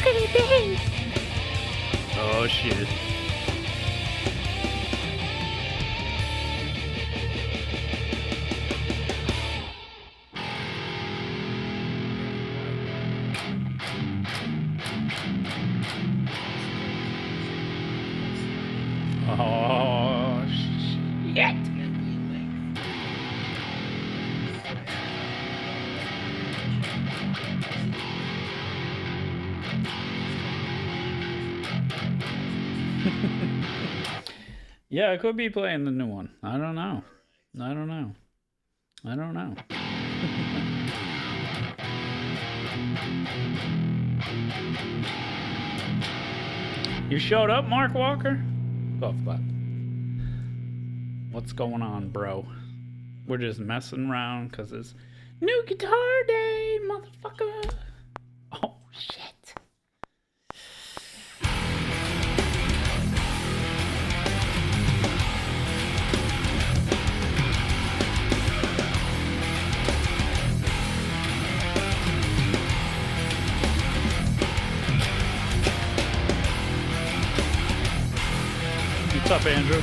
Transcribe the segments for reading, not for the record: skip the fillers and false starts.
could it be? Oh shit. Oh shit. Yeah, I could be playing the new one. I don't know. I don't know. I don't know. You showed up, Mark Walker? Golf clap. What's going on, bro? We're just messing around because it's new guitar day, motherfucker. Oh, shit. What's up, Andrew?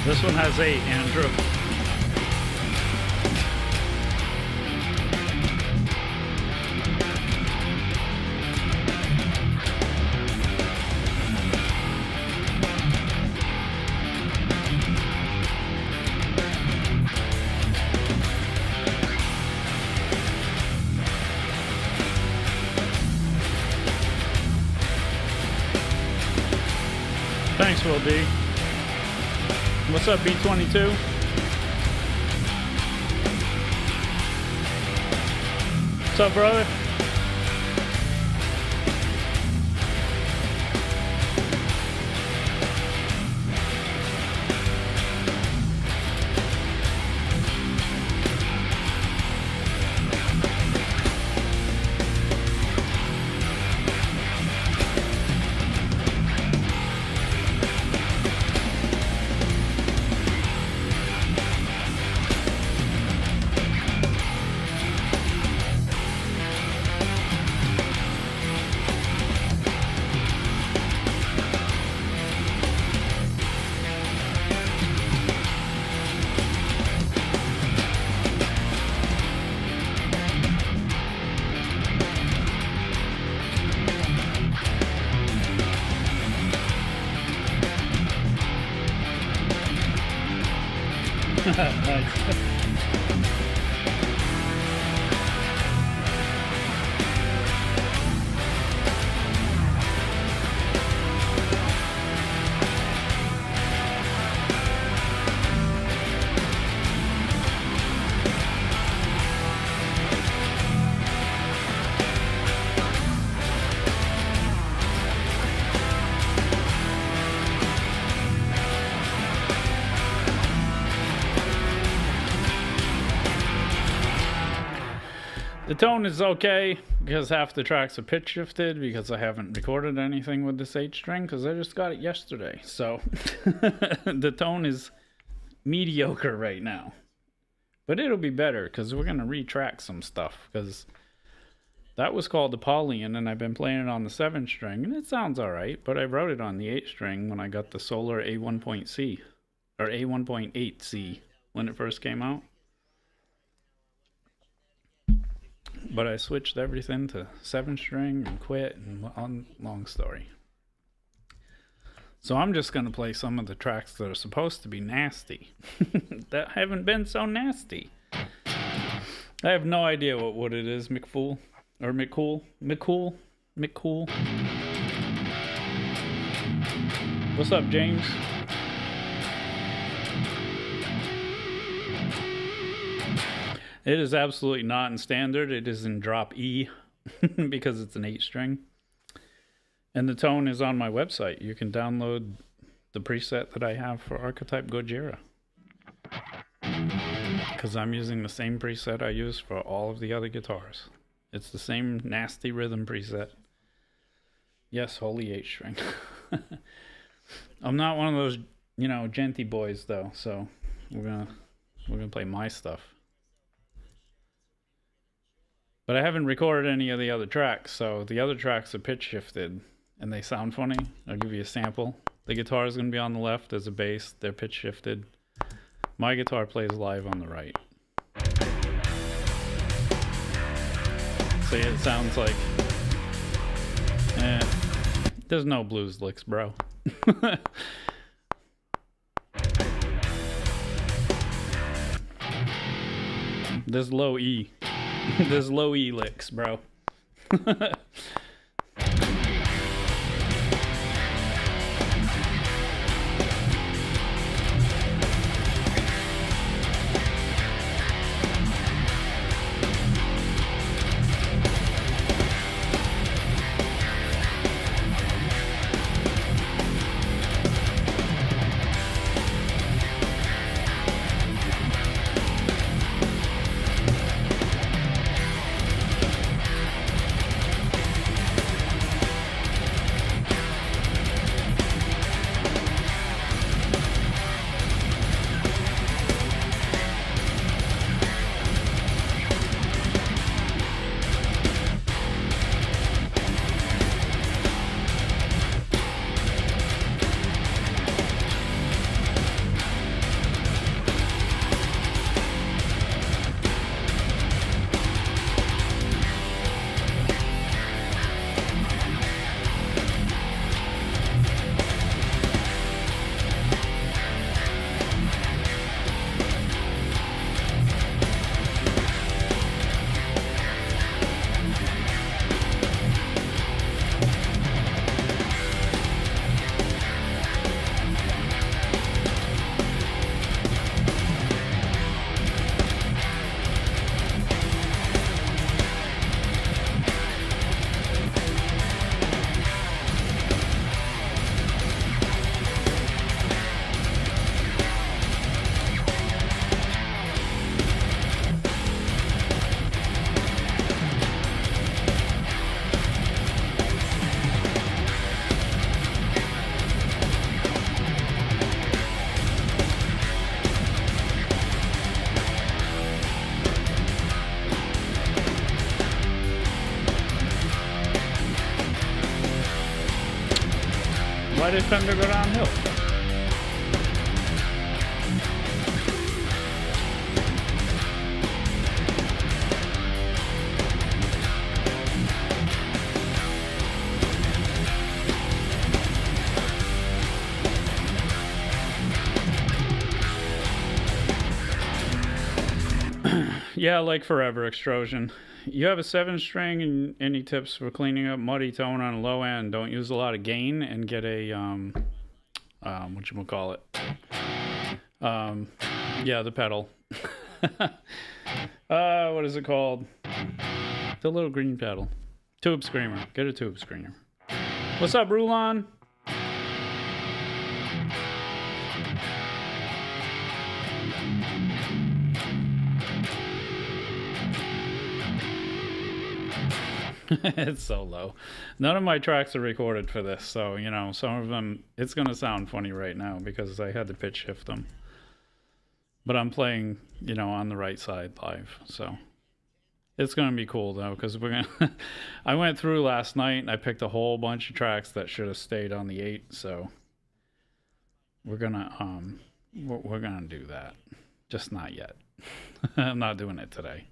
This one has 8, Andrew. Thanks, Will D. What's up, B22? What's up, brother? Nice. The tone is okay because half the tracks are pitch shifted because I haven't recorded anything with this 8 string because I just got it yesterday. So the tone is mediocre right now. But it'll be better because we're going to retrack some stuff because that was called Apollyon and I've been playing it on the 7 string and it sounds alright, but I wrote it on the 8 string when I got the Solar A1.C or A1.8C when it first came out. But I switched everything to 7 string and quit and long story. So I'm just going to play some of the tracks that are supposed to be nasty that haven't been so nasty. I have no idea what it is, McFool. Or McCool. McCool. What's up, James? It is absolutely not in standard. It is in drop E because it's an 8-string. And the tone is on my website. You can download the preset that I have for Archetype Gojira. Because I'm using the same preset I use for all of the other guitars. It's the same nasty rhythm preset. Yes, holy 8-string. I'm not one of those, genty boys though, so we're gonna play my stuff. But I haven't recorded any of the other tracks, so the other tracks are pitch shifted and they sound funny. I'll give you a sample. The guitar is gonna be on the left, there's a bass, they're pitch shifted. My guitar plays live on the right. See, it sounds like there's no blues licks, bro. There's low E. There's low E licks, bro. Why did Fender go downhill? Yeah, like forever, Extrusion. You have a 7-string, and any tips for cleaning up muddy tone on a low end? Don't use a lot of gain and get a whatchamacallit? Yeah, the pedal. What is it called? The little green pedal. Tube screamer. Get a tube screamer. What's up, Rulon? It's so low. None of my tracks are recorded for this, so some of them, it's gonna sound funny right now because I had to pitch shift them. But I'm playing, on the right side live, so it's gonna be cool though, because we're gonna I went through last night and I picked a whole bunch of tracks that should have stayed on the 8, so we're gonna do that. Just not yet. I'm not doing it today.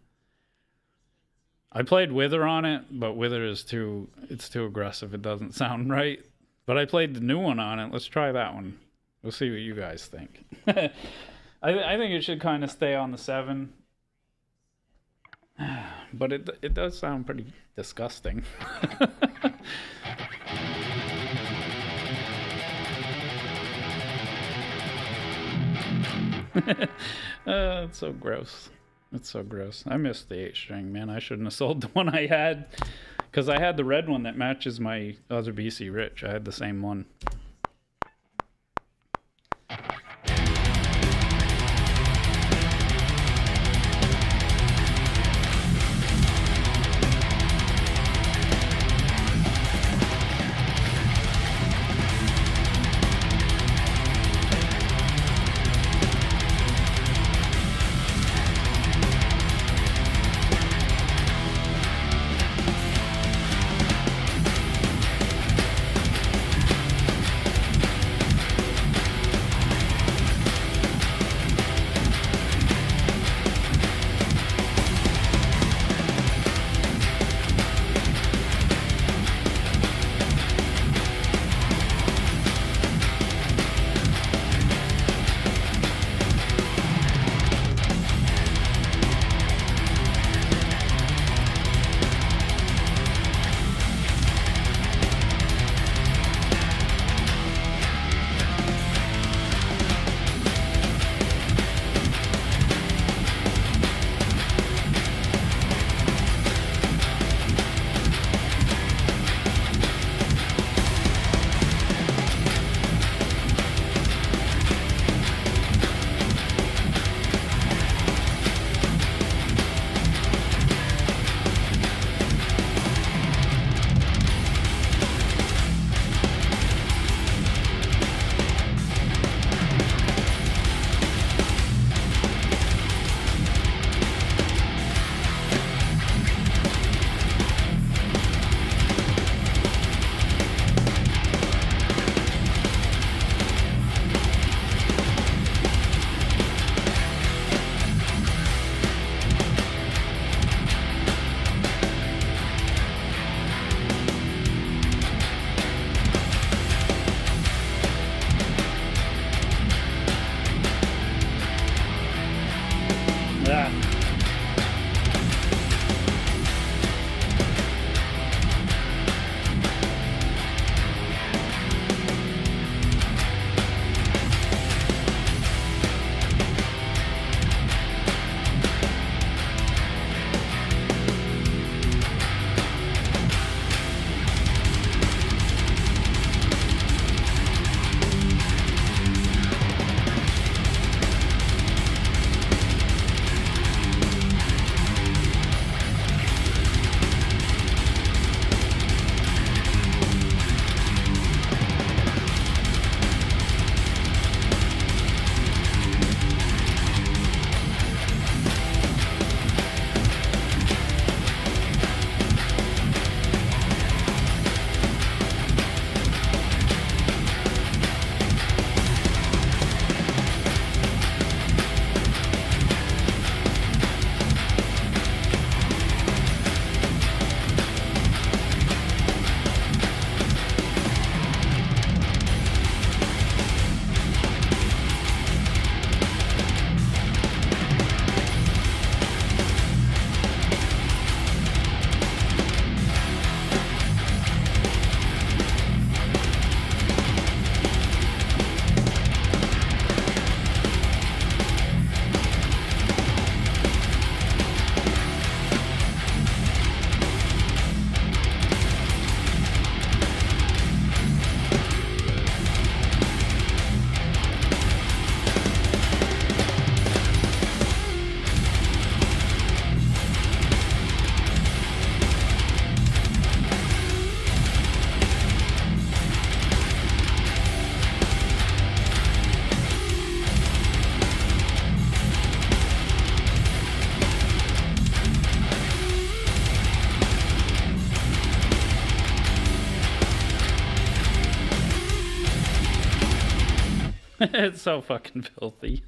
I played Wither on it, but Wither is too aggressive. It doesn't sound right. But I played the new one on it. Let's try that one. We'll see what you guys think. I think it should kind of stay on the 7. But it does sound pretty disgusting. It's so gross. It's so gross. I miss the 8-string, man. I shouldn't have sold the one I had. Because I had the red one that matches my other BC Rich. I had the same one. It's so fucking filthy.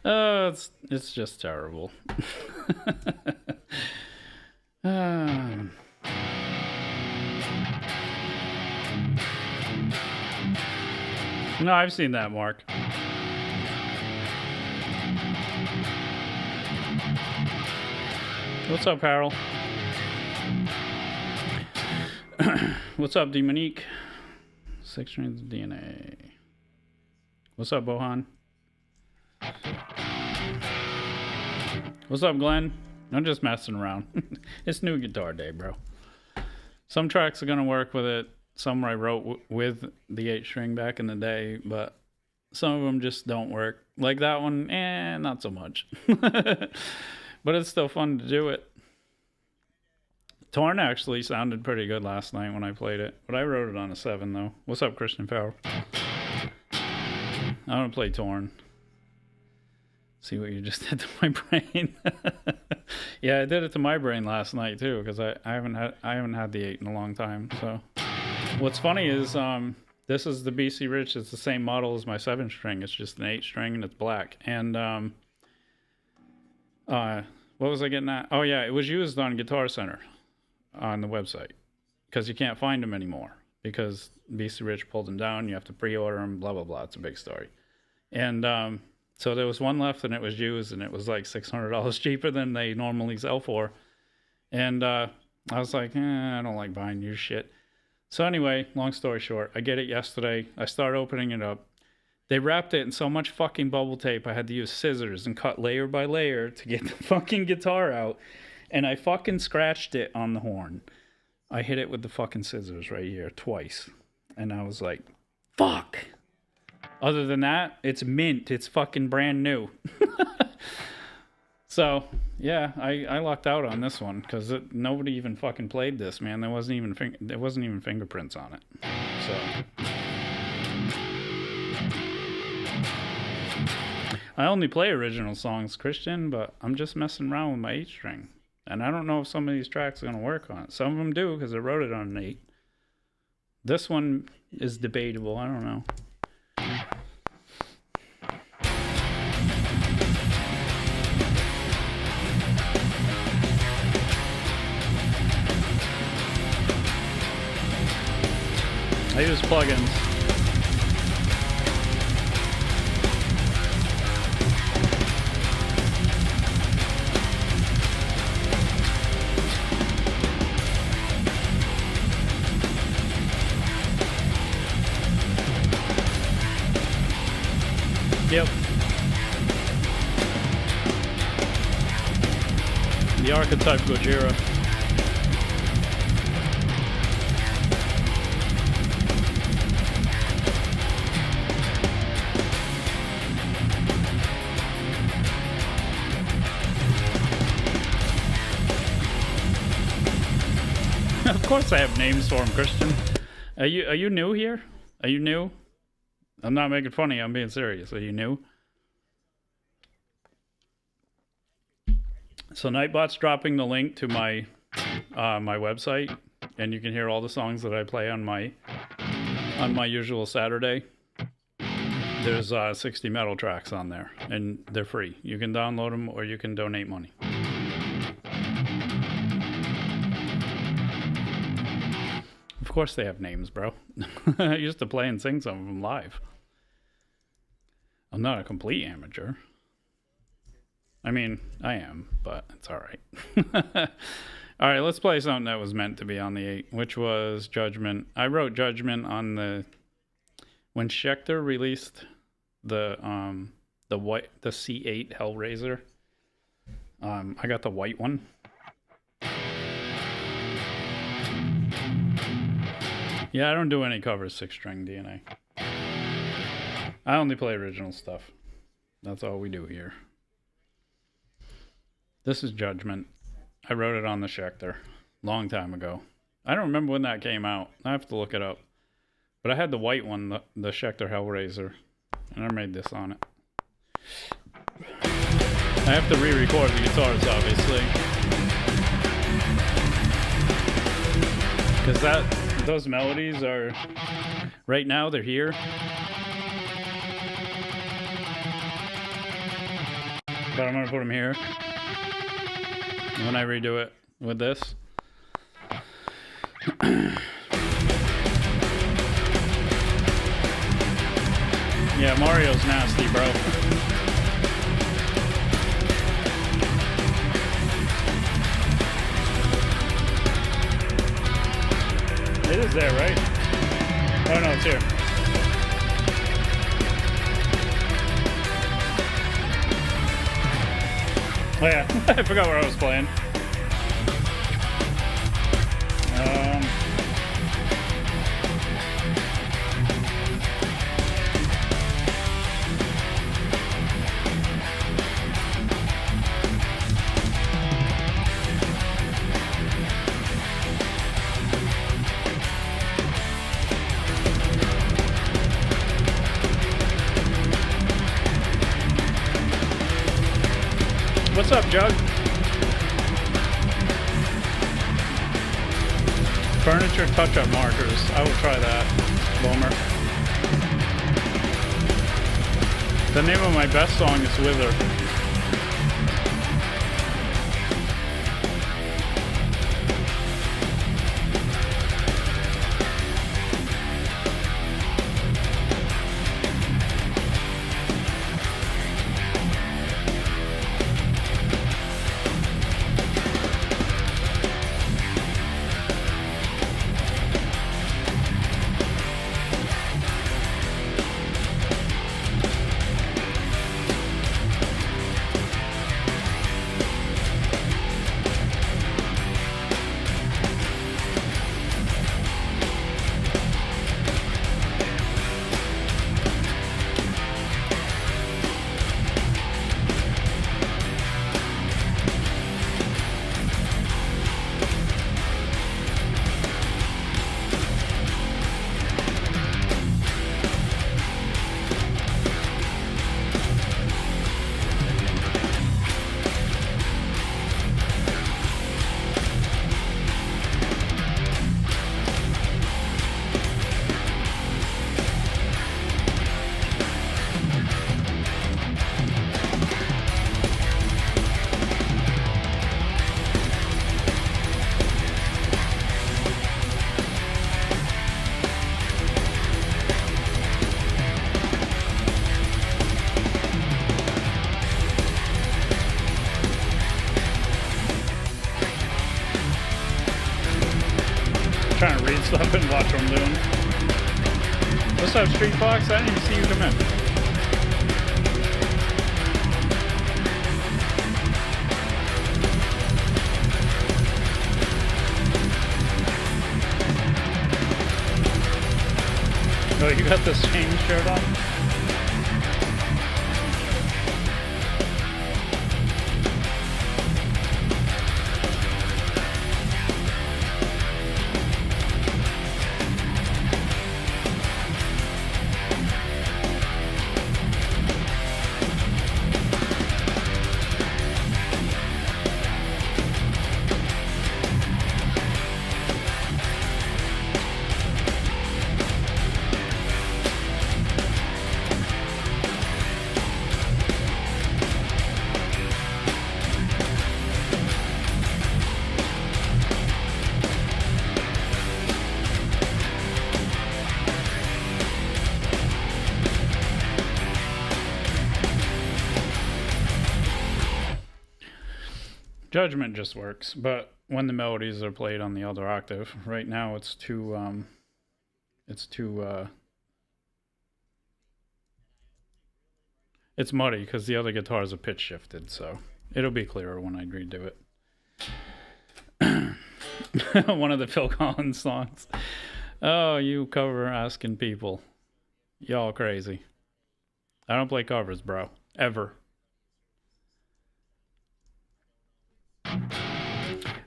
It's just terrible. um. No, I've seen that, Mark. What's up, Harold? What's up, Demonique? 6 strands of DNA. What's up, Bohan? What's up, Glenn? I'm just messing around. It's new guitar day, bro. Some tracks are gonna work with it. Some I wrote with the 8-string back in the day, but some of them just don't work. Like that one, not so much. But it's still fun to do it. Torn actually sounded pretty good last night when I played it, but I wrote it on a 7 though. What's up, Christian Power? I want to play Torn. See what you just did to my brain. Yeah, I did it to my brain last night too, because I haven't had the 8 in a long time. So what's funny is this is the BC Rich. It's the same model as my 7-string. It's just an 8-string and it's black. And what was I getting at? Oh yeah, it was used on Guitar Center on the website because you can't find them anymore because BC Rich pulled them down. You have to pre-order them. Blah blah blah. It's a big story. And so there was one left and it was used and it was like $600 cheaper than they normally sell for. And I was like, I don't like buying used shit. So anyway, long story short, I get it yesterday. I start opening it up. They wrapped it in so much fucking bubble tape, I had to use scissors and cut layer by layer to get the fucking guitar out. And I fucking scratched it on the horn. I hit it with the fucking scissors right here twice. And I was like, fuck. Other than that, it's mint. It's fucking brand new. So, yeah, I lucked out on this one because nobody even fucking played this, man. There wasn't even fingerprints on it. So I only play original songs, Christian, but I'm just messing around with my 8-string. And I don't know if some of these tracks are going to work on it. Some of them do because I wrote it on an 8. This one is debatable. I don't know. I use plugins. Yep. The Archetype Gojira. Of course I have names for them, Christian. Are you new here? Are you new? I'm not making fun of you, I'm being serious. Are you new? So Nightbot's dropping the link to my my website, and you can hear all the songs that I play on my usual Saturday. There's 60 metal tracks on there, and they're free. You can download them or you can donate money. Of course they have names, bro. I used to play and sing some of them live. I'm not a complete amateur. I mean, I am, but it's all right. All right, let's play something that was meant to be on the 8, which was Judgment. I wrote Judgment on when Schecter released the C8 Hellraiser. I got the white one. Yeah, I don't do any covers 6-string DNA. I only play original stuff. That's all we do here. This is Judgment. I wrote it on the Schecter long time ago. I don't remember when that came out. I have to look it up. But I had the white one, the Schecter Hellraiser, and I made this on it. I have to re-record the guitars, obviously. Because those melodies are, right now they're here. But I'm going to put them here. When I redo it with this. Yeah, Mario's nasty, bro. It is there, right? Oh no, it's here. Oh yeah, I forgot where I was playing. What's up, Jug? Furniture touch-up markers. I will try that. Boomer. The name of my best song is Wither. Trying to read stuff and watch what I'm doing. What's up, Street Fox? I didn't even see you come in. Oh, you got the same shirt on? Judgment just works, but when the melodies are played on the other octave, right now it's too it's muddy because the other guitars are pitch shifted, so it'll be clearer when I redo it. One of the Phil Collins songs. Oh, you cover asking people. Y'all crazy. I don't play covers, bro. Ever.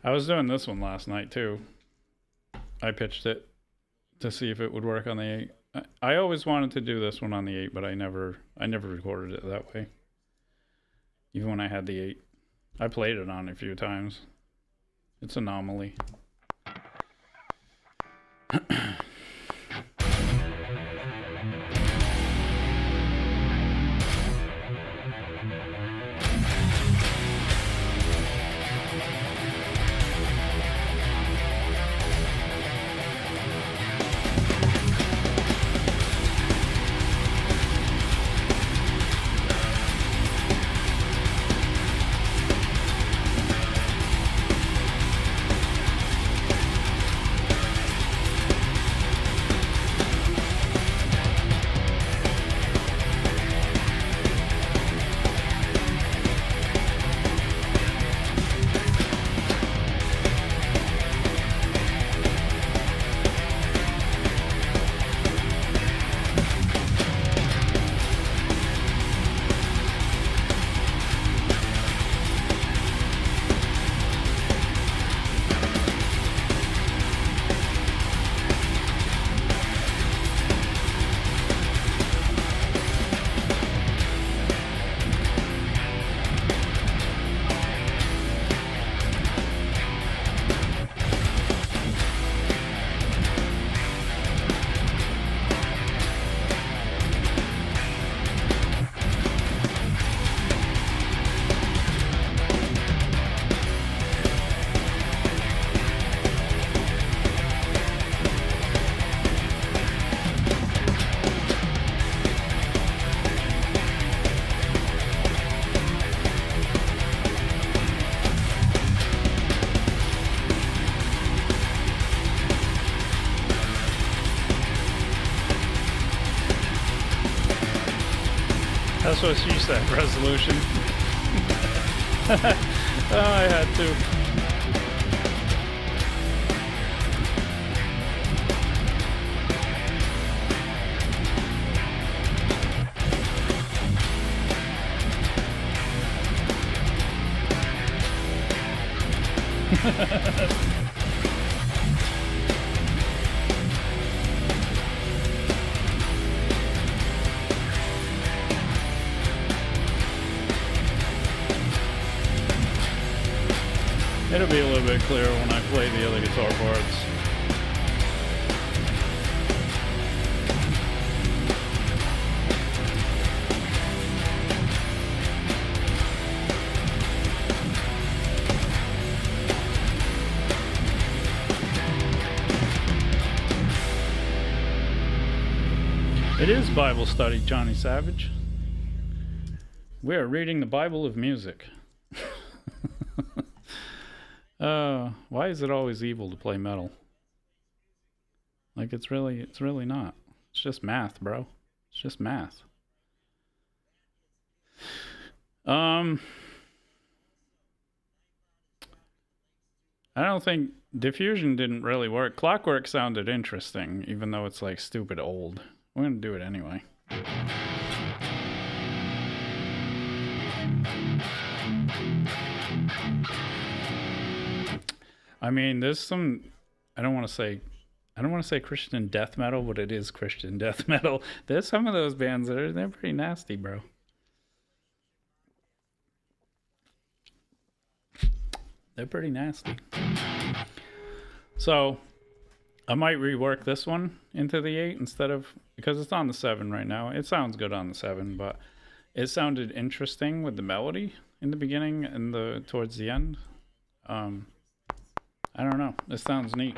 I was doing this one last night too. I pitched it to see if it would work on the 8. I always wanted to do this one on the 8, but I never recorded it that way. Even when I had the 8. I played it on it a few times. It's an anomaly. That's what she said. Resolution. Oh, I had to. It'll be a little bit clearer when I play the other guitar parts. It is Bible study, Johnny Savage. We are reading the Bible of music. Why is it always evil to play metal? Like it's really not. It's just math, bro. It's just math. I don't think diffusion didn't really work. Clockwork sounded interesting, even though it's like stupid old. We're gonna do it anyway. I mean, there's some, I don't want to say Christian death metal, but it is Christian death metal. There's some of those bands that they're pretty nasty, bro. They're pretty nasty. So I might rework this one into the 8 instead of, because it's on the 7 right now. It sounds good on the 7, but it sounded interesting with the melody in the beginning and towards the end. I don't know. This sounds neat.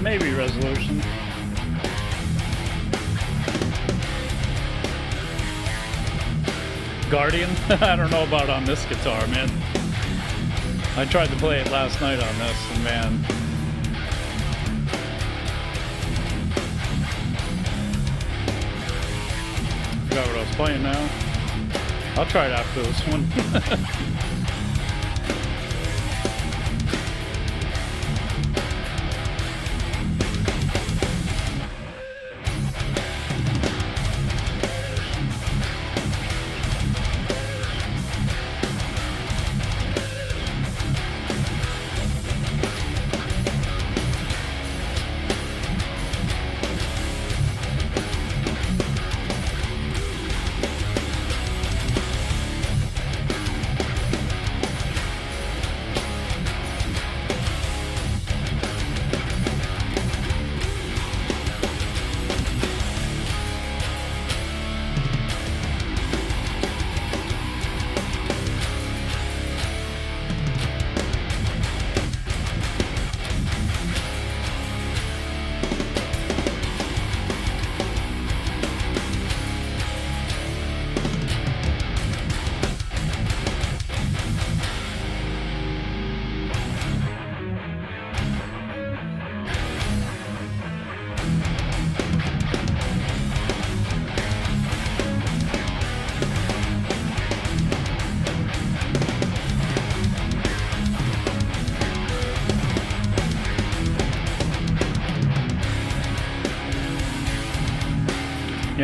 Maybe resolution. Guardian? I don't know about on this guitar, man. I tried to play it last night on this, and man. Forgot what I was playing now. I'll try it after this one.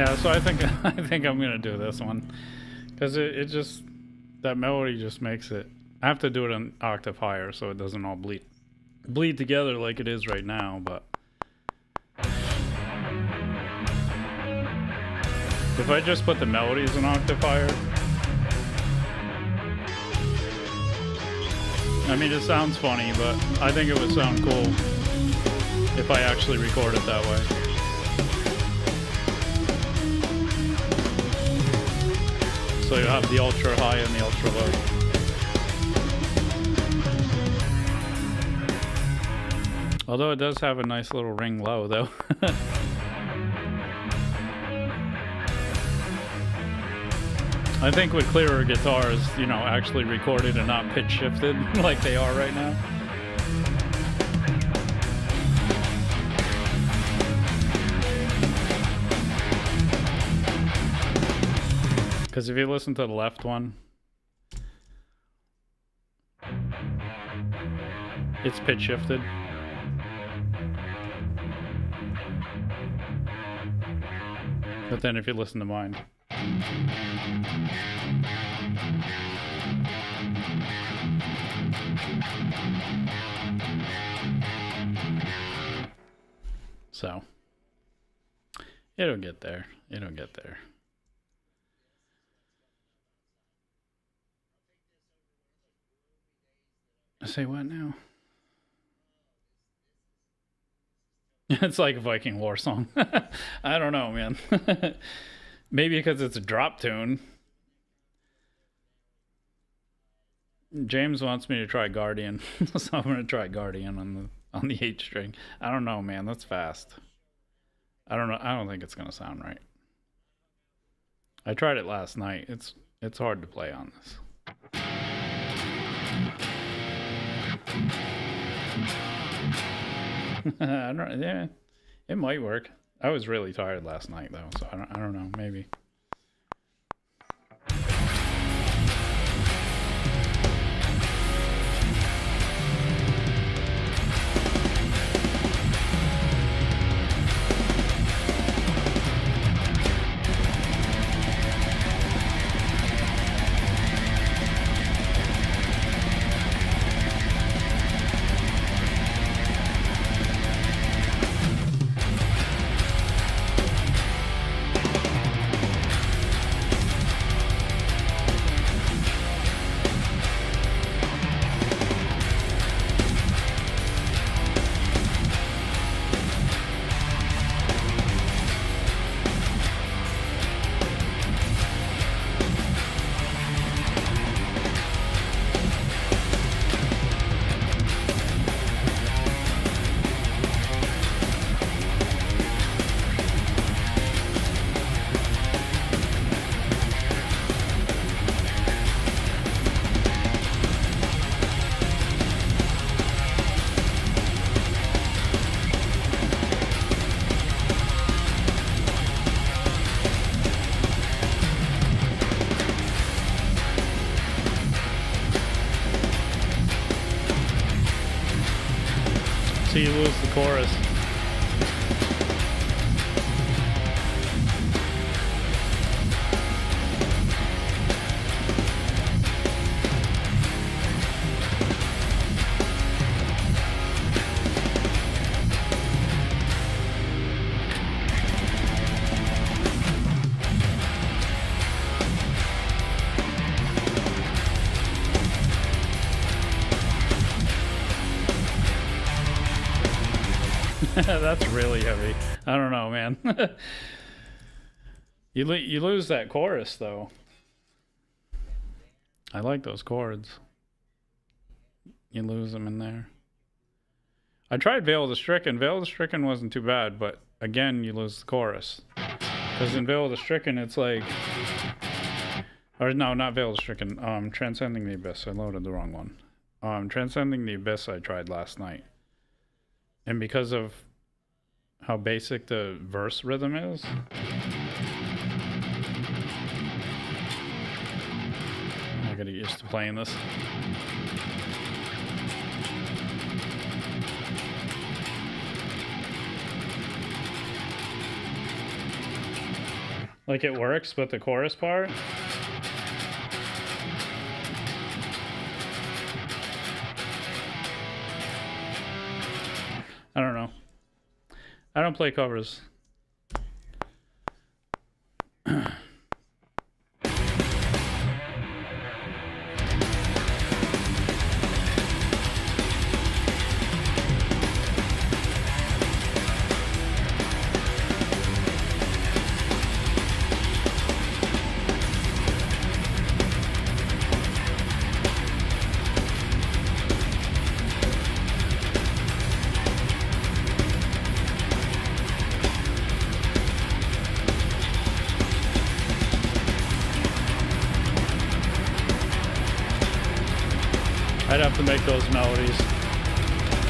Yeah, so I think I think I'm gonna do this one because it just that melody just makes it. I have to do it an octave higher so it doesn't all bleed together like it is right now. But if I just put the melodies an octave higher, I mean it sounds funny, but I think it would sound cool if I actually record it that way. So you have the ultra high and the ultra low. Although it does have a nice little ring low though. I think with clearer guitars, you know, actually recorded and not pitch shifted like they are right now. Because if you listen to the left one, it's pitch shifted. But then if you listen to mine, so it'll get there. It'll get there. Say what now? It's like a Viking war song. I don't know, man. Maybe because it's a drop tune. James wants me to try Guardian, so I'm gonna try Guardian on the 8 string. I don't know, man. That's fast. I don't know. I don't think it's gonna sound right. I tried it last night. It's hard to play on this. I don't. Yeah, it might work. I was really tired last night though, so I don't know. Maybe. So you lose the chorus. That's really heavy. I don't know, man. You lose that chorus, though. I like those chords. You lose them in there. I tried Veil of the Stricken. Veil of the Stricken wasn't too bad, but again, you lose the chorus. Because in Veil of the Stricken, it's like... Or no, not Veil of the Stricken. Transcending the Abyss. I loaded the wrong one. Transcending the Abyss I tried last night. And because of how basic the verse rhythm is, I gotta get used to playing this. Like it works, but the chorus part. I don't know. I don't play covers. I'd have to make those melodies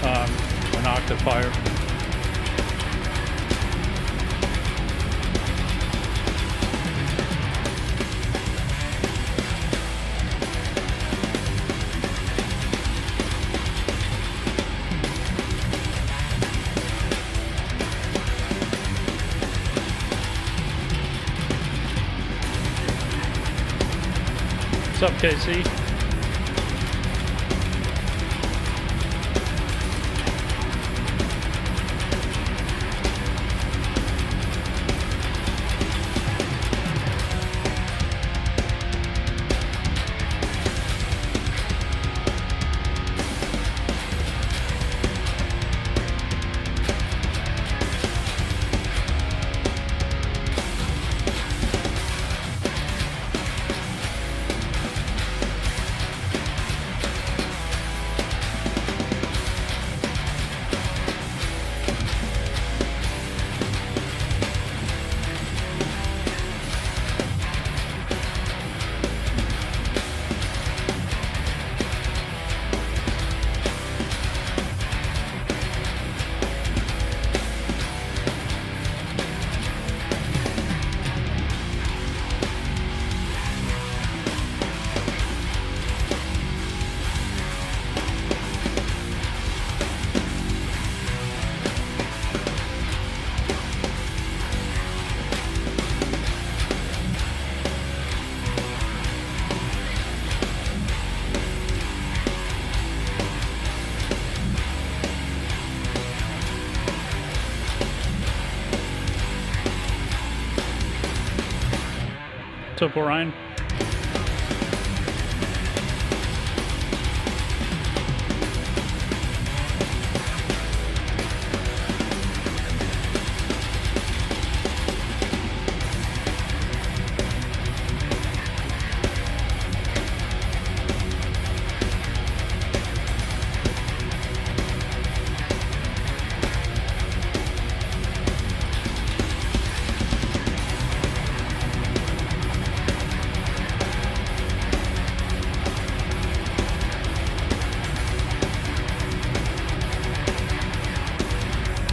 an octave higher. What's up, KC? What's up, Orion?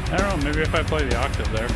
I don't know, maybe if I play the octave there.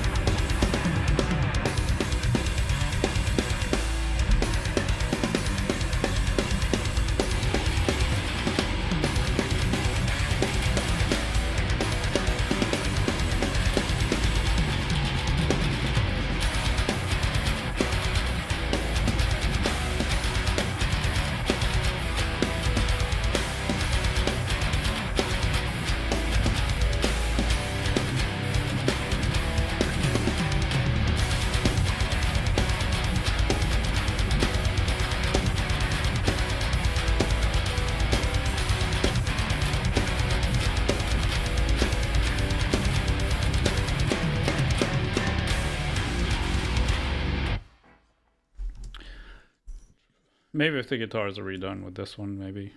Maybe if the guitars are redone with this one, maybe.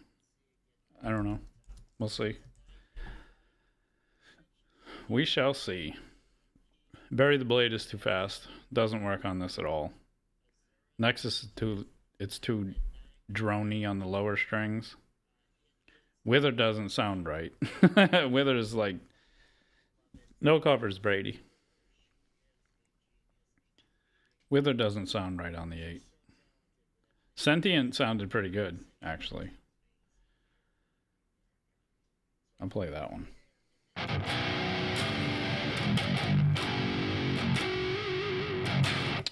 I don't know. We'll see. We shall see. Bury the Blade is too fast. Doesn't work on this at all. Nexus is too drony on the lower strings. Wither doesn't sound right. Wither is like no covers, Brady. Wither doesn't sound right on the 8. Sentient sounded pretty good, actually. I'll play that one.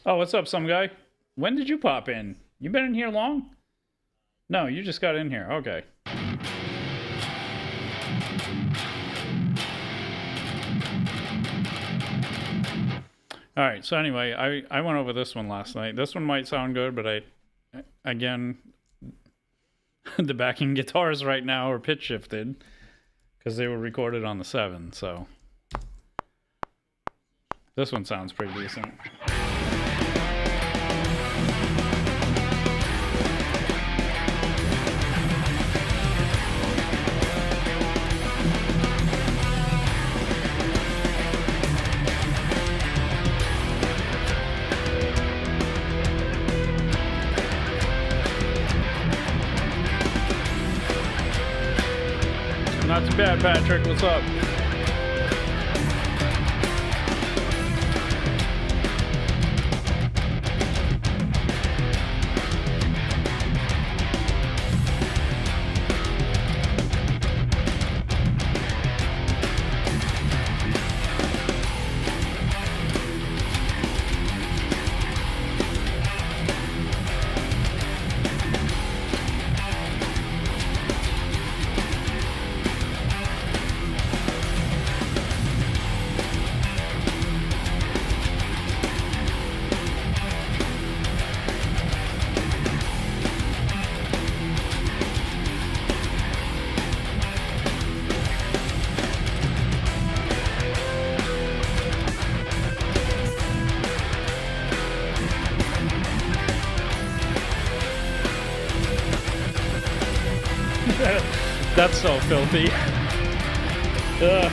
Oh, what's up, some guy? When did you pop in? You been in here long? No, you just got in here. Okay. All right. So anyway, I went over this one last night. This one might sound good, but again, the backing guitars right now are pitch shifted because they were recorded on the 7. So this one sounds pretty decent. Not too bad, Patrick. What's up? That's so filthy. Ugh.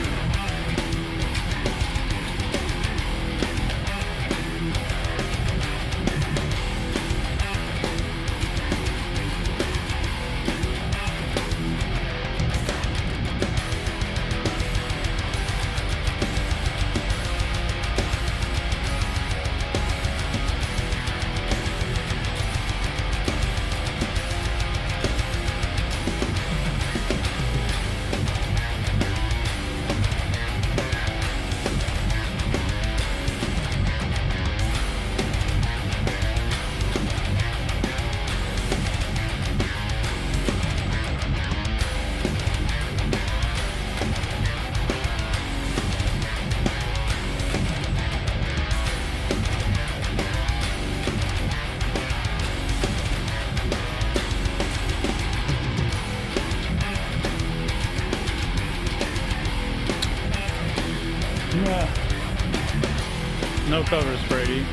No covers, Brady.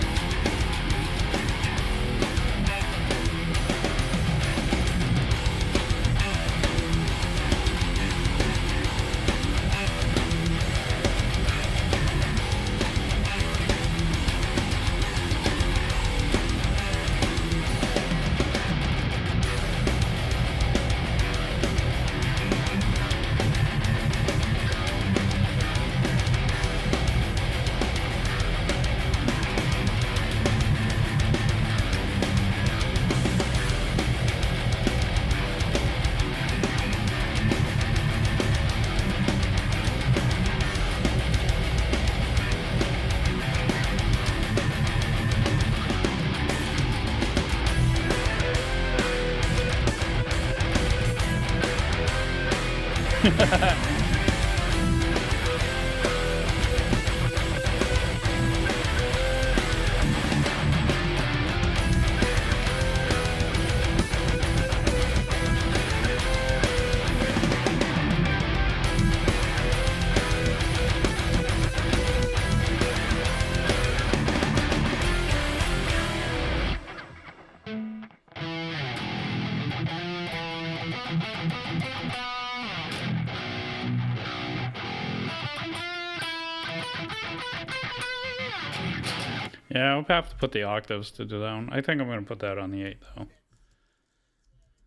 Yeah, I'll have to put the octaves to do that one. I think I'm going to put that on the 8, though.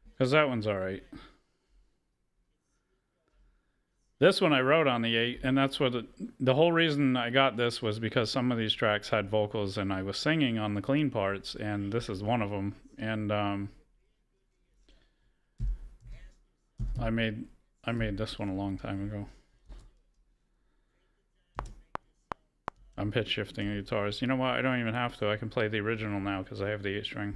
Because that one's alright. This one I wrote on the 8, and that's what the whole reason I got this was because some of these tracks had vocals and I was singing on the clean parts, and this is one of them. And I made this one a long time ago. I'm pitch shifting the guitars. You know what? I don't even have to. I can play the original now because I have the 8 string.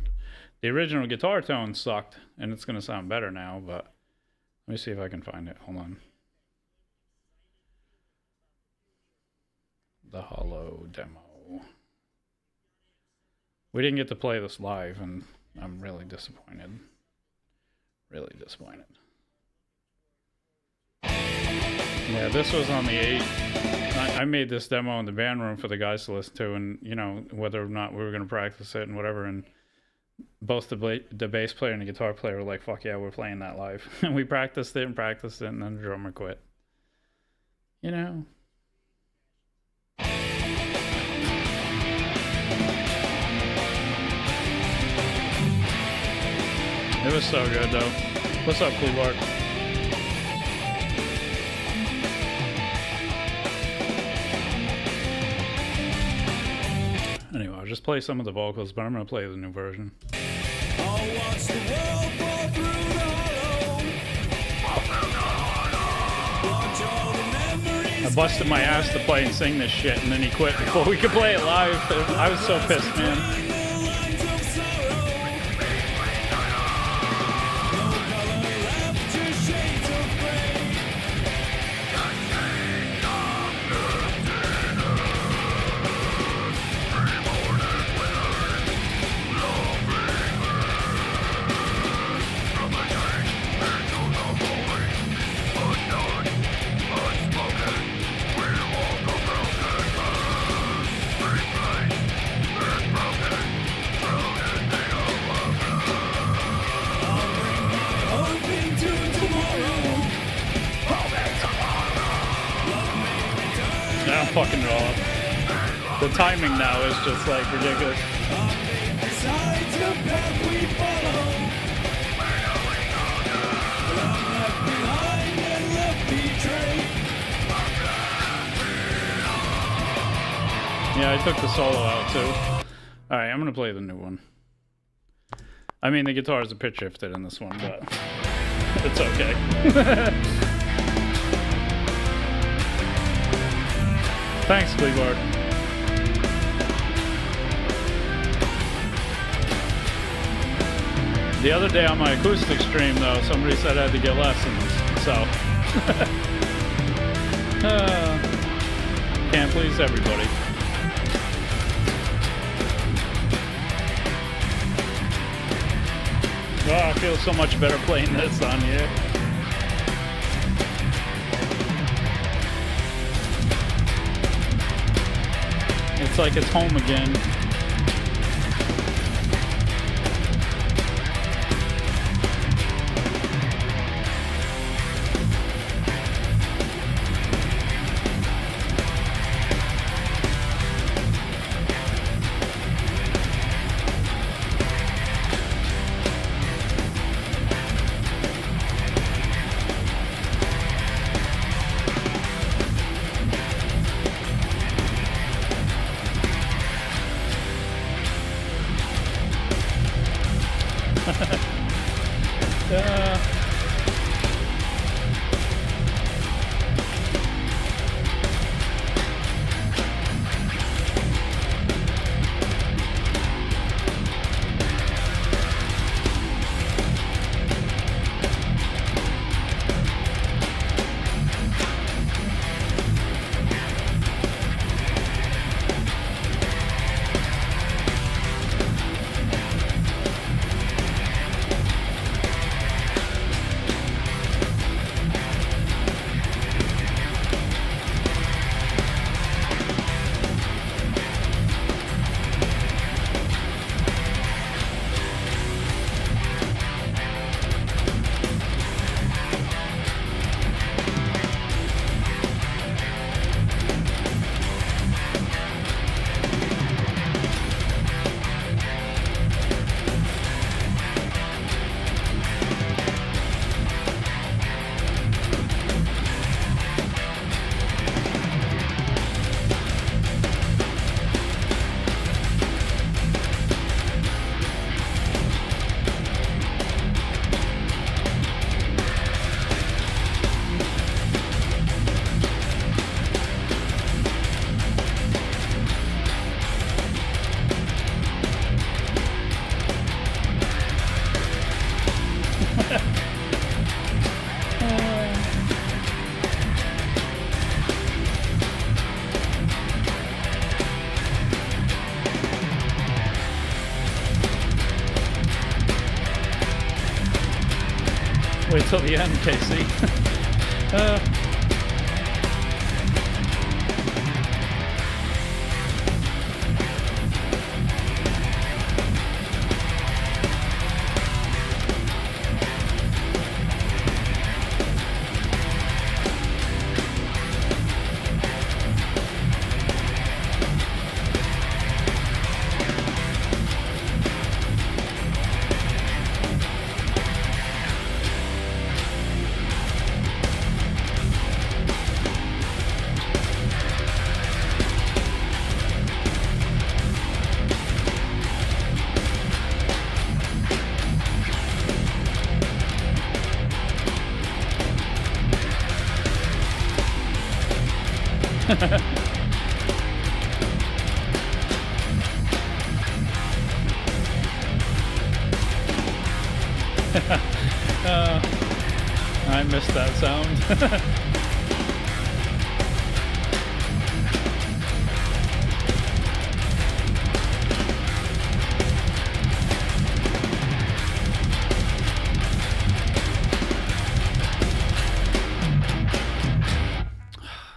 The original guitar tone sucked, and it's going to sound better now, but let me see if I can find it. Hold on. The Hollow demo. We didn't get to play this live, and I'm really disappointed. Really disappointed. Yeah, this was on the 8. I made this demo in the band room for the guys to listen to, and, you know, whether or not we were going to practice it and whatever, and both the bass player and the guitar player were like, fuck yeah, we're playing that live. And we practiced it, and then the drummer quit. You know? It was so good, though. What's up, Cleveland? Anyway, I'll just play some of the vocals, but I'm going to play the new version. I busted my ass to play and sing this shit, and then he quit before we could play it live. I was so pissed, man. I'm fucking it all up. The timing now is just like ridiculous. Yeah, I took the solo out too. Alright, I'm gonna play the new one. I mean, the guitar is a pitch shifted in this one, but it's okay. Thanks, Cleveland. The other day on my acoustic stream, though, somebody said I had to get lessons, so can't please everybody. Oh, I feel so much better playing this on here. It's like it's home again. till the end, Casey. uh, I missed that sound.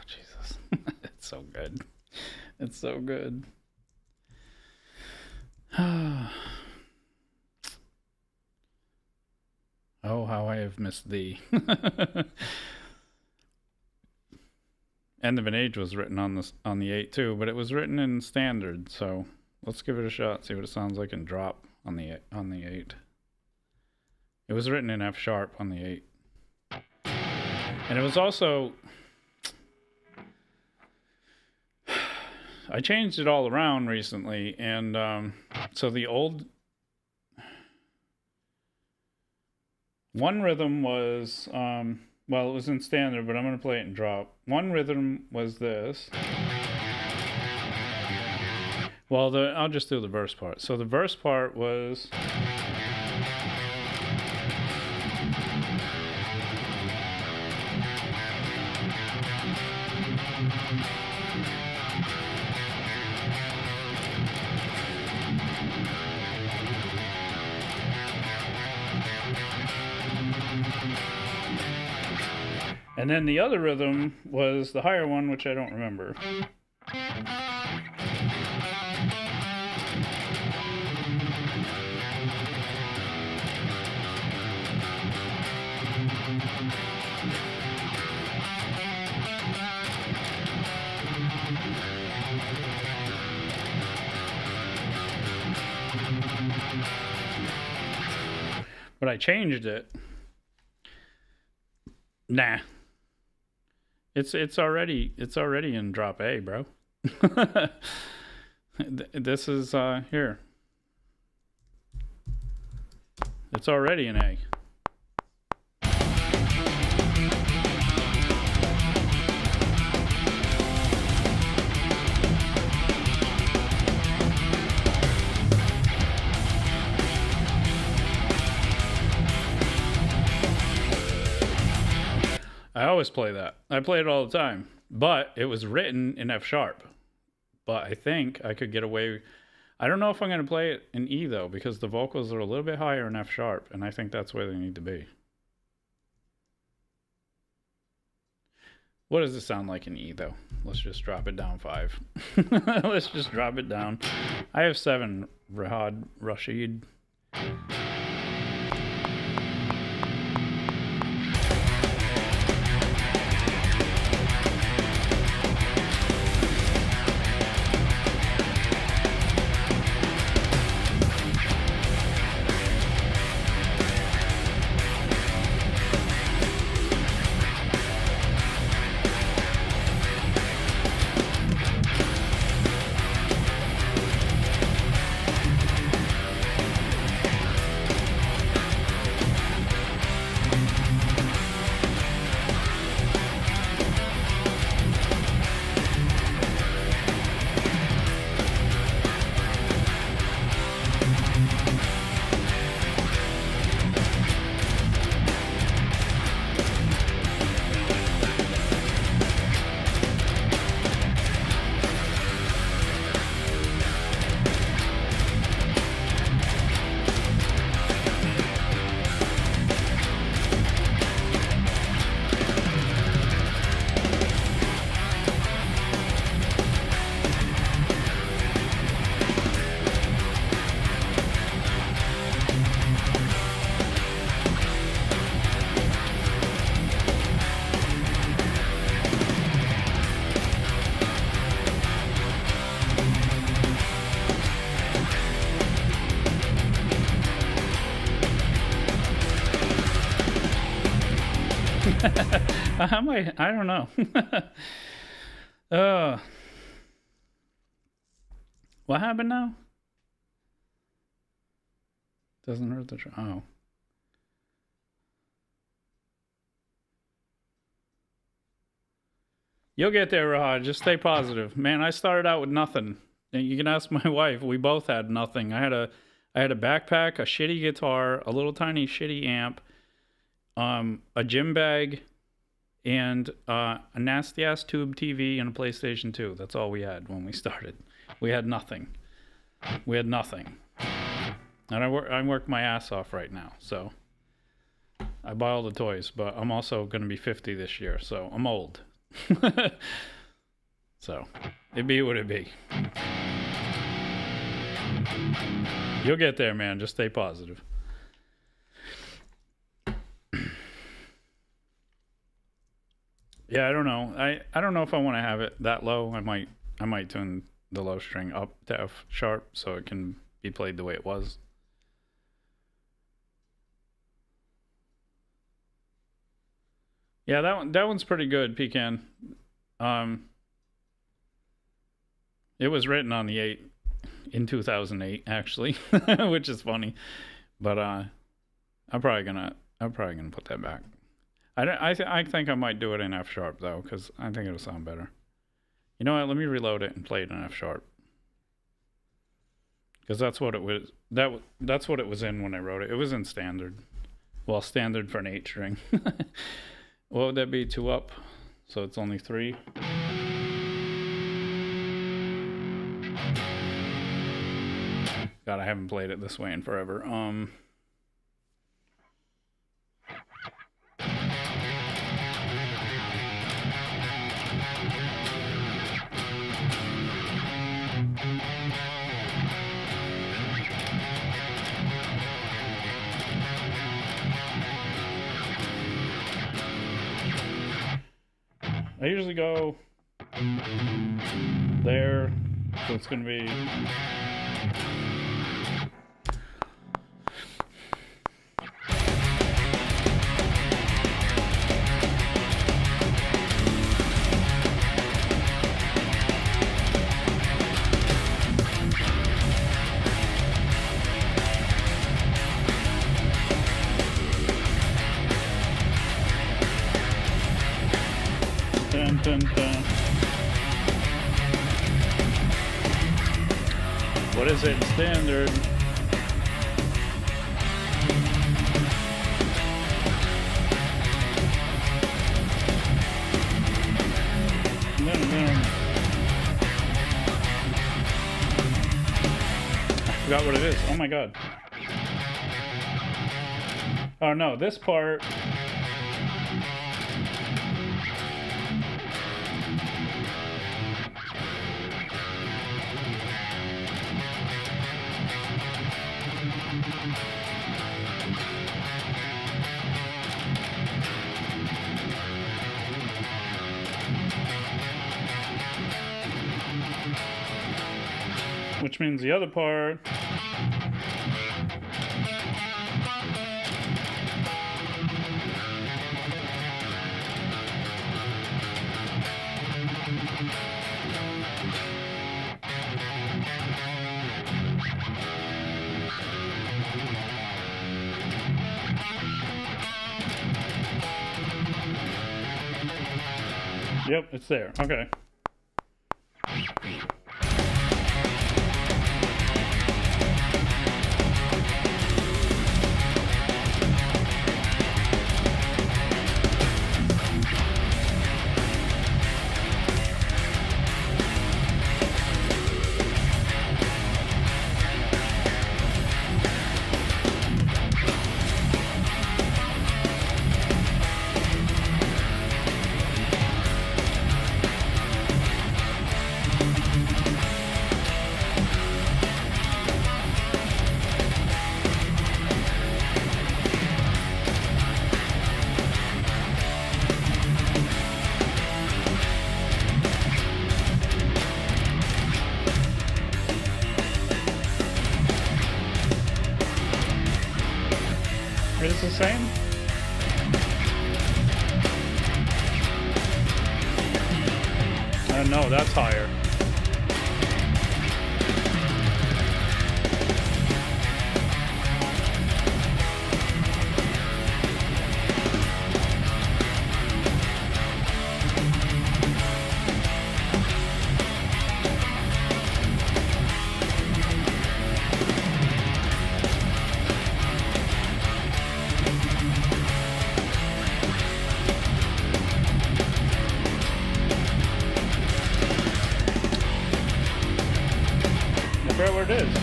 Jesus. It's so good. It's so good. Oh, how I have missed thee. End of an Age was written on the 8 too, but it was written in standard, so let's give it a shot, see what it sounds like in drop on the 8. It was written in F sharp on the 8. And it was also, I changed it all around recently, and so the old one rhythm was, well, it was in standard, but I'm going to play it in drop. One rhythm was this. Well, I'll just do the verse part. So the verse part was... And then the other rhythm was the higher one, which I don't remember. But I changed it. Nah. It's already in drop A, bro. This is here. It's already in A. I always play that. I play it all the time. But it was written in F sharp. But I think I could get away. I don't know if I'm going to play it in E, though, because the vocals are a little bit higher in F sharp, and I think that's where they need to be. What does it sound like in E, though? Let's just drop it down 5. Let's just drop it down. I have 7, Rahad Rashid. I don't know. uh, what happened now? Doesn't hurt the oh. You'll get there, Rod. Just stay positive, man. I started out with nothing. You can ask my wife. We both had nothing. I had a backpack, a shitty guitar, a little tiny shitty amp, a gym bag, and a nasty ass tube TV and a PlayStation 2. That's all we had when we started. We had nothing. We had nothing. And I work my ass off right now, so I buy all the toys. But I'm also going to be 50 this year, so I'm old. So it be what it be. You'll get there, man. Just stay positive. Yeah, I don't know. I don't know if I want to have it that low. I might tune the low string up to F sharp so it can be played the way it was. Yeah, that one's pretty good, Pecan. It was written on the 8 in 2008, actually, which is funny. But I'm probably gonna put that back. I think I might do it in F sharp though, because I think it'll sound better. You know what? Let me reload it and play it in F sharp, because that's what it was. That's what it was in when I wrote it. It was in standard. Well, standard for an 8 string. What would that be? 2 up, so it's only 3. God, I haven't played it this way in forever. I usually go there, so it's going to be... Dun, dun, dun. What is it in standard? I forgot what it is. Oh my god. Oh no, this part. Which means the other part. Yep, it's there. Okay. It's the same? No, that's higher. I forget where it is.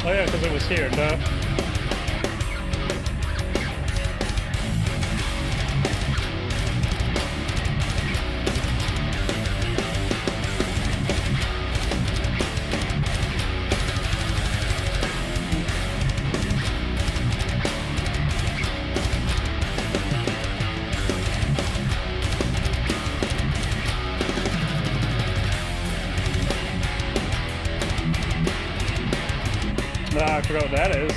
Oh yeah, because it was here, duh. I forgot what that is.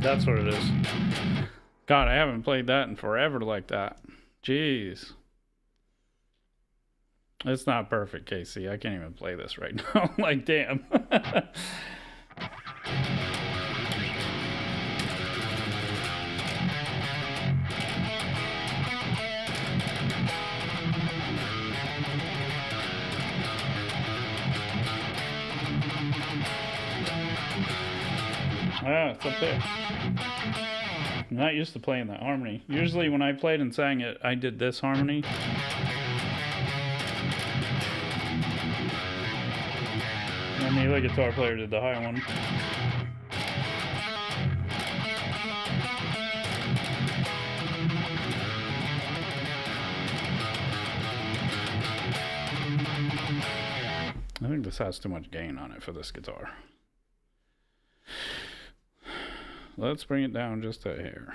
That's what it is. God, I haven't played that in forever like that. Jeez. It's not perfect, Casey. I can't even play this right now. Like, damn. Ah, it's up there. I'm not used to playing that harmony. Usually when I played and sang it, I did this harmony. And the other guitar player did the high one. I think this has too much gain on it for this guitar. Let's bring it down just a hair.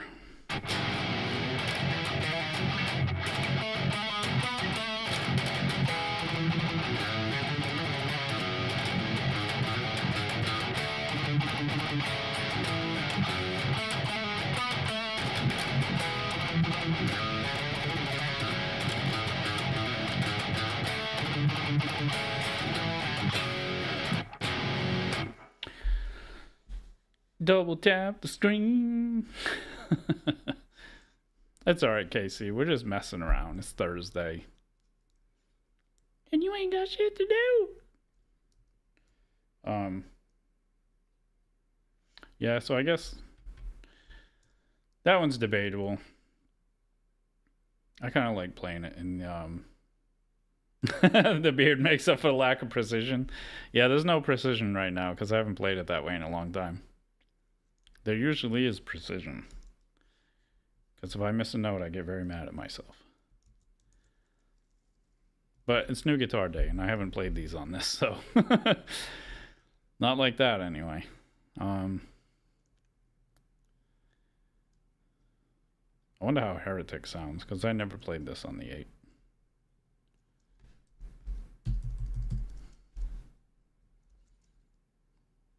Double tap the screen. That's alright, Casey. We're just messing around. It's Thursday. And you ain't got shit to do. Yeah, so I guess that one's debatable. I kind of like playing it in the beard makes up for lack of precision. Yeah, there's no precision right now because I haven't played it that way in a long time. There usually is precision. Because if I miss a note, I get very mad at myself. But it's new guitar day, and I haven't played these on this, so... Not like that, anyway. I wonder how Heretic sounds, because I never played this on the 8.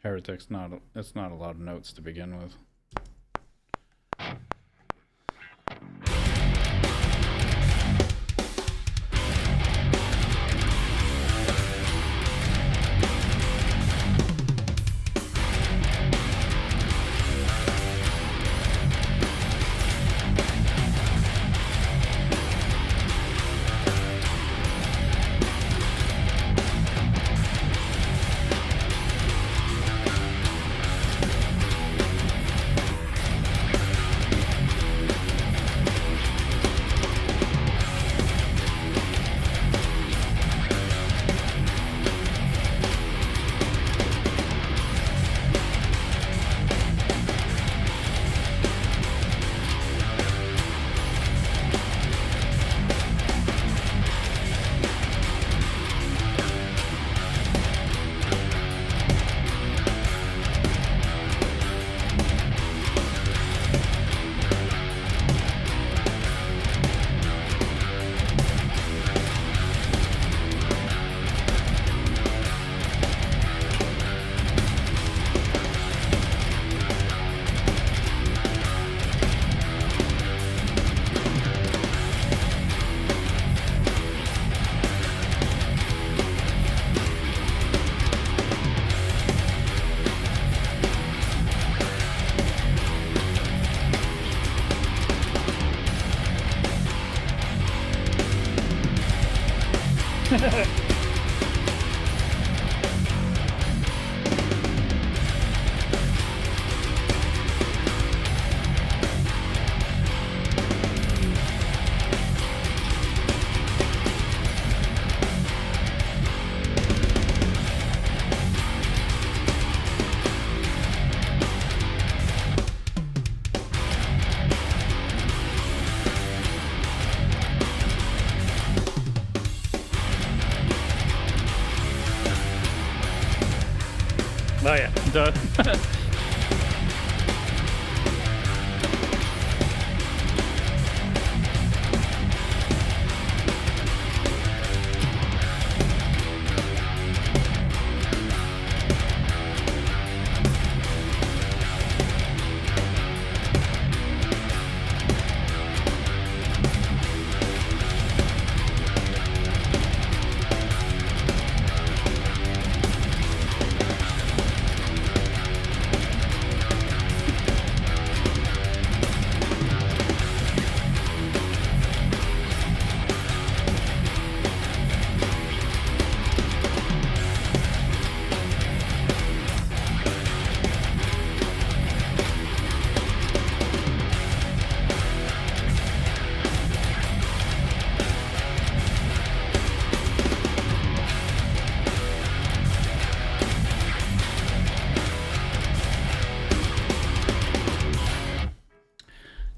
Heretic's it's not a lot of notes to begin with. Oh yeah, done.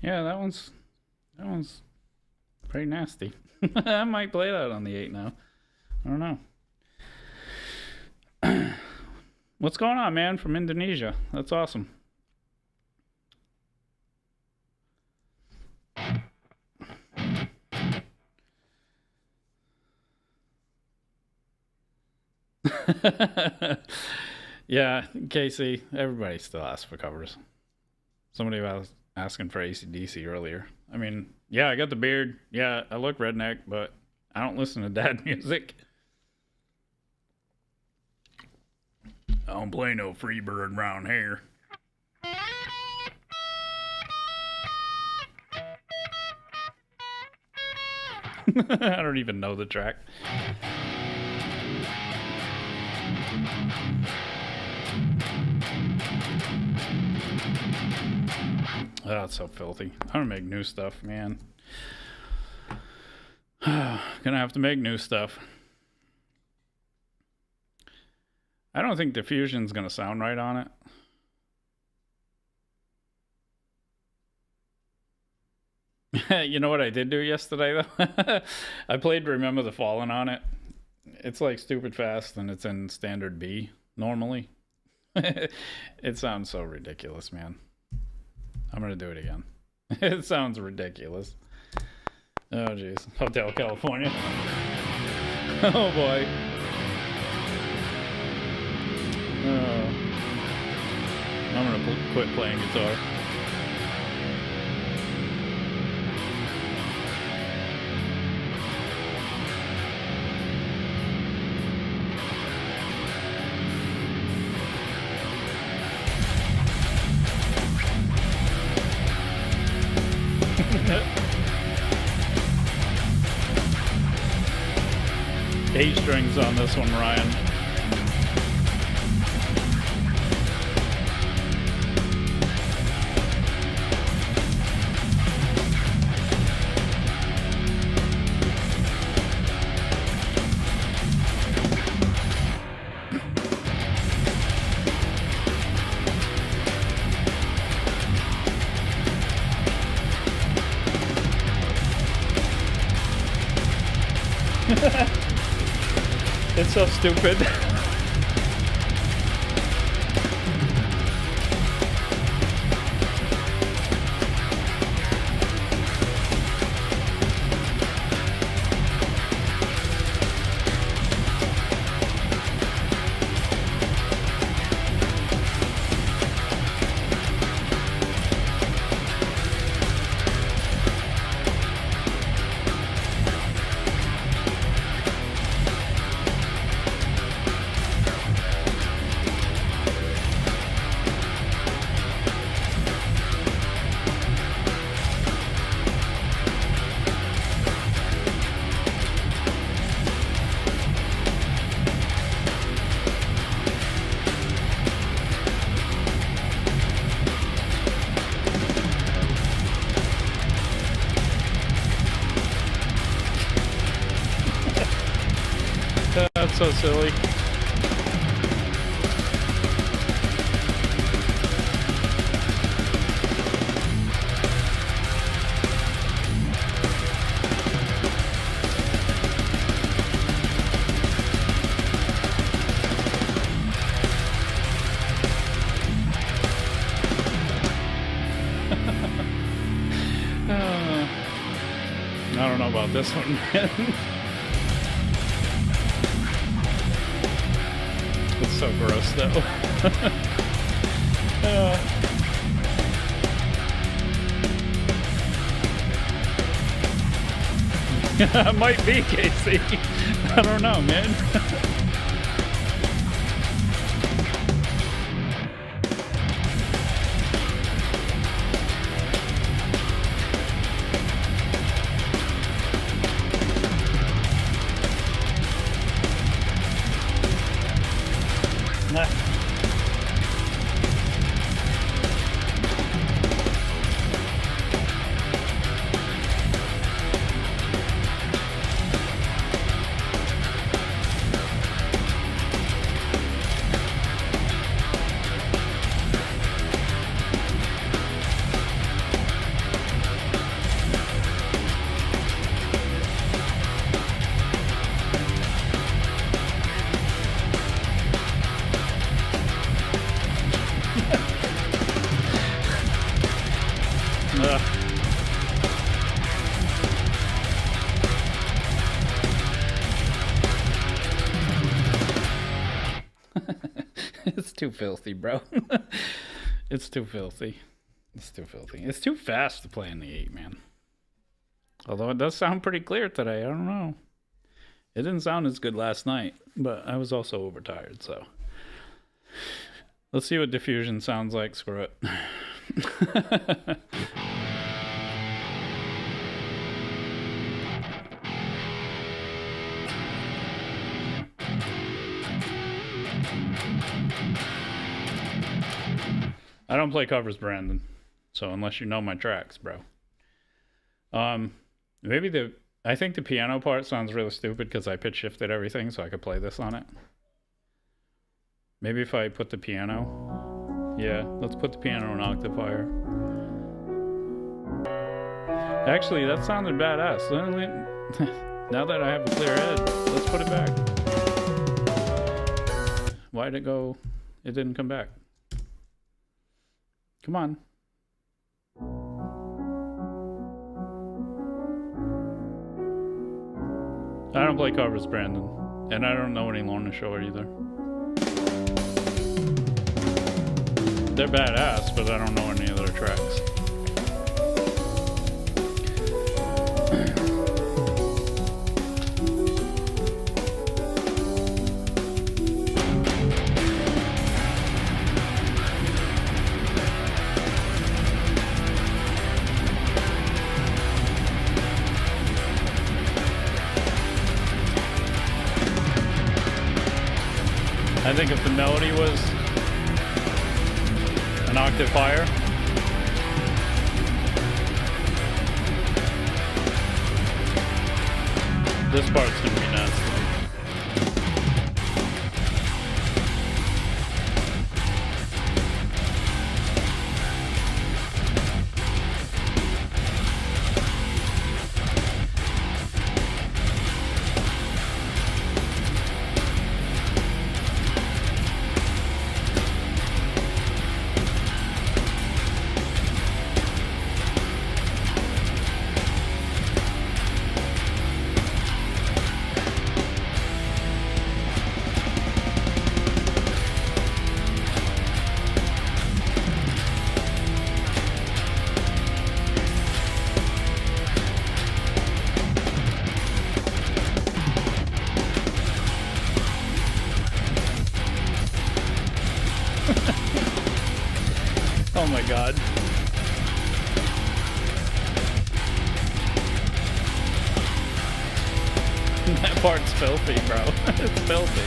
Yeah, that one's pretty nasty. I might play that on the 8 now. I don't know. What's going on, man, from Indonesia? That's awesome. Yeah, Casey, everybody still asks for covers. Somebody was asking for AC/DC earlier. I mean, yeah, I got the beard. Yeah, I look redneck, but I don't listen to dad music. I don't play no Freebird around here. I don't even know the track. Oh, it's so filthy. I'm gonna make new stuff, man. Gonna have to make new stuff. I don't think diffusion's gonna sound right on it. You know what I did do yesterday though? I played Remember the Fallen on it. It's like stupid fast and it's in standard B normally. It sounds so ridiculous, man. I'm gonna do it again. It sounds ridiculous. Oh jeez. Hotel California. Oh boy. I'm gonna quit playing guitar. A strings on this one, Ryan. It's so stupid. That's so silly. I don't know about this one, man. It's so gross, though. It might be, Casey. I don't know, man. It's too filthy, bro. It's too filthy. It's too filthy. It's too fast to play in the 8, man. Although it does sound pretty clear today. I don't know. It didn't sound as good last night, but I was also overtired, so. Let's see what diffusion sounds like. Screw it. I don't play covers, Brandon. So unless you know my tracks, bro. Maybe I think the piano part sounds really stupid because I pitch shifted everything so I could play this on it. Maybe if I put the piano. Yeah, let's put the piano in octave higher. Actually, that sounded badass. Now that I have a clear head, let's put it back. Why'd it go? It didn't come back. Come on. I don't play covers, Brandon. And I don't know any Lorna Shore either. They're badass, but I don't know any of their tracks. I think if the melody was an octave higher, this part's gonna be nasty. Oh my god. That part's filthy, bro. It's filthy.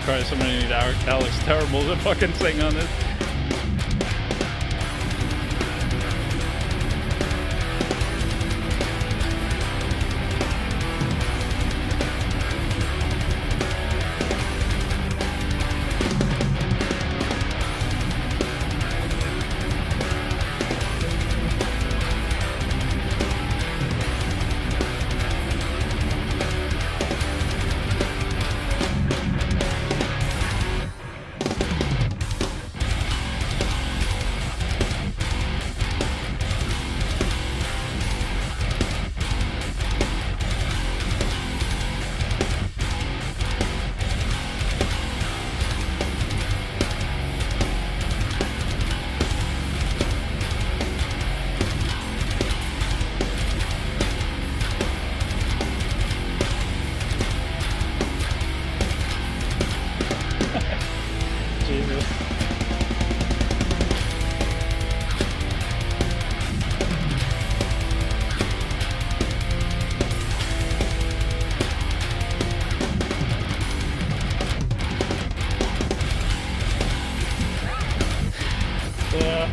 Christ, I'm gonna need Alex Terrible to fucking sing on this. Jesus. Yeah.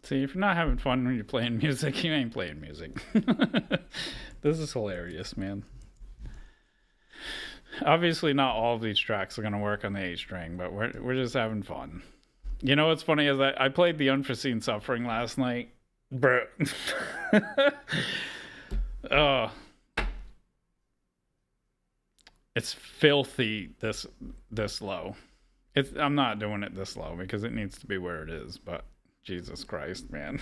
See, if you're not having fun when you're playing music, you ain't playing music. This is hilarious, man. Obviously, not all of these tracks are going to work on the A string, but we're just having fun. You know what's funny is I played The Unforeseen Suffering last night. Bro. Oh. It's filthy this low. I'm not doing it this low because it needs to be where it is, but Jesus Christ, man.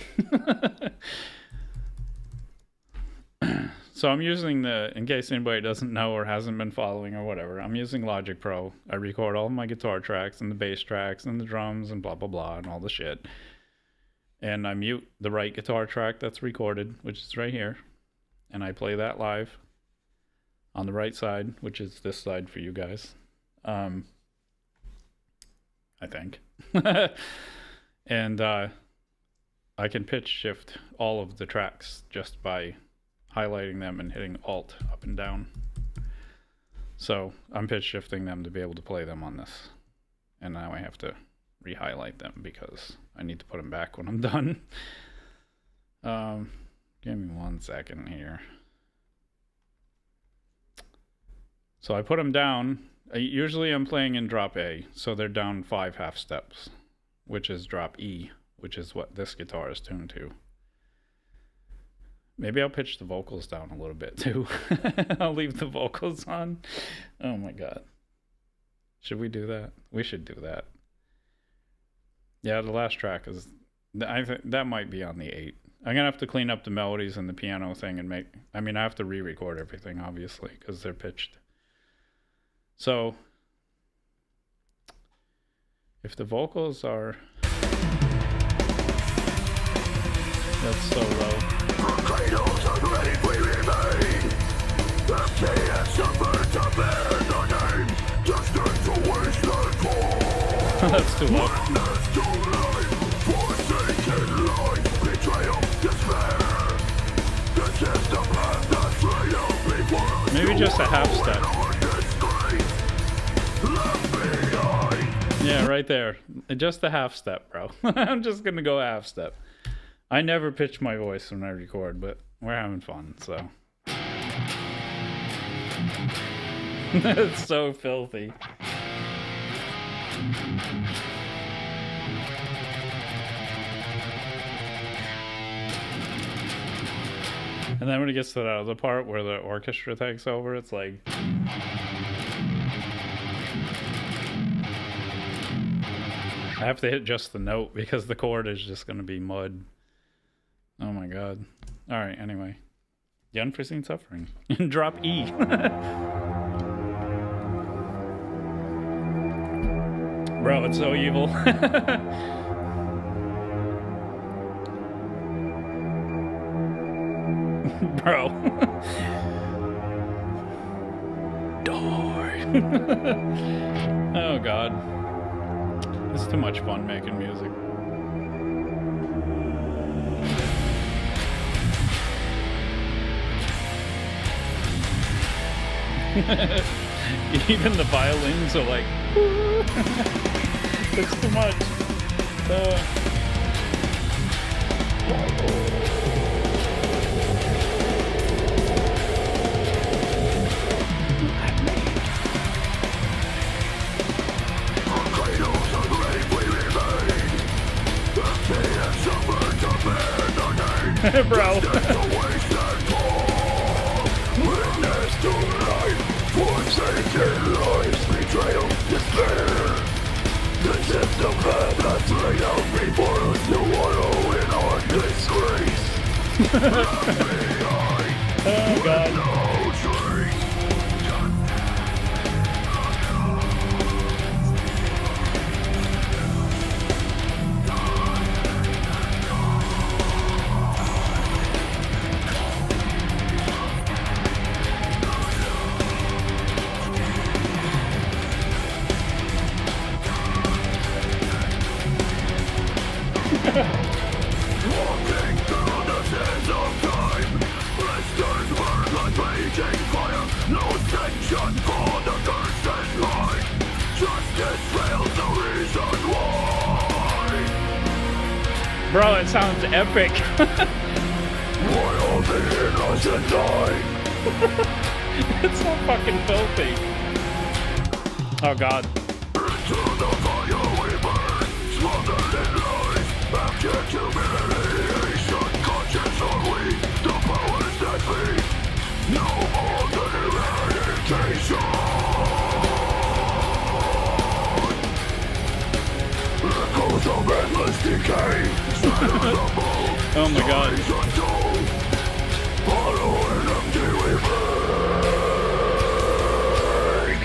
So I'm using in case anybody doesn't know or hasn't been following or whatever, I'm using Logic Pro. I record all of my guitar tracks and the bass tracks and the drums and blah, blah, blah and all the shit. And I mute the right guitar track that's recorded, which is right here. And I play that live on the right side, which is this side for you guys. I think. And I can pitch shift all of the tracks just by highlighting them and hitting Alt up and down. So I'm pitch shifting them to be able to play them on this. And now I have to re-highlight them because I need to put them back when I'm done. Give me 1 second here. So I put them down. Usually I'm playing in drop A, so they're down 5 half steps, which is drop E, which is what this guitar is tuned to. Maybe I'll pitch the vocals down a little bit too. I'll leave the vocals on. Oh my God. Should we do that? We should do that. Yeah, the last track is, I think that might be on the 8. I'm gonna have to clean up the melodies and the piano thing and I have to re-record everything obviously because they're pitched. So if the vocals are, that's so low. That's too low. Maybe just a half step. Yeah, right there. Just a half step, bro. I'm just gonna go half step. I never pitch my voice when I record, but we're having fun, so. It's so filthy. And then when it gets to the other part where the orchestra takes over, it's like... I have to hit just the note because the chord is just going to be mud. Oh my god. Alright, anyway. The unforeseen suffering. Drop E. Bro, it's so evil. Bro. Die. Oh god. It's too much fun making music. Even the violins are like, it's too much. Bro. Betrayal, despair. The system has laid out before us to wallow in our disgrace. Oh god. No trace. Walking through the sands of time, blisters burn like raging fire. No sanction for the cursed and lie. Justice fails the reason why. Bro, it sounds epic. While the innocent die. It's so fucking filthy. Oh god. Into the fire we burn, smothered in lies. Abject humiliation, conscious are we, the powers that be. No more than eradication. Echoes of endless decay, shatter the mold. Oh my god. Hollow and empty we break.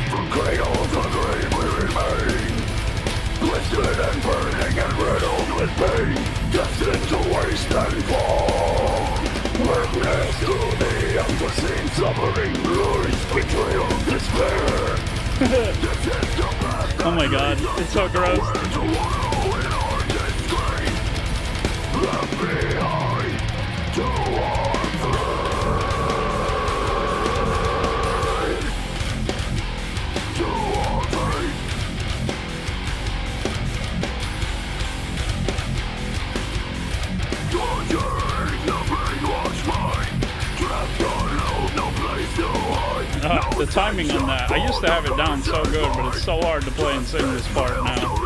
From cradle to grave we remain, twisted and burning and riddled with pain, destined to waste and fall. Witness to the unforeseen suffering, lures, betrayal, despair. This is the path. Oh my god, it's so gross. To wallow in our disgrace, left behind to our fate. To our fate. Torturing the brainwashed mind, trapped on hold, no place to hide. The timing on that, I used to have it down so good, but it's so hard to play and sing this part now.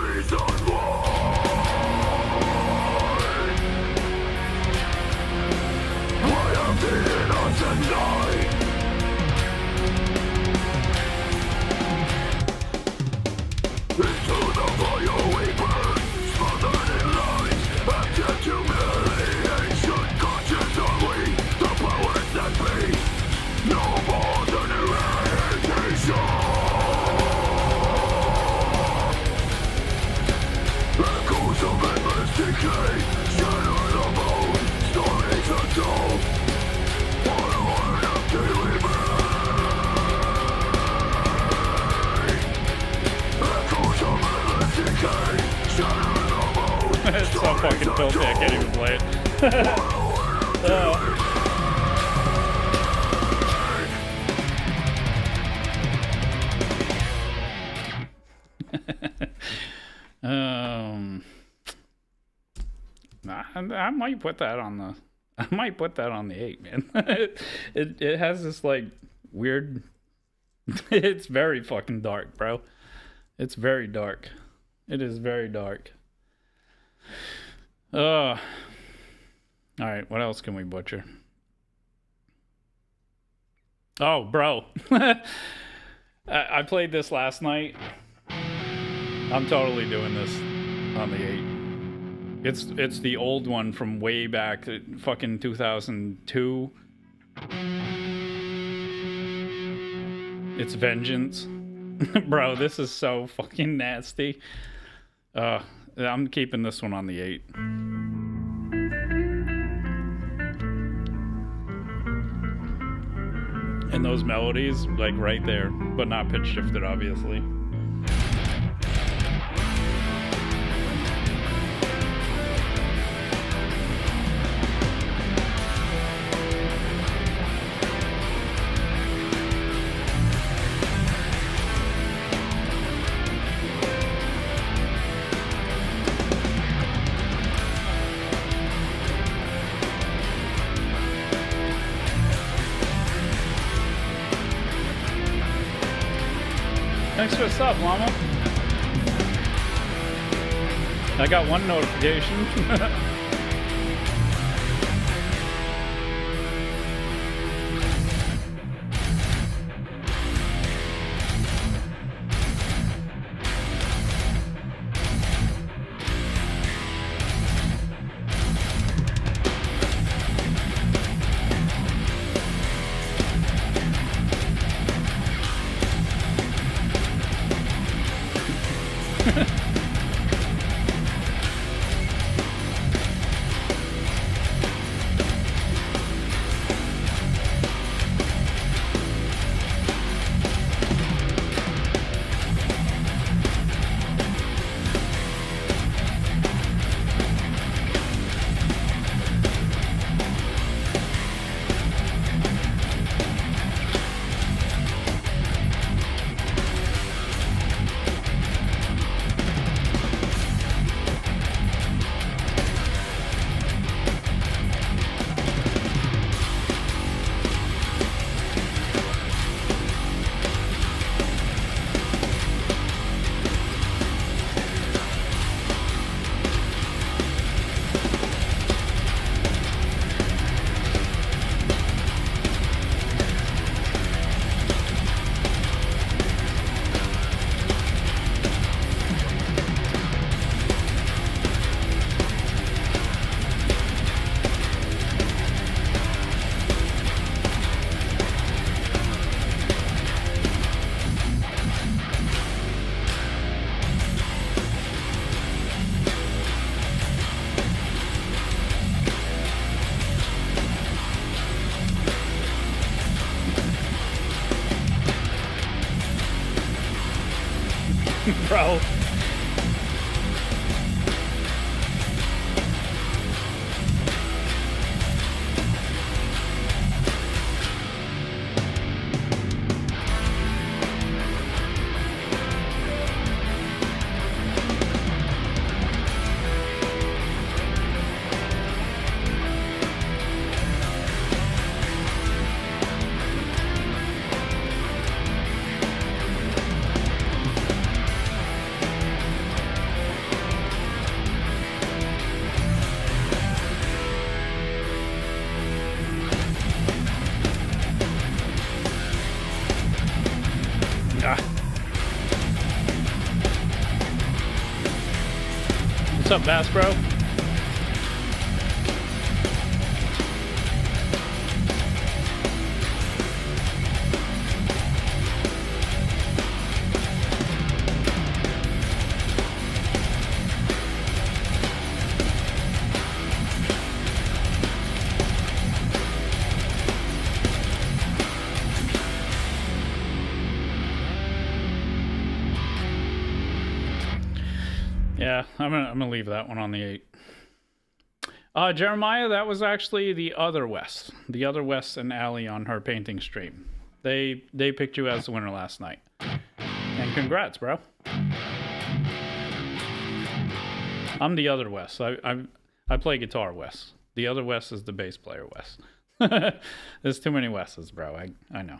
It's so fucking filthy, I can't even play it. I might put that on the. I might put that on the 8, man. It has this like weird. It's very fucking dark, bro. It's very dark. It is very dark. All right, what else can we butcher? Oh, bro. I played this last night I'm totally doing this on the 8. It's the old one from way back, fucking 2002. It's Vengeance. Bro, this is so fucking nasty. I'm keeping this one on the 8. And those melodies, like right there, but not pitch shifted, obviously. Thanks for the sub, Llama. I got one notification. Bro. What's up, Bass Bro? Yeah, I'm gonna leave that one on the 8. Jeremiah, that was actually the other West and Allie on her painting stream. They picked you as the winner last night, and congrats, bro. I'm the other West. I play guitar West. The other West is the bass player West. There's too many Wests, bro. I know.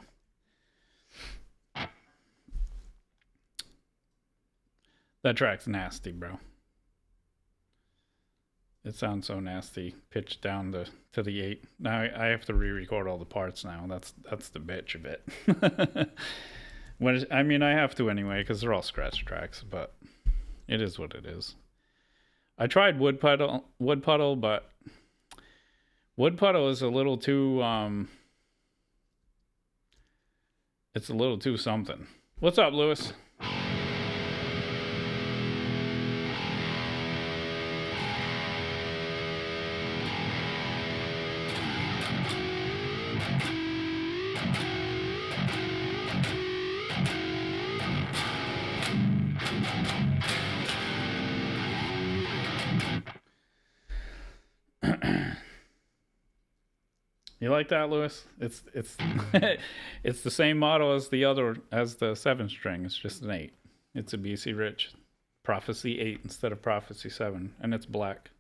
That track's nasty, bro. It sounds so nasty. Pitched down to the 8. Now I have to re-record all the parts now. That's the bitch of it. I mean, I have to anyway because they're all scratch tracks. But It is what it is. I tried wood puddle, but wood puddle is a little too it's a little too something. What's up, Lewis? You like that, Lewis? It's it's the same model as the 7-string. It's just an 8. It's a BC Rich Prophecy 8 instead of Prophecy 7, and it's black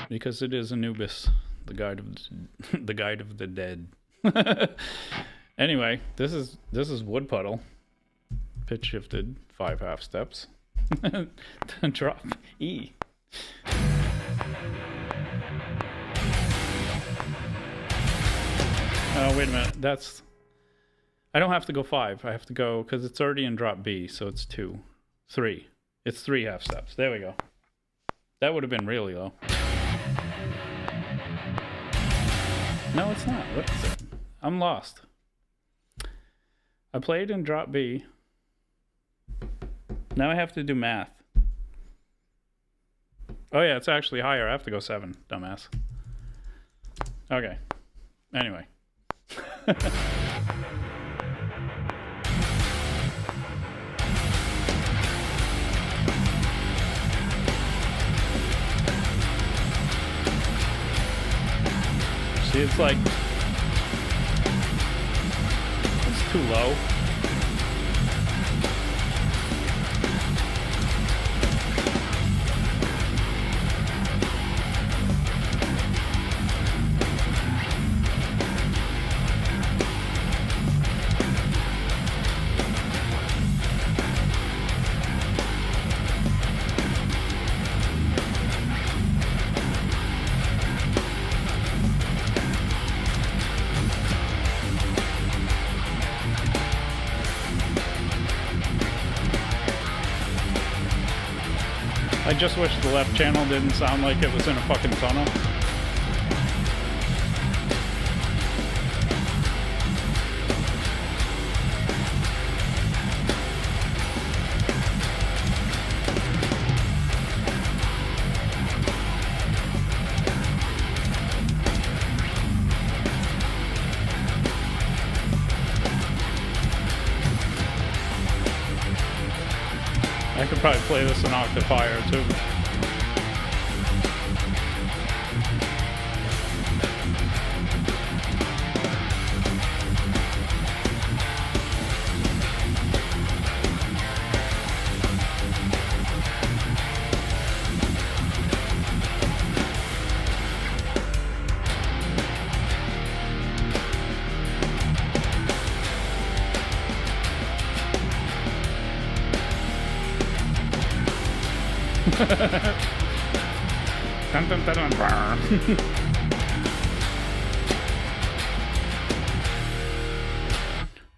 because it is Anubis, the guide of the dead. Anyway, this is wood puddle, pitch shifted 5 half steps, drop E. Oh, wait a minute. I don't have to go 5. I have to go, because it's already in drop B, so it's 2. 3. It's 3 half steps. There we go. That would have been really low. No, it's not. What is it? I'm lost. I played in drop B. Now I have to do math. Oh yeah, it's actually higher. I have to go 7, dumbass. Okay. Anyway. See, it's like it's too low. I just wish the left channel didn't sound like it was in a fucking tunnel. I could probably play this an octave higher too. Dun, dun, dun, dun.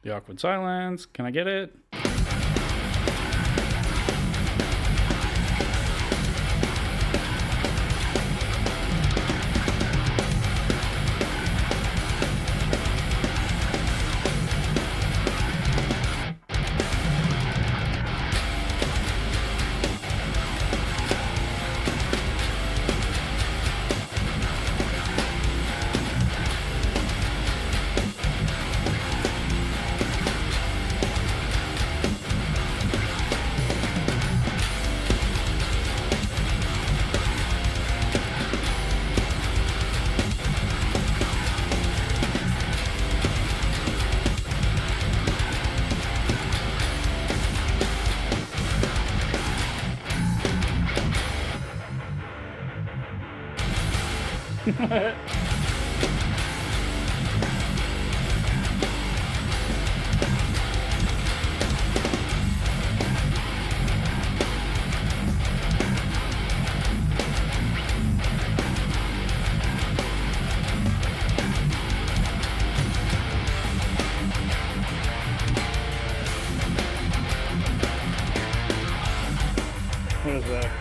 The awkward silence. Can I get it? What is that?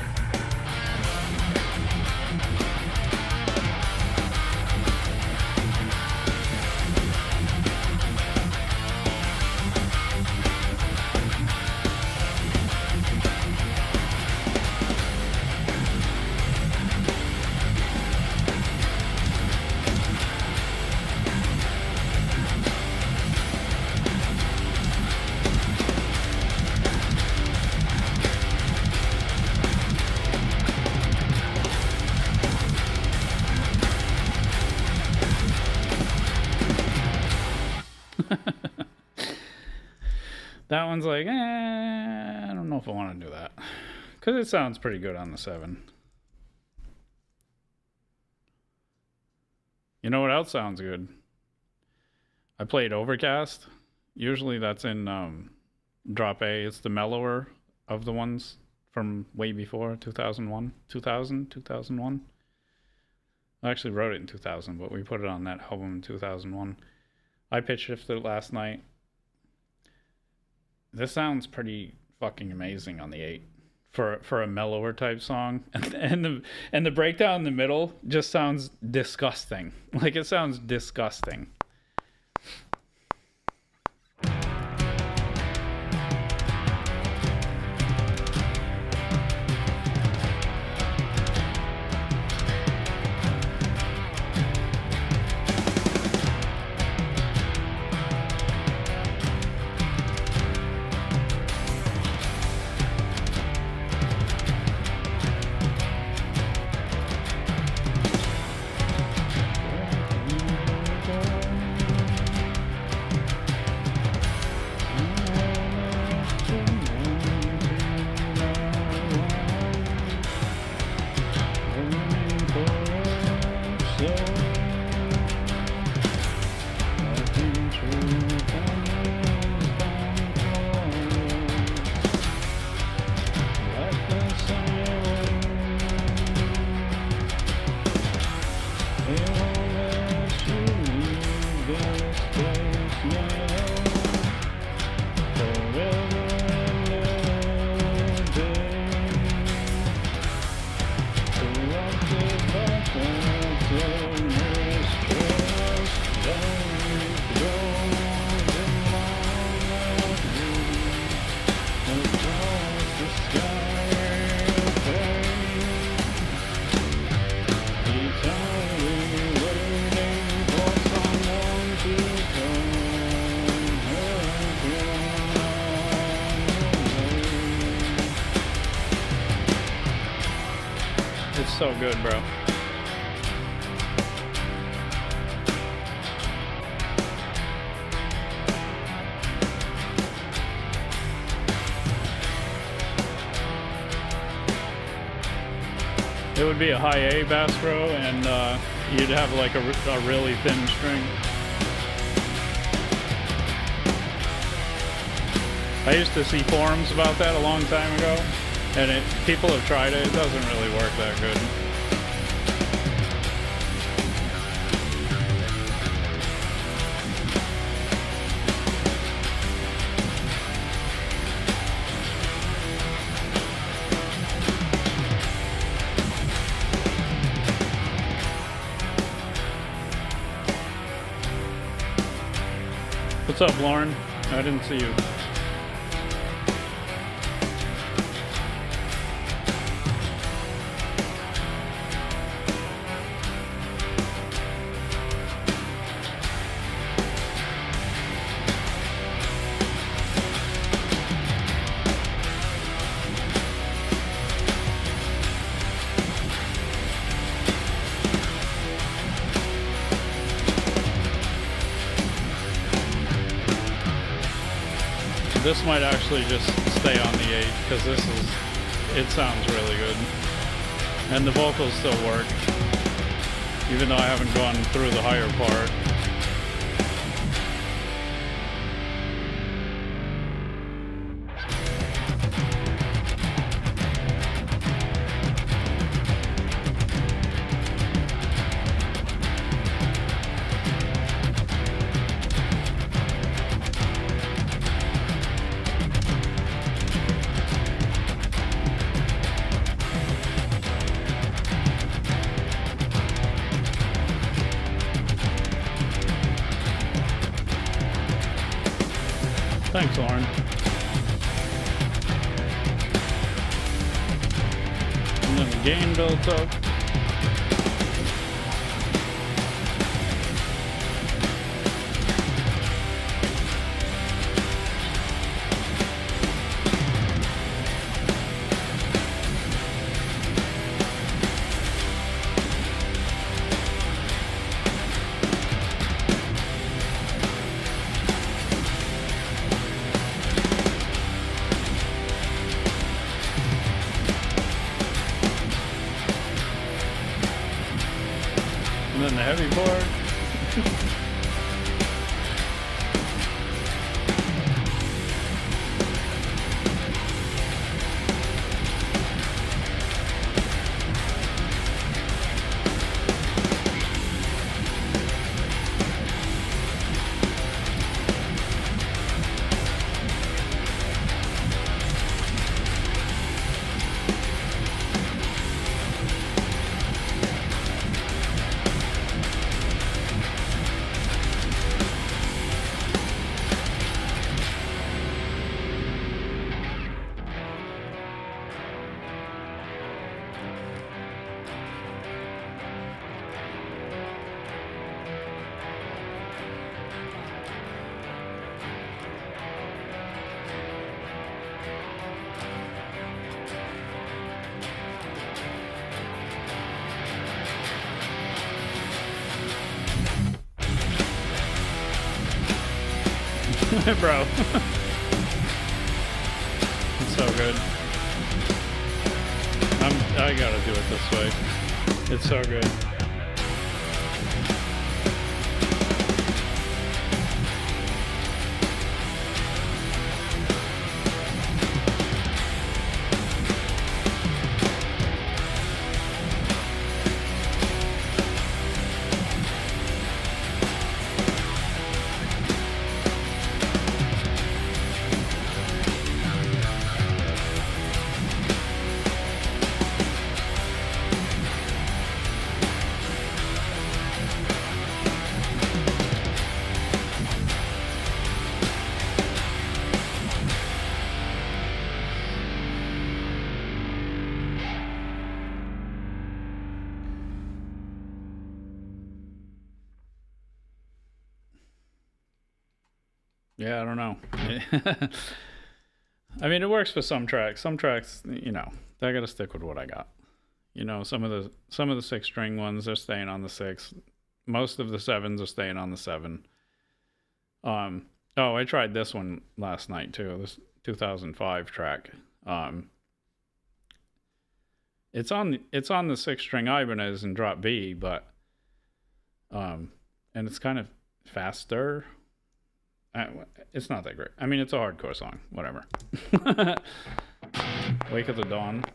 That one's like, I don't know if I want to do that. Because it sounds pretty good on the 7. You know what else sounds good? I played Overcast. Usually that's in drop A. It's the mellower of the ones from way before 2001. 2001. I actually wrote it in 2000, but we put it on that album in 2001. I pitch shifted it last night. This sounds pretty fucking amazing on the 8 for a mellower type song, and the breakdown in the middle just sounds disgusting. Like it sounds disgusting. It's so good, bro. It would be a high A bass pro, and you'd have like a really thin string. I used to see forums about that a long time ago, and people have tried it. It doesn't really work that good. What's up, Lauren? I didn't see you. This might actually just stay on the 8 because it sounds really good. And the vocals still work, even though I haven't gone through the higher part. horn. And then the gain built up. And then the heavy part. Bro. It's so good. I gotta do it this way. It's so good. Yeah, I don't know. I mean, it works for some tracks. Some tracks, you know, I gotta stick with what I got. You know, some of the 6-string ones are staying on the 6. Most of the 7s are staying on the 7. Oh, I tried this one last night too. This 2005 track. It's on the 6-string Ibanez in drop B, but and it's kind of faster. It's not that great. I mean, it's a hardcore song. Whatever. Wake of the Dawn.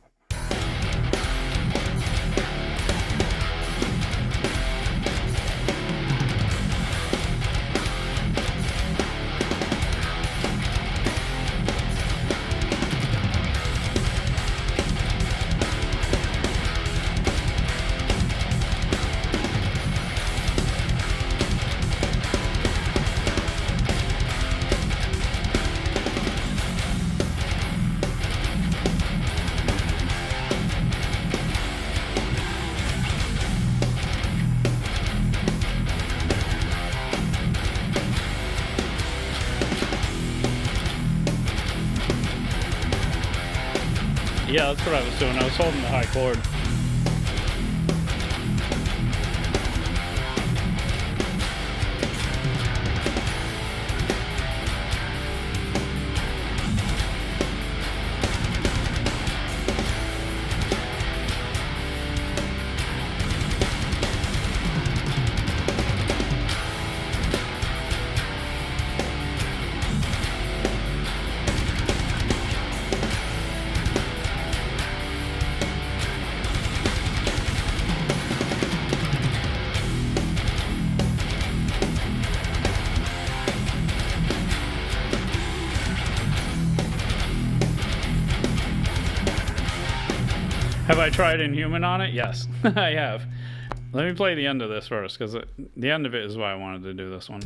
Yeah, that's what I was doing. I was holding the high chord. Have I tried Inhuman on it? Yes, I have. Let me play the end of this first, because the end of it is why I wanted to do this one.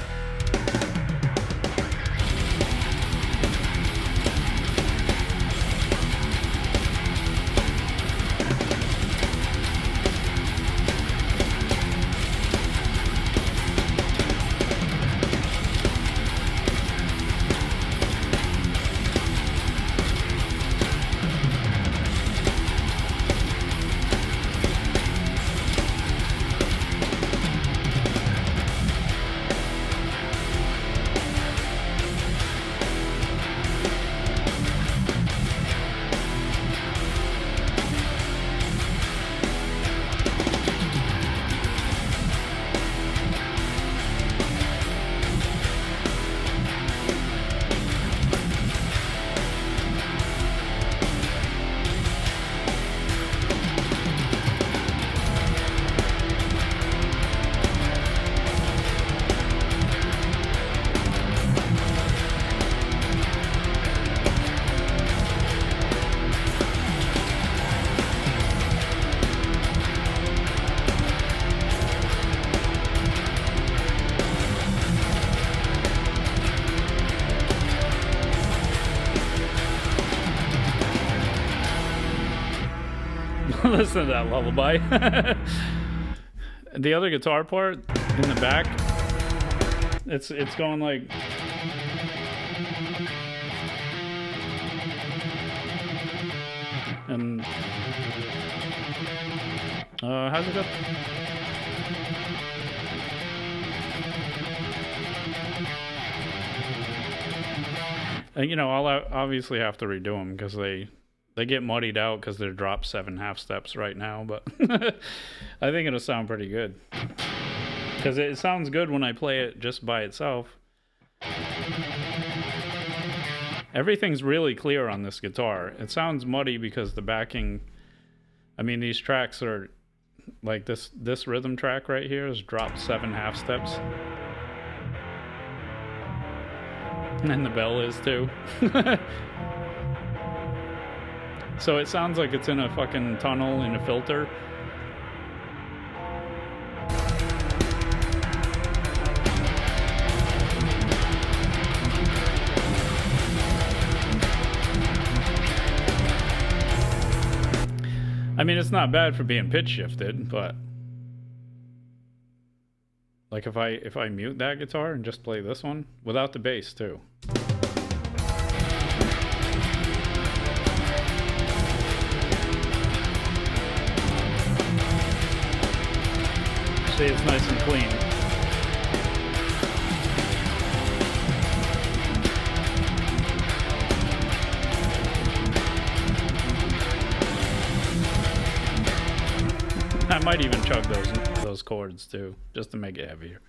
Listen to that lullaby. The other guitar part in the back, it's going like. And how's it go? And you know, I'll obviously have to redo them because they get muddied out because they're dropped 7 half steps right now. But I think it'll sound pretty good because it sounds good when I play it just by itself. Everything's really clear on this guitar. It sounds muddy because the backing, I mean, these tracks are like this rhythm track right here is dropped 7 half steps. And the bell is too. So it sounds like it's in a fucking tunnel in a filter. I mean, it's not bad for being pitch shifted, but like if I mute that guitar and just play this one without the bass too. See, it's nice and clean. I might even chug those chords too, just to make it heavier.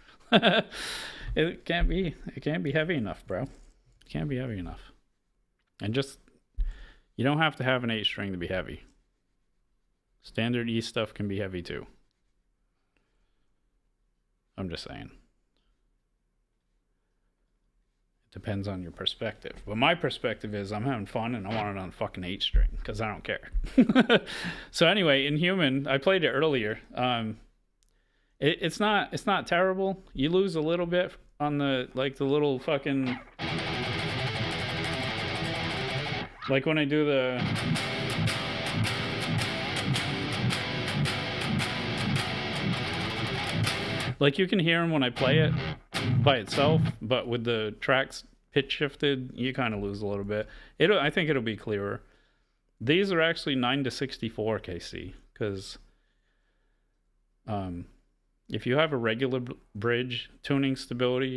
It can't be heavy enough, bro. It can't be heavy enough. And just, you don't have to have an 8 string to be heavy. Standard E stuff can be heavy too. I'm just saying. It depends on your perspective. But my perspective is I'm having fun and I want it on fucking 8 string because I don't care. So anyway, in Human, I played it earlier. It's not terrible. You lose a little bit on the little fucking, like when I do the like you can hear them when I play it by itself, but with the tracks pitch shifted, you kind of lose a little bit. I think it'll be clearer. These are actually 9-64 KC because if you have a regular bridge tuning stability,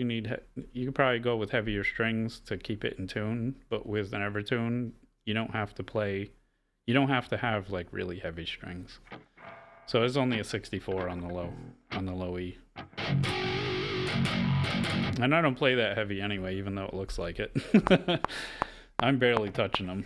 you could probably go with heavier strings to keep it in tune. But with an Evertune, you don't have to have like really heavy strings. So it's only a 64 on the low E. And I don't play that heavy anyway, even though it looks like it. I'm barely touching them.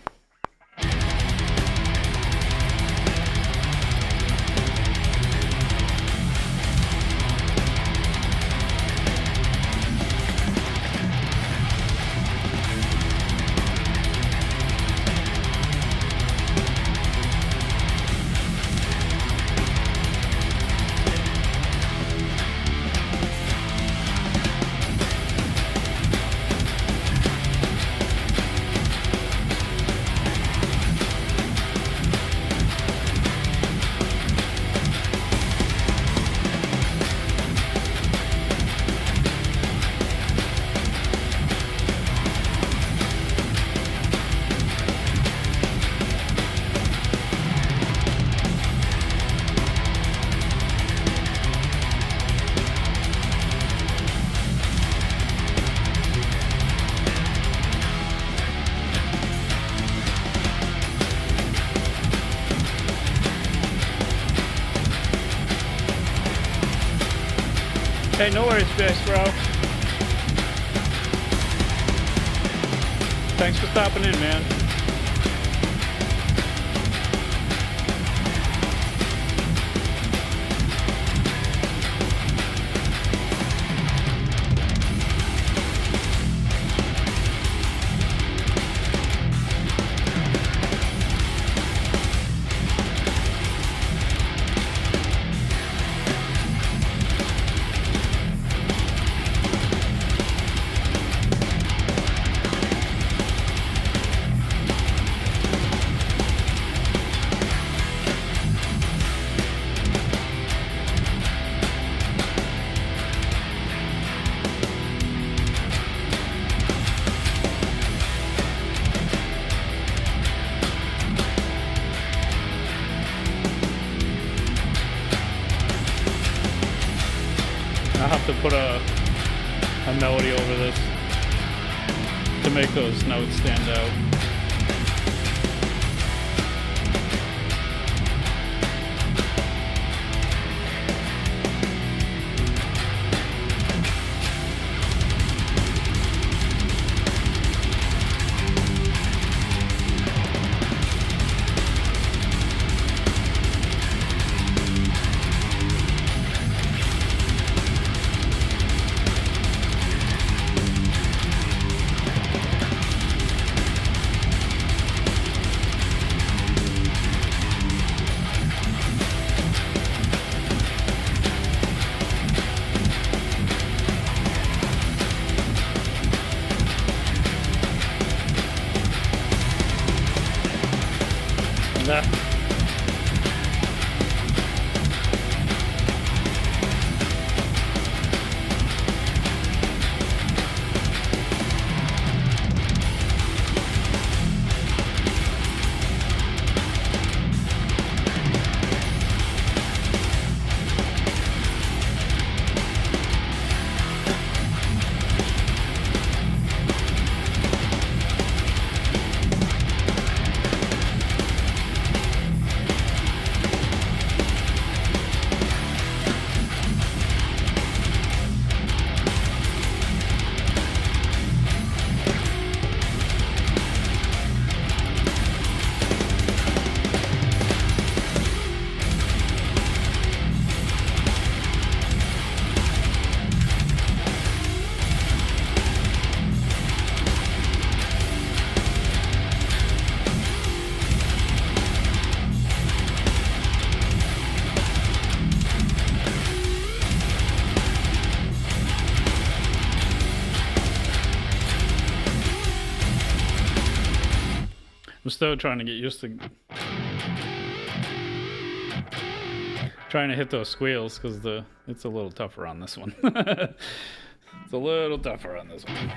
Hey, no worries, Fish, bro. Thanks for stopping in, man. have to put a melody over this to make those notes stand out. That I'm still trying to get used to trying to hit those squeals because it's a little tougher on this one. It's a little tougher on this one.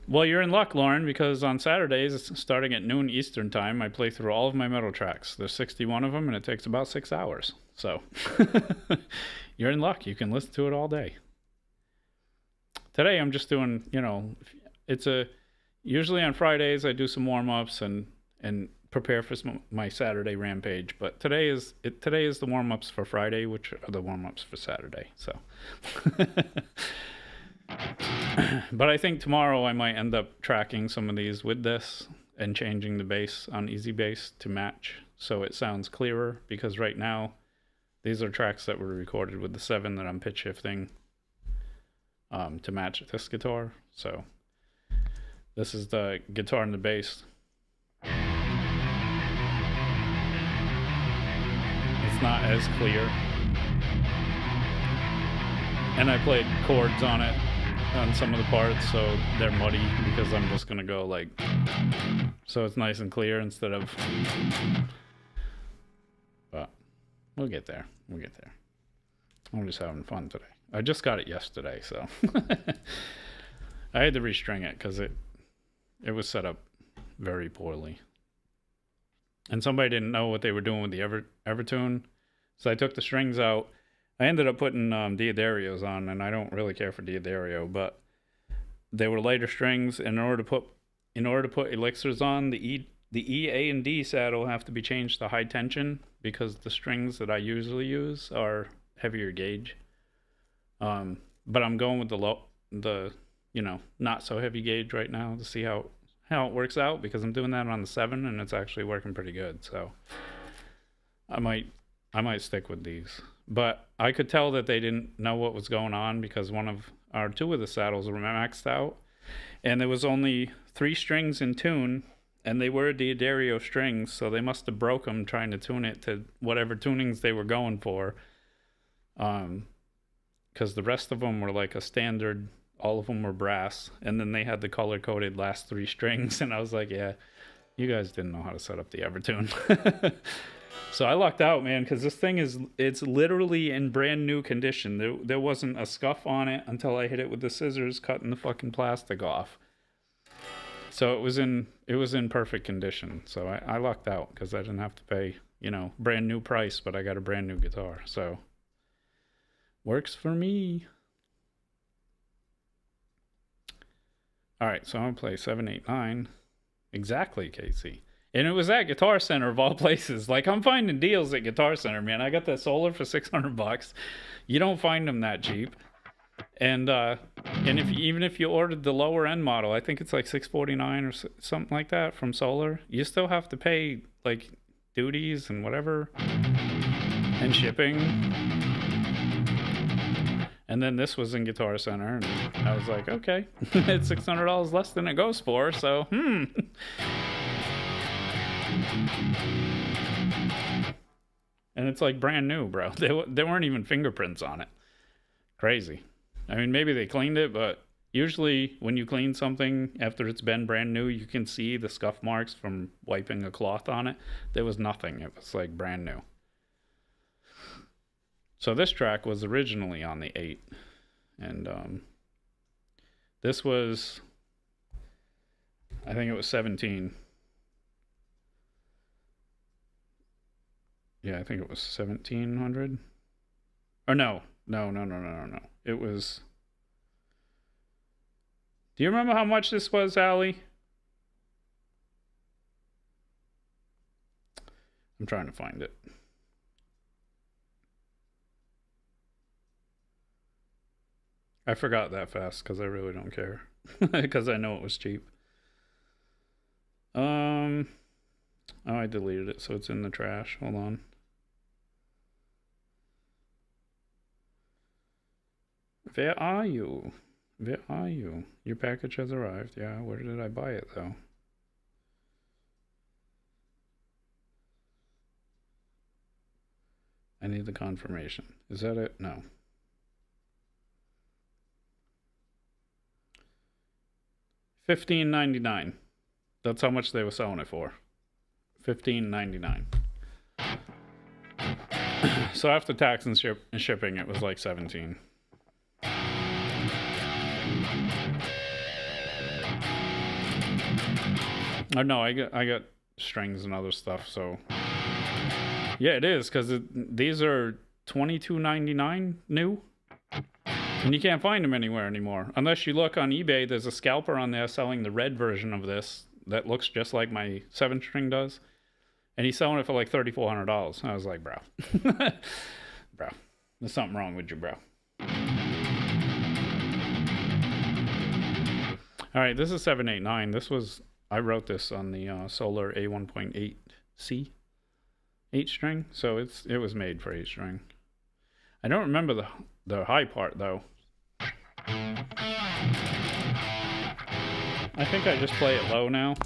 Well, you're in luck, Lauren, because on Saturdays, starting at noon Eastern time, I play through all of my metal tracks. There's 61 of them, and it takes about 6 hours. So you're in luck. You can listen to it all day. Today, I'm just doing, usually on Fridays, I do some warm-ups and prepare for my Saturday rampage. But today is the warm-ups for Friday, which are the warm-ups for Saturday. So... But I think tomorrow I might end up tracking some of these with this and changing the bass on Easy Bass to match so it sounds clearer, because right now these are tracks that were recorded with the 7 that I'm pitch shifting to match this guitar. So this is the guitar and the bass. It's not as clear. And I played chords on it on some of the parts, so they're muddy because I'm just gonna go like, so it's nice and clear instead of, but we'll get there. I'm just having fun today. I just got it yesterday, so I had to restring it because it was set up very poorly. And somebody didn't know what they were doing with the Evertune, so I took the strings out. I ended up putting Diodarios on, and I don't really care for Diodario, but they were lighter strings. And in order to put elixirs on, the E, A, and D saddle have to be changed to high tension because the strings that I usually use are heavier gauge. But I'm going with the not so heavy gauge right now to see how it works out, because I'm doing that on the 7 and it's actually working pretty good. So I might stick with these. But I could tell that they didn't know what was going on because two of the saddles were maxed out, and there was only 3 strings in tune, and they were Diodario strings, so they must have broke them trying to tune it to whatever tunings they were going for. Because the rest of them were like a standard, all of them were brass, and then they had the color-coded last 3 strings, and I was like, yeah, you guys didn't know how to set up the Evertune. So I lucked out, man, because this thing it's literally in brand new condition. There wasn't a scuff on it until I hit it with the scissors cutting the fucking plastic off. So it was in perfect condition. So I lucked out because I didn't have to pay, you know, brand new price, but I got a brand new guitar. So works for me. All right, so I'm gonna play 789. Exactly, Casey. And it was at Guitar Center of all places. Like, I'm finding deals at Guitar Center, man. I got that Solar for $600. You don't find them that cheap. And if even if you ordered the lower end model, I think it's like $649 or something like that from Solar. You still have to pay like duties and whatever and shipping. And then this was in Guitar Center, and I was like, okay, it's $600 less than it goes for, so And it's like brand new, bro. They weren't even fingerprints on it. Crazy. I mean, maybe they cleaned it, but usually when you clean something after it's been brand new, you can see the scuff marks from wiping a cloth on it. There was nothing. It was like brand new. So this track was originally on the 8. And this was, I think it was 17. Yeah, I think it was 1700. Or no. It was... Do you remember how much this was, Allie? I'm trying to find it. I forgot that fast because I really don't care. Because I know it was cheap. Oh, I deleted it, so it's in the trash. Hold on. Where are you? Where are you? Your package has arrived. Yeah, where did I buy it, though? I need the confirmation. Is that it? No. $15.99. That's how much they were selling it for. $15.99. So after tax and shipping, it was like $17. Oh no, I got strings and other stuff. So yeah, it is because these are $22.99 new, and you can't find them anywhere anymore unless you look on eBay. There's a scalper on there selling the red version of this that looks just like my 7-string does, and he's selling it for like $3,400. I was like, bro, bro, there's something wrong with you, bro. All right, this is 789. This was, I wrote this on the Solar A1.8C 8-string, so it was made for 8-string. I don't remember the high part though. I think I just play it low now.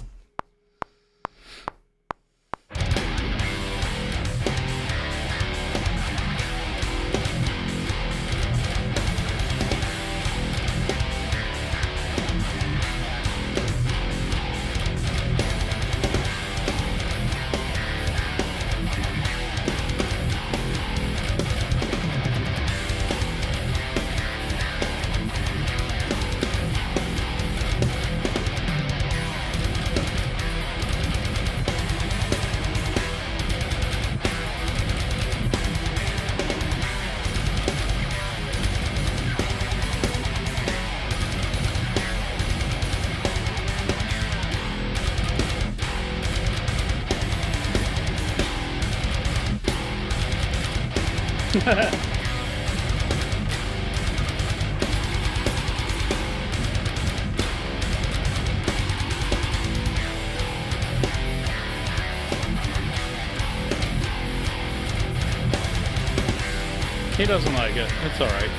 He doesn't like it. It's all right.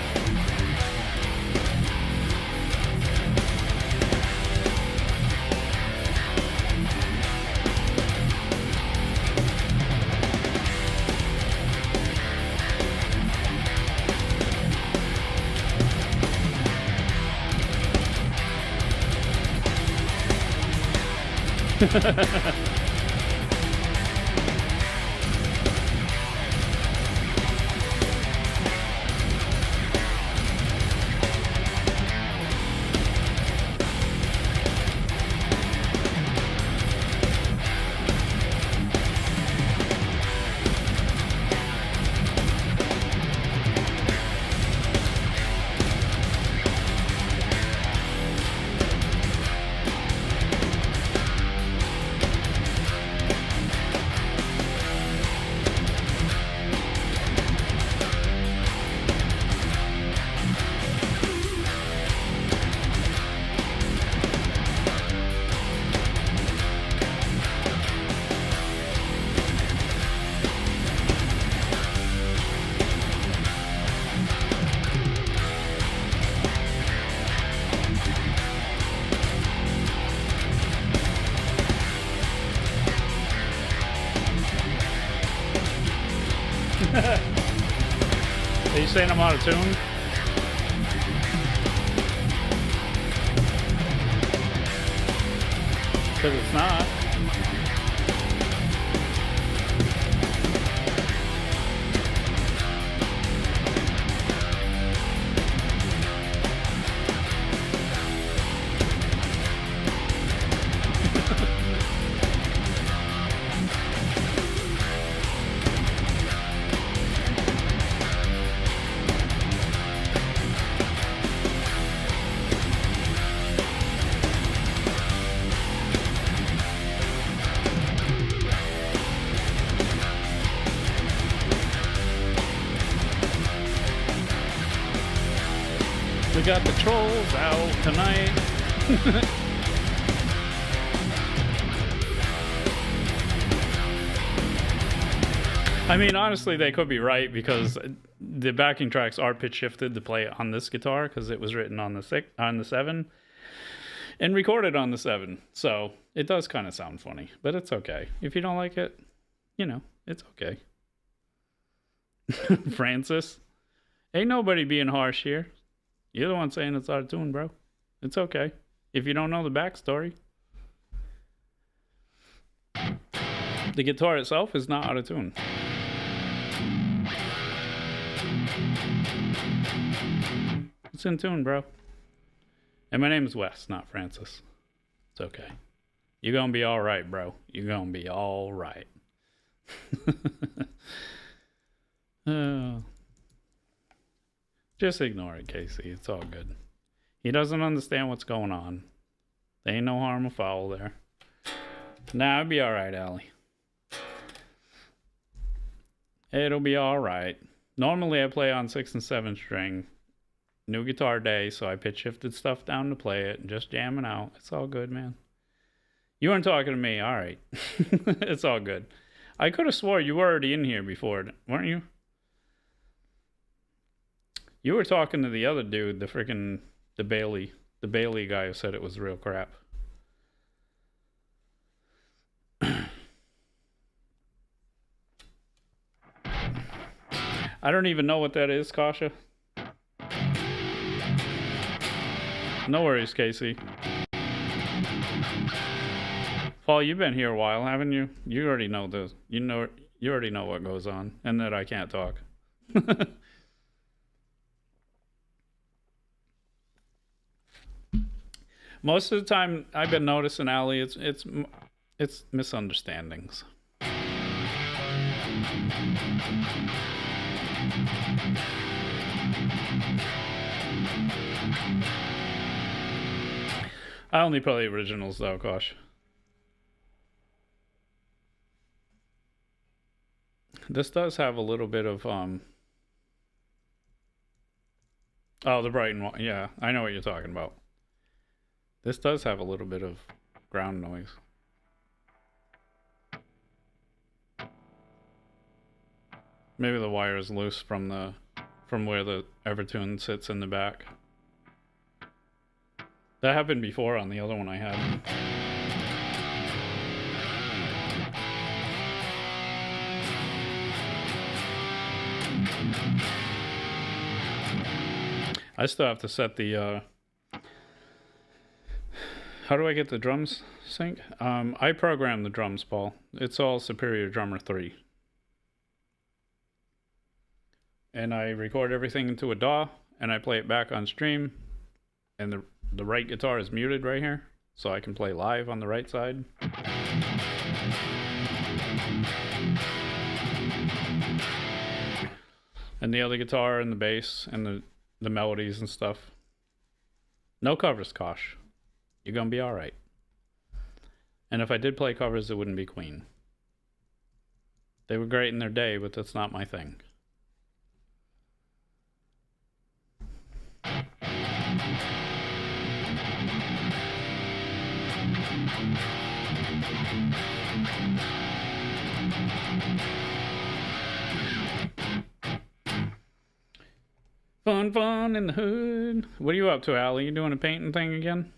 Are you saying I'm out of tune? Because it's not. We got the trolls out tonight. I mean, honestly, they could be right because the backing tracks are pitch shifted to play on this guitar because it was written on the 7 and recorded on the 7. So it does kind of sound funny, but it's okay. If you don't like it, you know, it's okay. Francis, ain't nobody being harsh here. You're the one saying it's out of tune, bro. It's okay. If you don't know the backstory. The guitar itself is not out of tune. It's in tune, bro. And my name is Wes, not Francis. It's okay. You're gonna be alright, bro. You're gonna be alright. Just ignore it, Casey. It's all good. He doesn't understand what's going on. There ain't no harm or foul there. Nah, it'll be alright, Allie. It'll be alright. Normally I play on 6 and 7 string. New guitar day, so I pitch shifted stuff down to play it and just jamming out. It's all good, man. You weren't talking to me. Alright. It's all good. I could have swore you were already in here before, weren't you? You were talking to the other dude, the Bailey guy who said it was real crap. I don't even know what that is, Kasha. No worries, Casey. Paul, you've been here a while, haven't you? You already know this. You already know what goes on, and that I can't talk. Most of the time, I've been noticing, Allie, it's misunderstandings. I only play originals, though, gosh. This does have a little bit of oh, the Brighton one. Yeah, I know what you're talking about. This does have a little bit of ground noise. Maybe the wire is loose from where the Evertune sits in the back. That happened before on the other one I had. I still have to set the how do I get the drums sync? I program the drums, Paul. It's all Superior Drummer 3. And I record everything into a DAW, and I play it back on stream. And the right guitar is muted right here, so I can play live on the right side. And the other guitar and the bass and the melodies and stuff. No covers, Kosh. You're gonna be alright. And if I did play covers, it wouldn't be Queen. They were great in their day, but that's not my thing. Fun in the hood. What are you up to, Allie? You doing a painting thing again?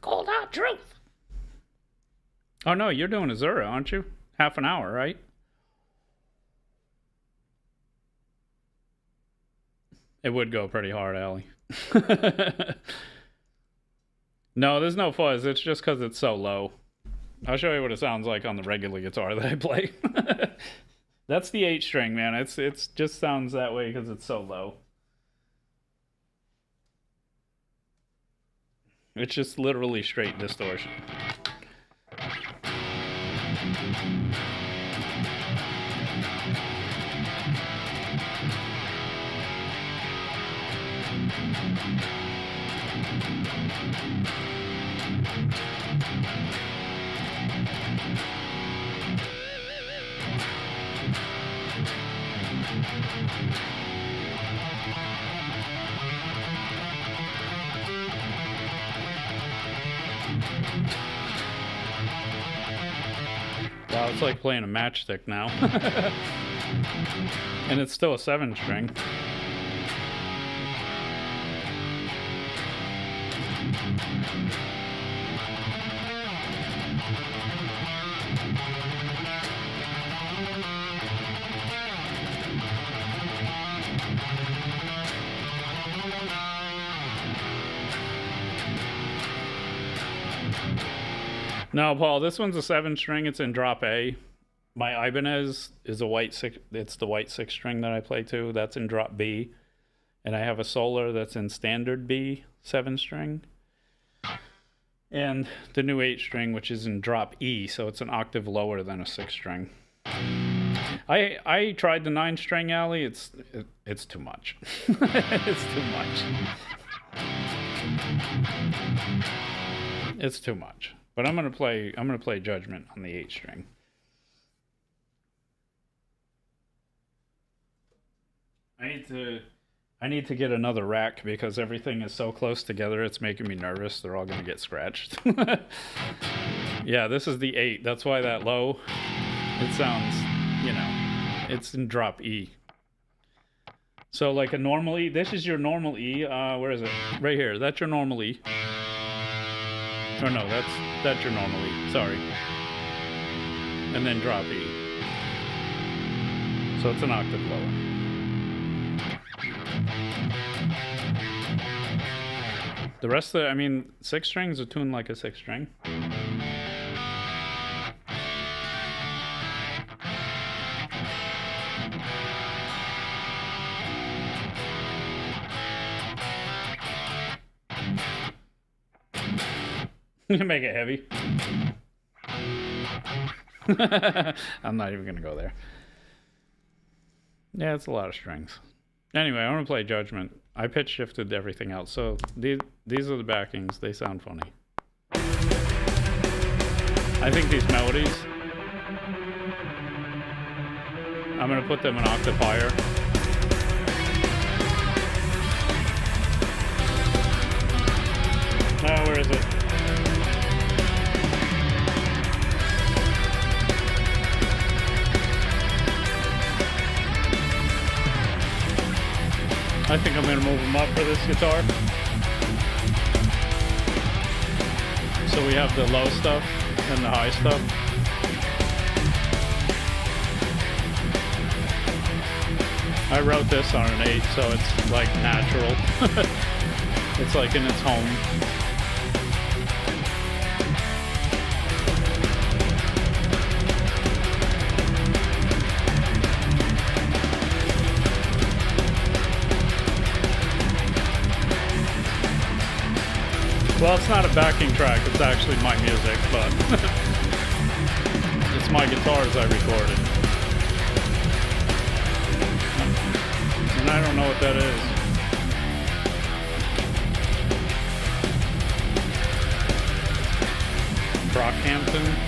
Cold hard truth. Oh no, you're doing Azura, aren't you? Half an hour, right? It would go pretty hard, Allie. No, there's no fuzz. It's just because it's so low. I'll show you what it sounds like on the regular guitar that I play. That's the 8 string, man. It's just sounds that way because it's so low. It's just literally straight distortion. Wow, it's like playing a matchstick now. And it's still a 7 string. No, Paul, this one's a 7 string. It's in drop A. My Ibanez is a white 6. It's the white 6 string that I play too. That's in drop B. And I have a Solar that's in standard B, 7 string. And the new 8 string, which is in drop E, so it's an octave lower than a 6 string. I tried the 9 string, Alley. It's too much. It's too much. It's too much. But I'm gonna play Judgment on the 8 string. I need to get another rack because everything is so close together. It's making me nervous. They're all gonna get scratched. Yeah, this is the 8. That's why that low. It sounds, you know, it's in drop E. So like a normal E. This is your normal E. Where is it? Right here. That's your normal E. Or no, that's your normal E. Sorry. And then drop E. So it's an octave lower. The rest of the, I mean, 6 strings are tuned like a 6 string. You make it heavy. I'm not even gonna go there. Yeah, it's a lot of strings. Anyway, I'm gonna play Judgment. I pitch shifted everything else, so these are the backings. They sound funny. I think these melodies, I'm gonna put them an octave higher. Now, where is it? I think I'm going to move them up for this guitar. So we have the low stuff and the high stuff. I wrote this on an 8, so it's like natural. It's like in its home. Well, it's not a backing track, it's actually my music, but it's my guitars I recorded. And I don't know what that is. Brockhampton?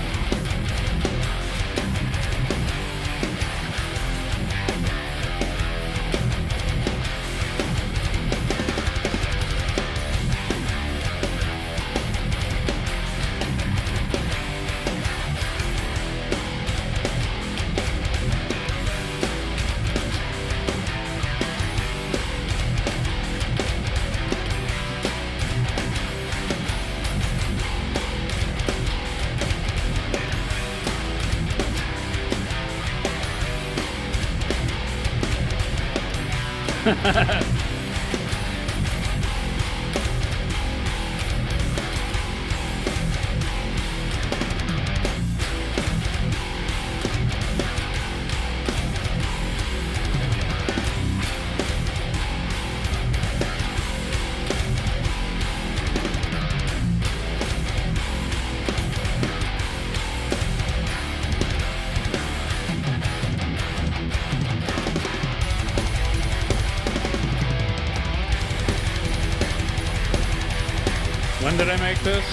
When did I make this?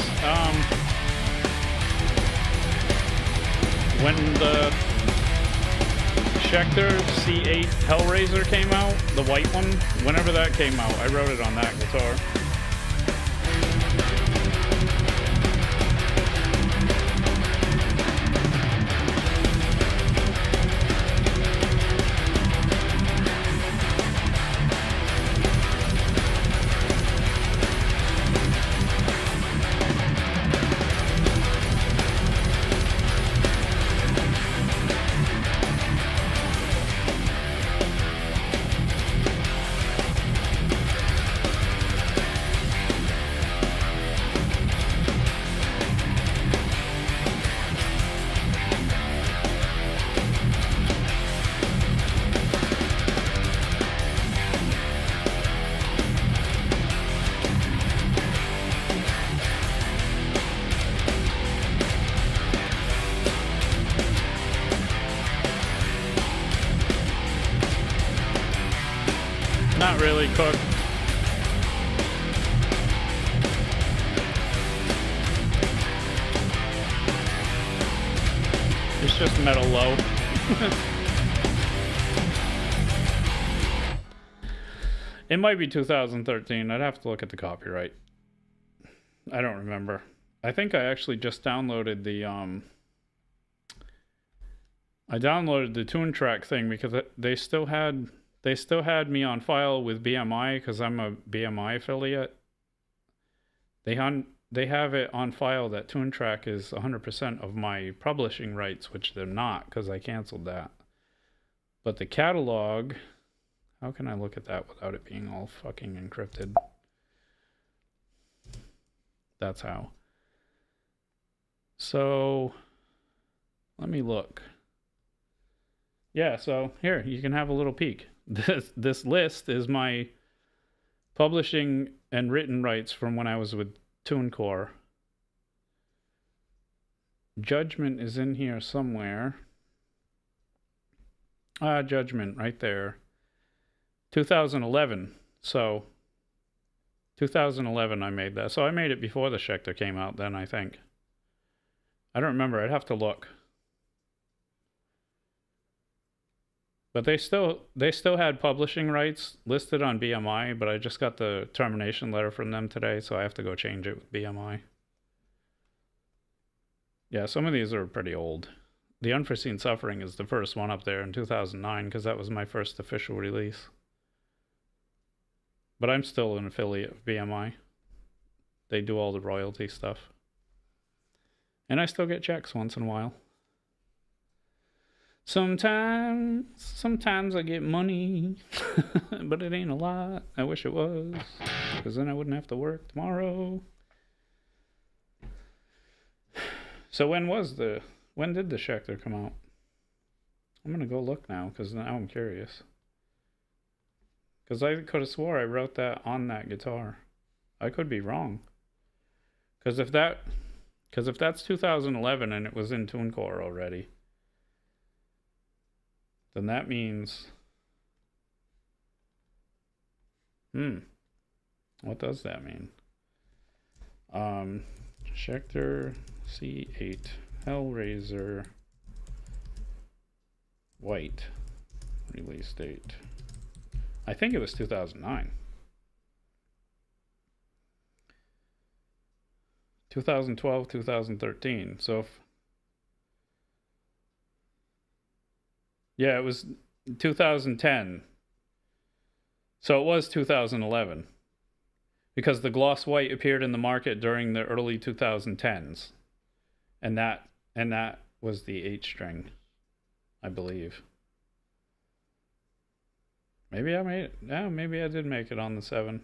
When the Schecter C8 Hellraiser came out, the white one, whenever that came out, I wrote it on that guitar. Not really cooked. It's just metal low. It might be 2013. I'd have to look at the copyright. I don't remember. I think I actually just downloaded the I downloaded the tune track thing because they still had me on file with BMI because I'm a BMI affiliate. They have it on file that tune track is 100% of my publishing rights, which they're not because I canceled that. But the catalog, how can I look at that without it being all fucking encrypted? That's how. So let me look. Yeah, so here you can have a little peek. This list is my publishing and written rights from when I was with TuneCore. Judgment is in here somewhere. Judgment right there. 2011. So 2011 I made that. So I made it before the Schecter came out then, I think. I don't remember. I'd have to look. But they still had publishing rights listed on BMI, but I just got the termination letter from them today, so I have to go change it with BMI. Yeah, some of these are pretty old. The Unforeseen Suffering is the first one up there in 2009 because that was my first official release. But I'm still an affiliate of BMI. They do all the royalty stuff. And I still get checks once in a while. Sometimes I get money, but it ain't a lot. I wish it was, because then I wouldn't have to work tomorrow. So when did the Schecter come out? I'm gonna go look now, because now I'm curious. Because I could have swore I wrote that on that guitar. I could be wrong. Because if that's 2011 and it was in TuneCore already, then that means, what does that mean? Schecter C8 Hellraiser White release date. I think it was 2009. 2012, 2013. So yeah, it was 2010. So it was 2011. Because the gloss white appeared in the market during the early 2010s. And that was the 8-string, I believe. Maybe I made it. Yeah, maybe I did make it on the 7.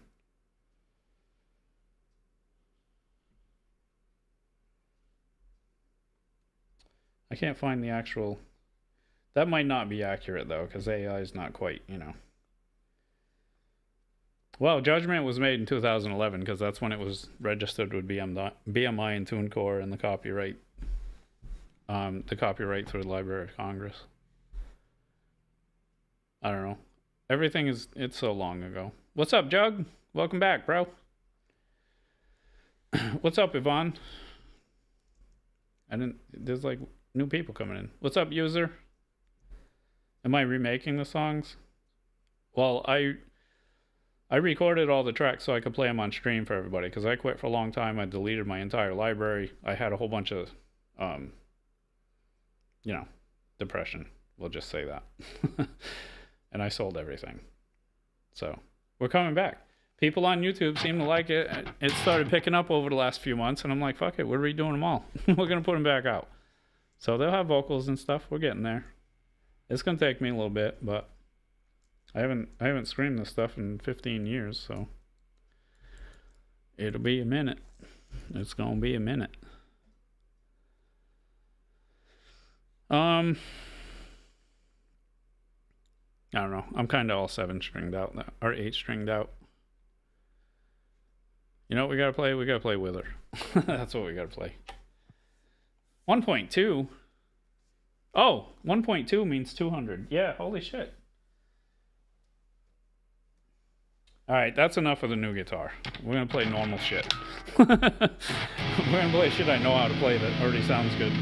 I can't find the actual. That might not be accurate though, because AI is not quite, Well, Judgment was made in 2011 because that's when it was registered with BMI and TuneCore and the copyright through the Library of Congress. I don't know. It's so long ago. What's up, Jug? Welcome back, bro. What's up, Yvonne? There's like new people coming in. What's up, user? Am I remaking the songs? Well, I recorded all the tracks so I could play them on stream for everybody, because I quit for a long time. I deleted my entire library. I had a whole bunch of, depression. We'll just say that. And I sold everything. So we're coming back. People on YouTube seem to like it. It started picking up over the last few months, and I'm like, fuck it, we're redoing them all. We're going to put them back out. So they'll have vocals and stuff. We're getting there. It's going to take me a little bit, but I haven't screamed this stuff in 15 years, so it'll be a minute. It's going to be a minute. I don't know. I'm kind of all 7-stringed out, or 8-stringed out. You know what we gotta play? We gotta play Wither. That's what we gotta play. 1.2? Oh, 1.2 means 200. Yeah, holy shit. Alright, that's enough of the new guitar. We're gonna play normal shit. We're gonna play shit I know how to play that already sounds good.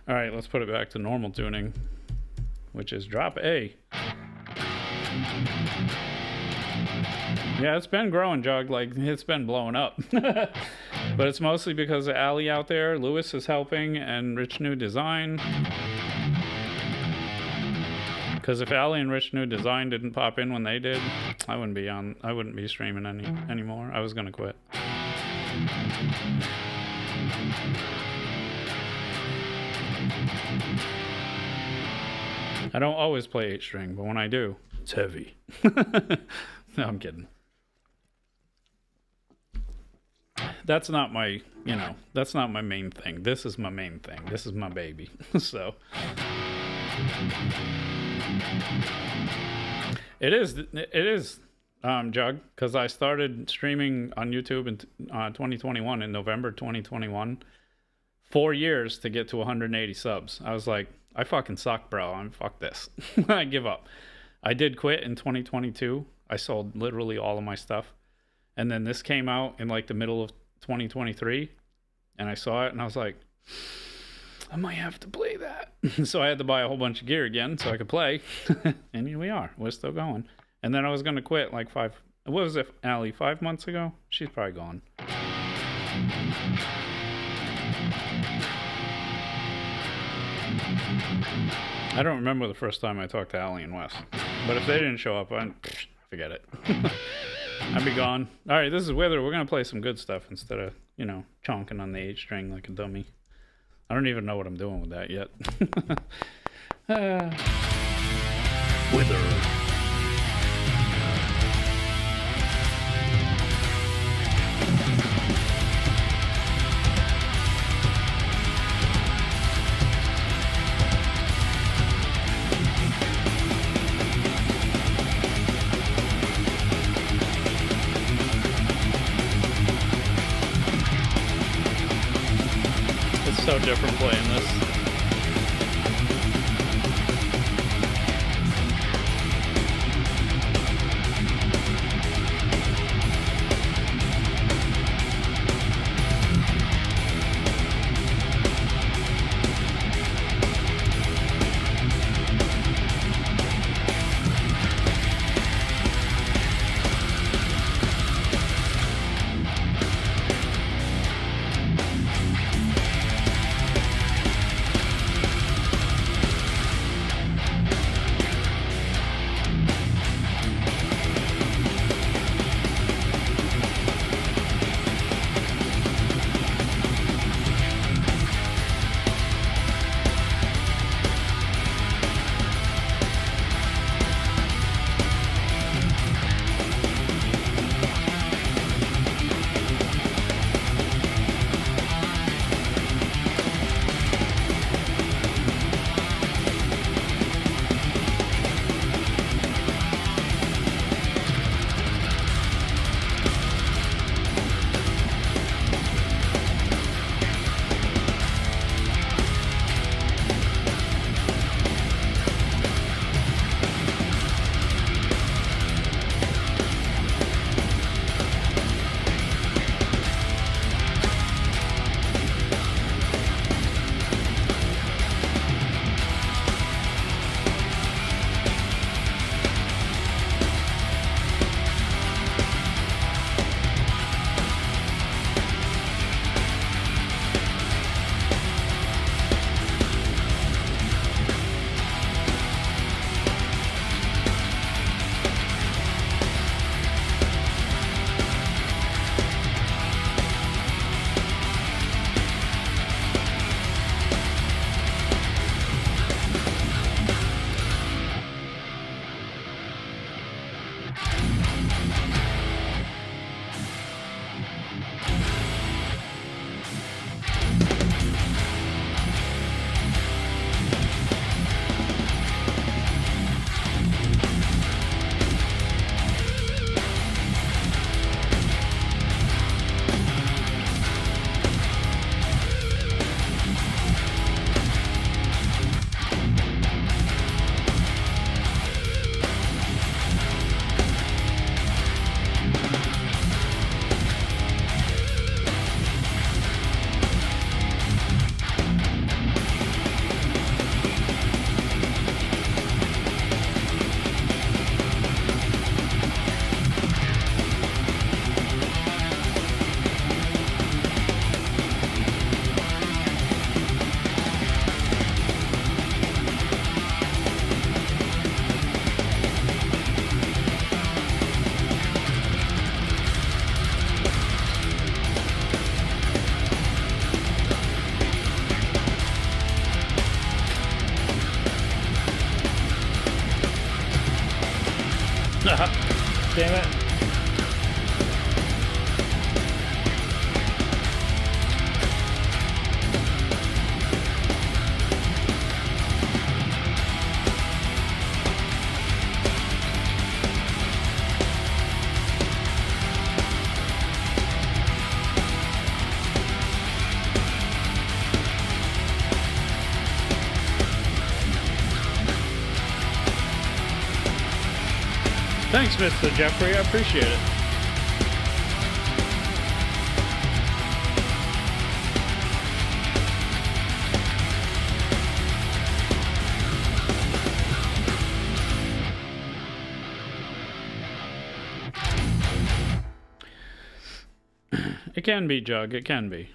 All right, let's put it back to normal tuning, which is drop A. Yeah, it's been growing, Jug. Like, it's been blowing up. But it's mostly because of Ali out there. Lewis is helping, and Rich New Design. Because if Ali and Rich New Design didn't pop in when they did, I wouldn't be streaming anymore. I was gonna quit. I don't always play 8-string, but when I do, it's heavy. No, I'm kidding. That's not my, that's not my main thing. This is my main thing. This is my baby. So it is, Jug, because I started streaming on YouTube in 2021, in November 2021. 4 years to get to 180 subs. I was like, I fucking suck, bro. Fuck this. I give up. I did quit in 2022. I sold literally all of my stuff. And then this came out in like the middle of 2023. And I saw it and I was like, I might have to play that. So I had to buy a whole bunch of gear again so I could play. And here we are. We're still going. And then I was going to quit like 5 months ago? She's probably gone. I don't remember the first time I talked to Allie and Wes. But if they didn't show up, forget it. I'd be gone. Alright, this is Wither. We're going to play some good stuff instead of, chonking on the 8-string like a dummy. I don't even know what I'm doing with that yet. Wither. So different playing this. damn it. Thanks, Mr. Jeffrey. I appreciate it. It can be, Jug. It can be.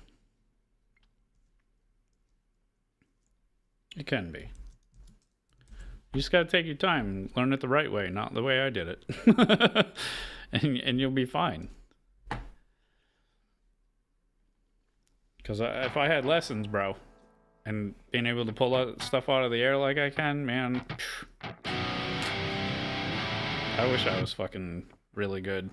It can be. You just gotta take your time and learn it the right way, not the way I did it. and you'll be fine. Because if I had lessons, bro, and being able to pull stuff out of the air like I can, man, I wish I was fucking really good.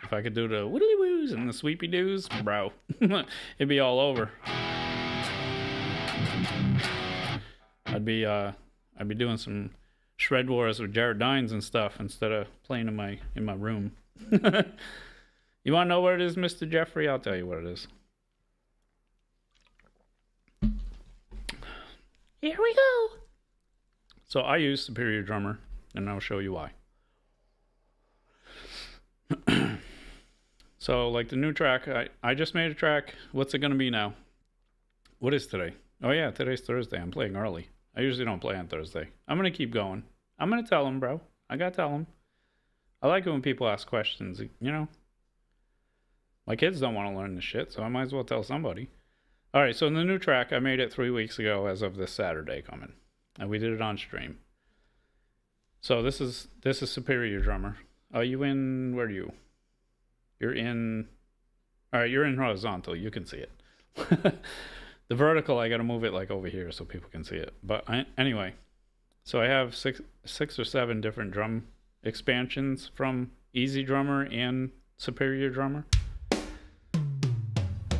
If I could do the widdly woos and the sweepy doos, bro, it'd be all over. I'd be doing some shred wars with Jared Dines and stuff instead of playing in my room. You want to know what it is, Mr. Jeffrey? I'll tell you what it is. Here we go. So I use Superior Drummer, and I'll show you why. So, like the new track, I just made a track. What's it going to be now? What is today? Oh, yeah, today's Thursday. I'm playing early. I usually don't play on Thursday. I'm going to keep going. I'm going to tell them, bro. I got to tell them. I like it when people ask questions, you know? My kids don't want to learn this shit, so I might as well tell somebody. All right, so in the new track, I made it 3 weeks ago as of this Saturday coming. And we did it on stream. So this is Superior Drummer. Are you in... Where are you? You're in... All right, you're in horizontal. You can see it. The vertical, I got to move it like over here so people can see it. But anyway, so I have six or seven different drum expansions from Easy Drummer and Superior Drummer.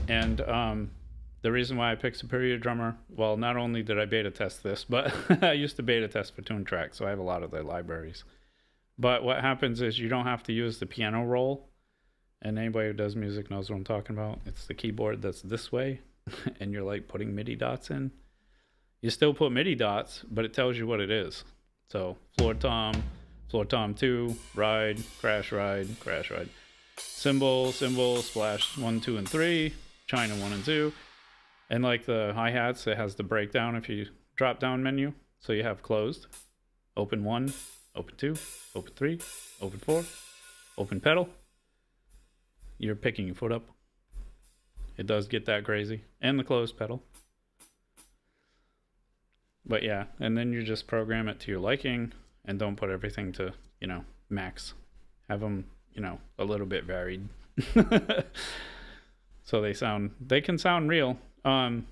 And the reason why I picked Superior Drummer, well, not only did I beta test this, but I used to beta test for Tune Track, so I have a lot of their libraries. But what happens is you don't have to use the piano roll. And anybody who does music knows what I'm talking about. It's the keyboard that's this way, and you're like putting MIDI dots in. You still put MIDI dots, but it tells you what it is. So floor tom 2, ride, crash ride, cymbal, splash 1, 2, and 3, China 1 and 2. And like the hi-hats, it has the breakdown if you drop down menu. So you have closed, open 1, open 2, open 3, open 4, open pedal. You're picking your foot up. It does get that crazy. And the closed pedal. But yeah, and then you just program it to your liking and don't put everything to, max. Have them, a little bit varied. So they can sound real. And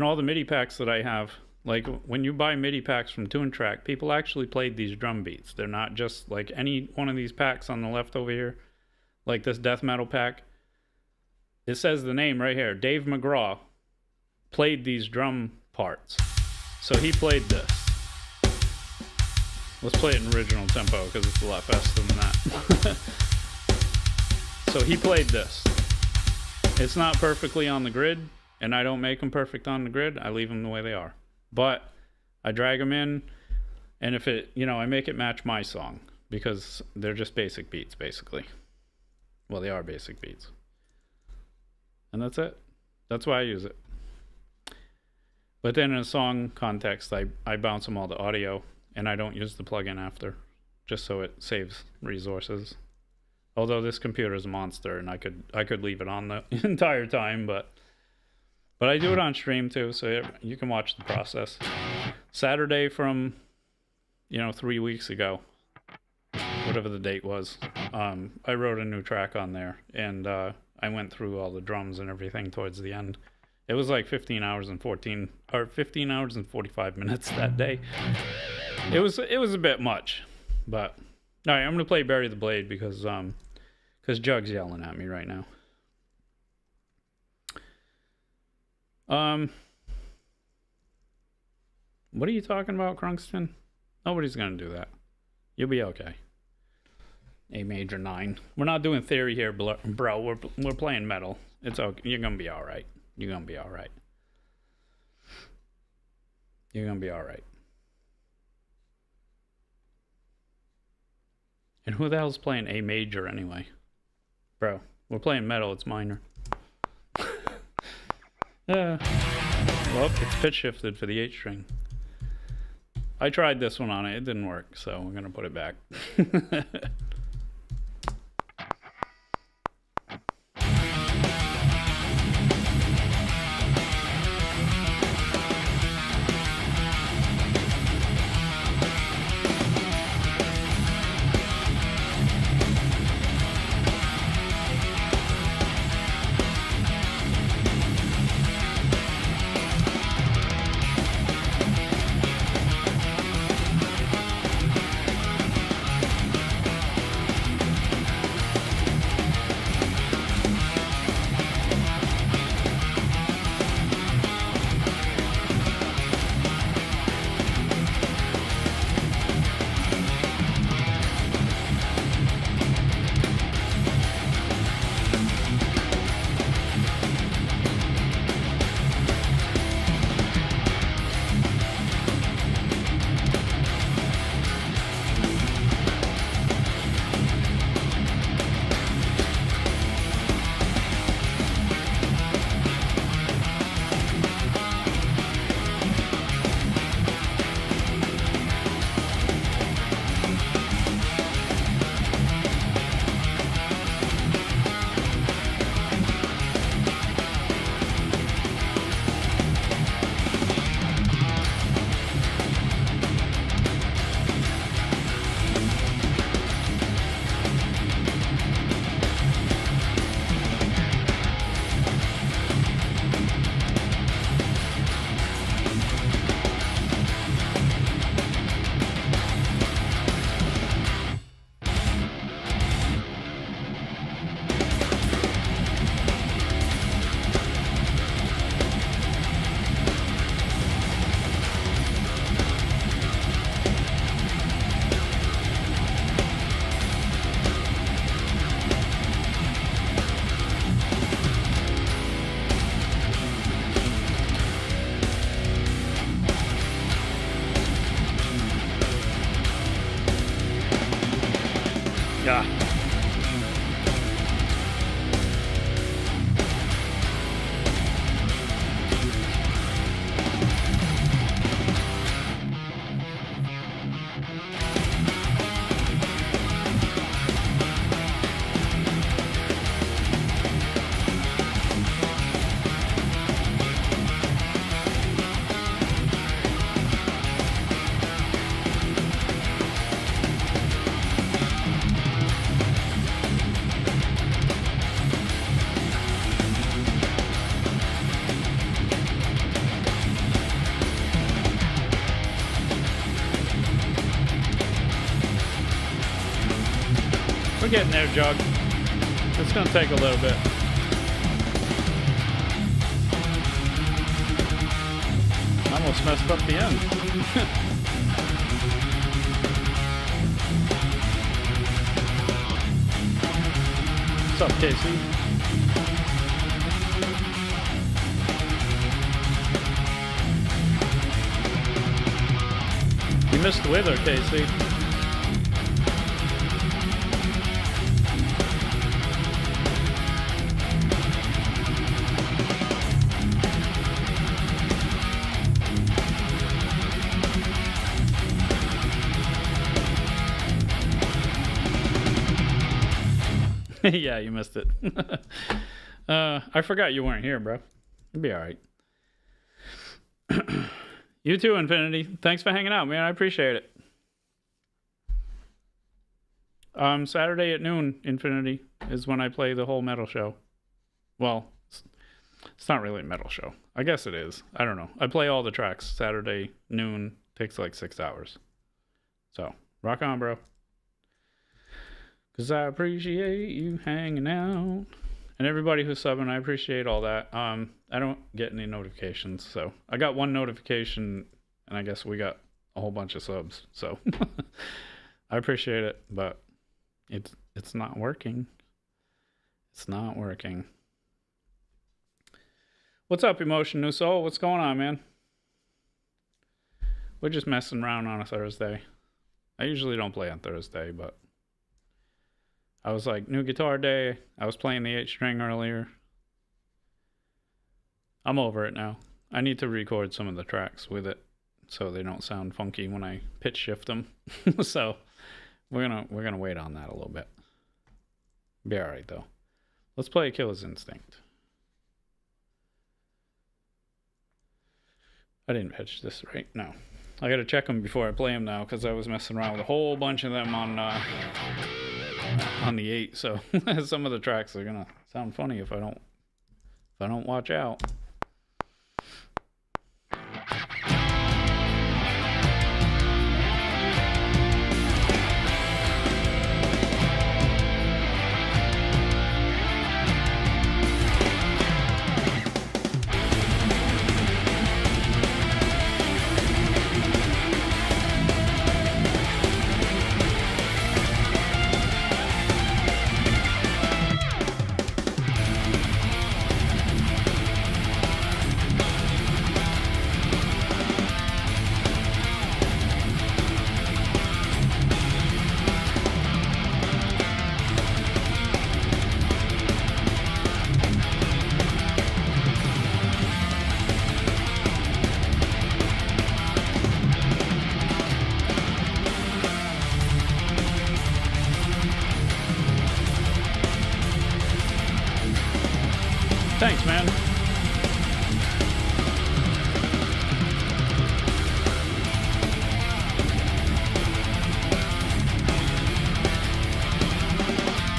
all the MIDI packs that I have, like when you buy MIDI packs from Tune Track, people actually played these drum beats. They're not just like any one of these packs on the left over here. Like this death metal pack, it says the name right here. Dave McGraw played these drum parts. So he played this. Let's play it in original tempo because it's a lot faster than that. So he played this. It's not perfectly on the grid, and I don't make them perfect on the grid. I leave them the way they are. But I drag them in, and if it, I make it match my song because they're just basic beats, basically. Well, they are basic beats. And that's it. That's why I use it. But then in a song context, I bounce them all to audio, and I don't use the plugin after, just so it saves resources. Although this computer is a monster, and I could leave it on the entire time, but I do it on stream too, so you can watch the process. Saturday from, 3 weeks ago, whatever the date was, I wrote a new track on there, and I went through all the drums and everything towards the end. It was like 15 hours and 45 minutes that day. It was a bit much, but all right. I'm gonna play Bury the Blade because Jug's yelling at me right now. What are you talking about, Crunkston? Nobody's gonna do that. You'll be okay. A major 9. We're not doing theory here, bro. We're playing metal. It's okay. You're gonna be all right. You're gonna be all right. You're gonna be all right. And who the hell's playing A major anyway? Bro, we're playing metal. It's minor. Well, it's pitch shifted for the 8 string. I tried this one on it. It didn't work, so we're gonna put it back. Yeah. We're getting there, Jug. It's gonna take a little bit. Almost messed up the end. What's up, Casey? You missed the weather, Casey. Yeah, you missed it. I forgot you weren't here, bro. You'll be all right. You too, Infinity. Thanks for hanging out, man. I appreciate it. Saturday at noon, Infinity, is when I play the whole metal show. Well, it's not really a metal show. I guess it is. I don't know. I play all the tracks. Saturday noon takes like 6 hours. So rock on, bro. Cause I appreciate you hanging out. And everybody who's subbing, I appreciate all that. I don't get any notifications, so I got one notification, and I guess we got a whole bunch of subs. So I appreciate it, but it's not working. It's not working. What's up, Emotion New Soul? What's going on, man? We're just messing around on a Thursday. I usually don't play on Thursday, but I was like, new guitar day. I was playing the 8-string earlier. I'm over it now. I need to record some of the tracks with it so they don't sound funky when I pitch shift them. So we're gonna wait on that a little bit. Be alright though. Let's play Killer's Instinct. I didn't pitch this right. No. I gotta check them before I play them now because I was messing around with a whole bunch of them on the 8. So some of the tracks are gonna sound funny if I don't watch out. Thanks, man.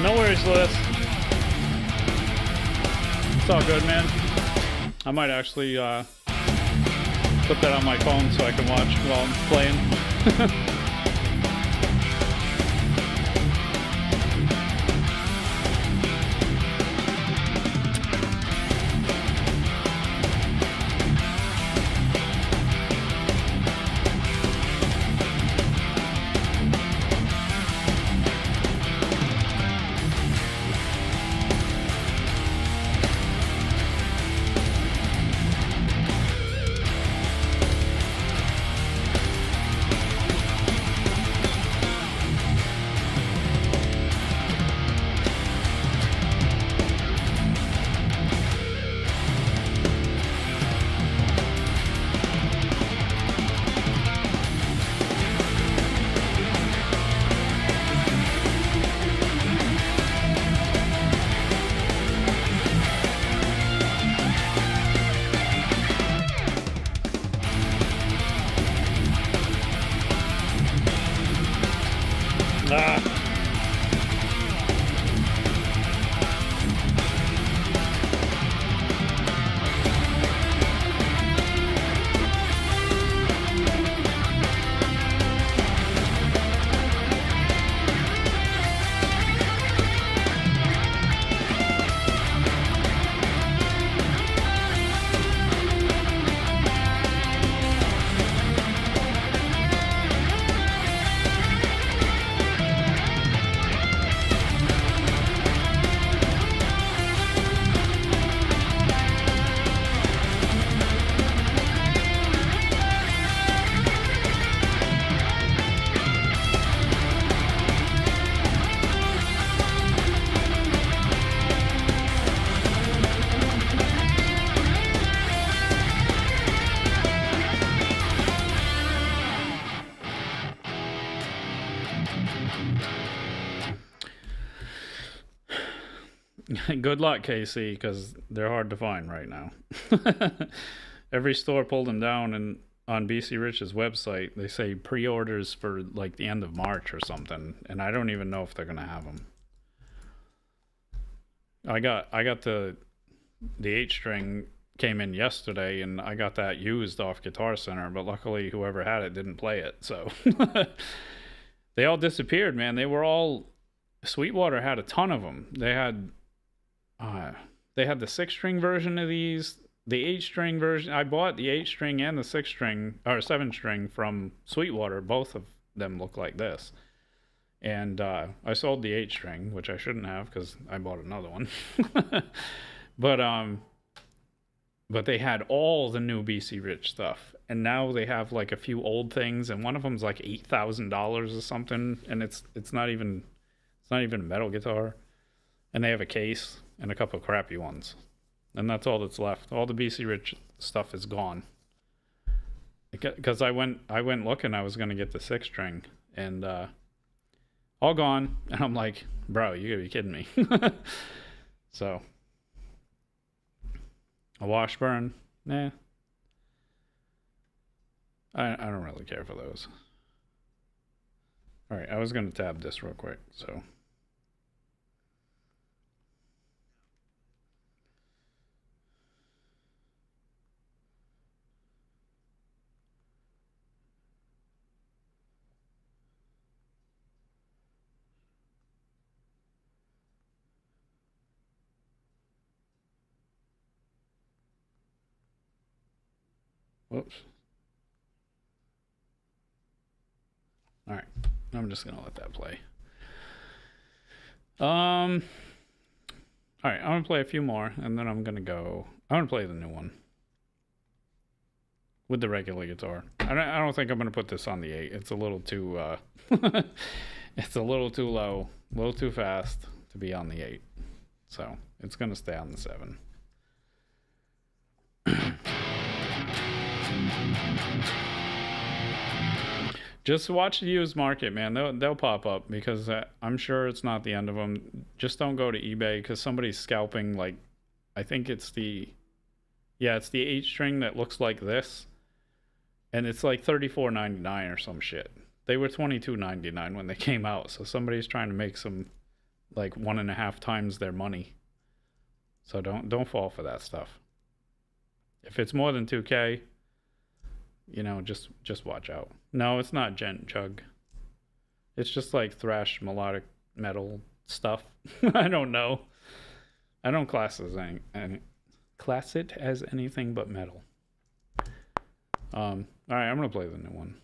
No worries, Liz. It's all good, man. I might actually put that on my phone so I can watch while I'm playing. Good luck, KC, because they're hard to find right now. Every store pulled them down, and on BC Rich's website, they say pre-orders for like the end of March or something, and I don't even know if they're gonna have them. I got the 8-string came in yesterday, and I got that used off Guitar Center, but luckily whoever had it didn't play it, so they all disappeared, man. They were all, Sweetwater had a ton of them. They had the 6-string version of these, the 8-string version. I bought the 8-string and the 6-string or 7-string from Sweetwater. Both of them look like this. And I sold the 8-string, which I shouldn't have because I bought another one. But they had all the new BC Rich stuff, and now they have like a few old things, and one of them's like $8,000 or something, and it's not even a metal guitar, and they have a case and a couple of crappy ones, and that's all that's left. All the BC Rich stuff is gone. Because I went looking, I was gonna get the 6-string, and all gone, and I'm like, bro, you gotta be kidding me. So. A Washburn? Nah. I don't really care for those. Alright, I was going to tab this real quick, so. Whoops. Alright, I'm just gonna let that play. Alright, I'm gonna play a few more, and then I'm gonna play the new one. With the regular guitar. I don't think I'm gonna put this on the 8. It's a little too, it's a little too low, a little too fast to be on the 8. So, it's gonna stay on the 7. Just watch the used market, man. They'll pop up because I'm sure it's not the end of them. Just don't go to eBay because somebody's scalping. Like, I think it's the 8-string that looks like this, and it's like $34.99 or some shit. They were $22.99 when they came out, so somebody's trying to make some like 1.5 times their money. So don't fall for that stuff. If it's more than 2K, you know, just watch out. No, it's not gent chug. It's just like thrash melodic metal stuff. I don't know. I don't class it as anything but metal. All right, I'm gonna play the new one.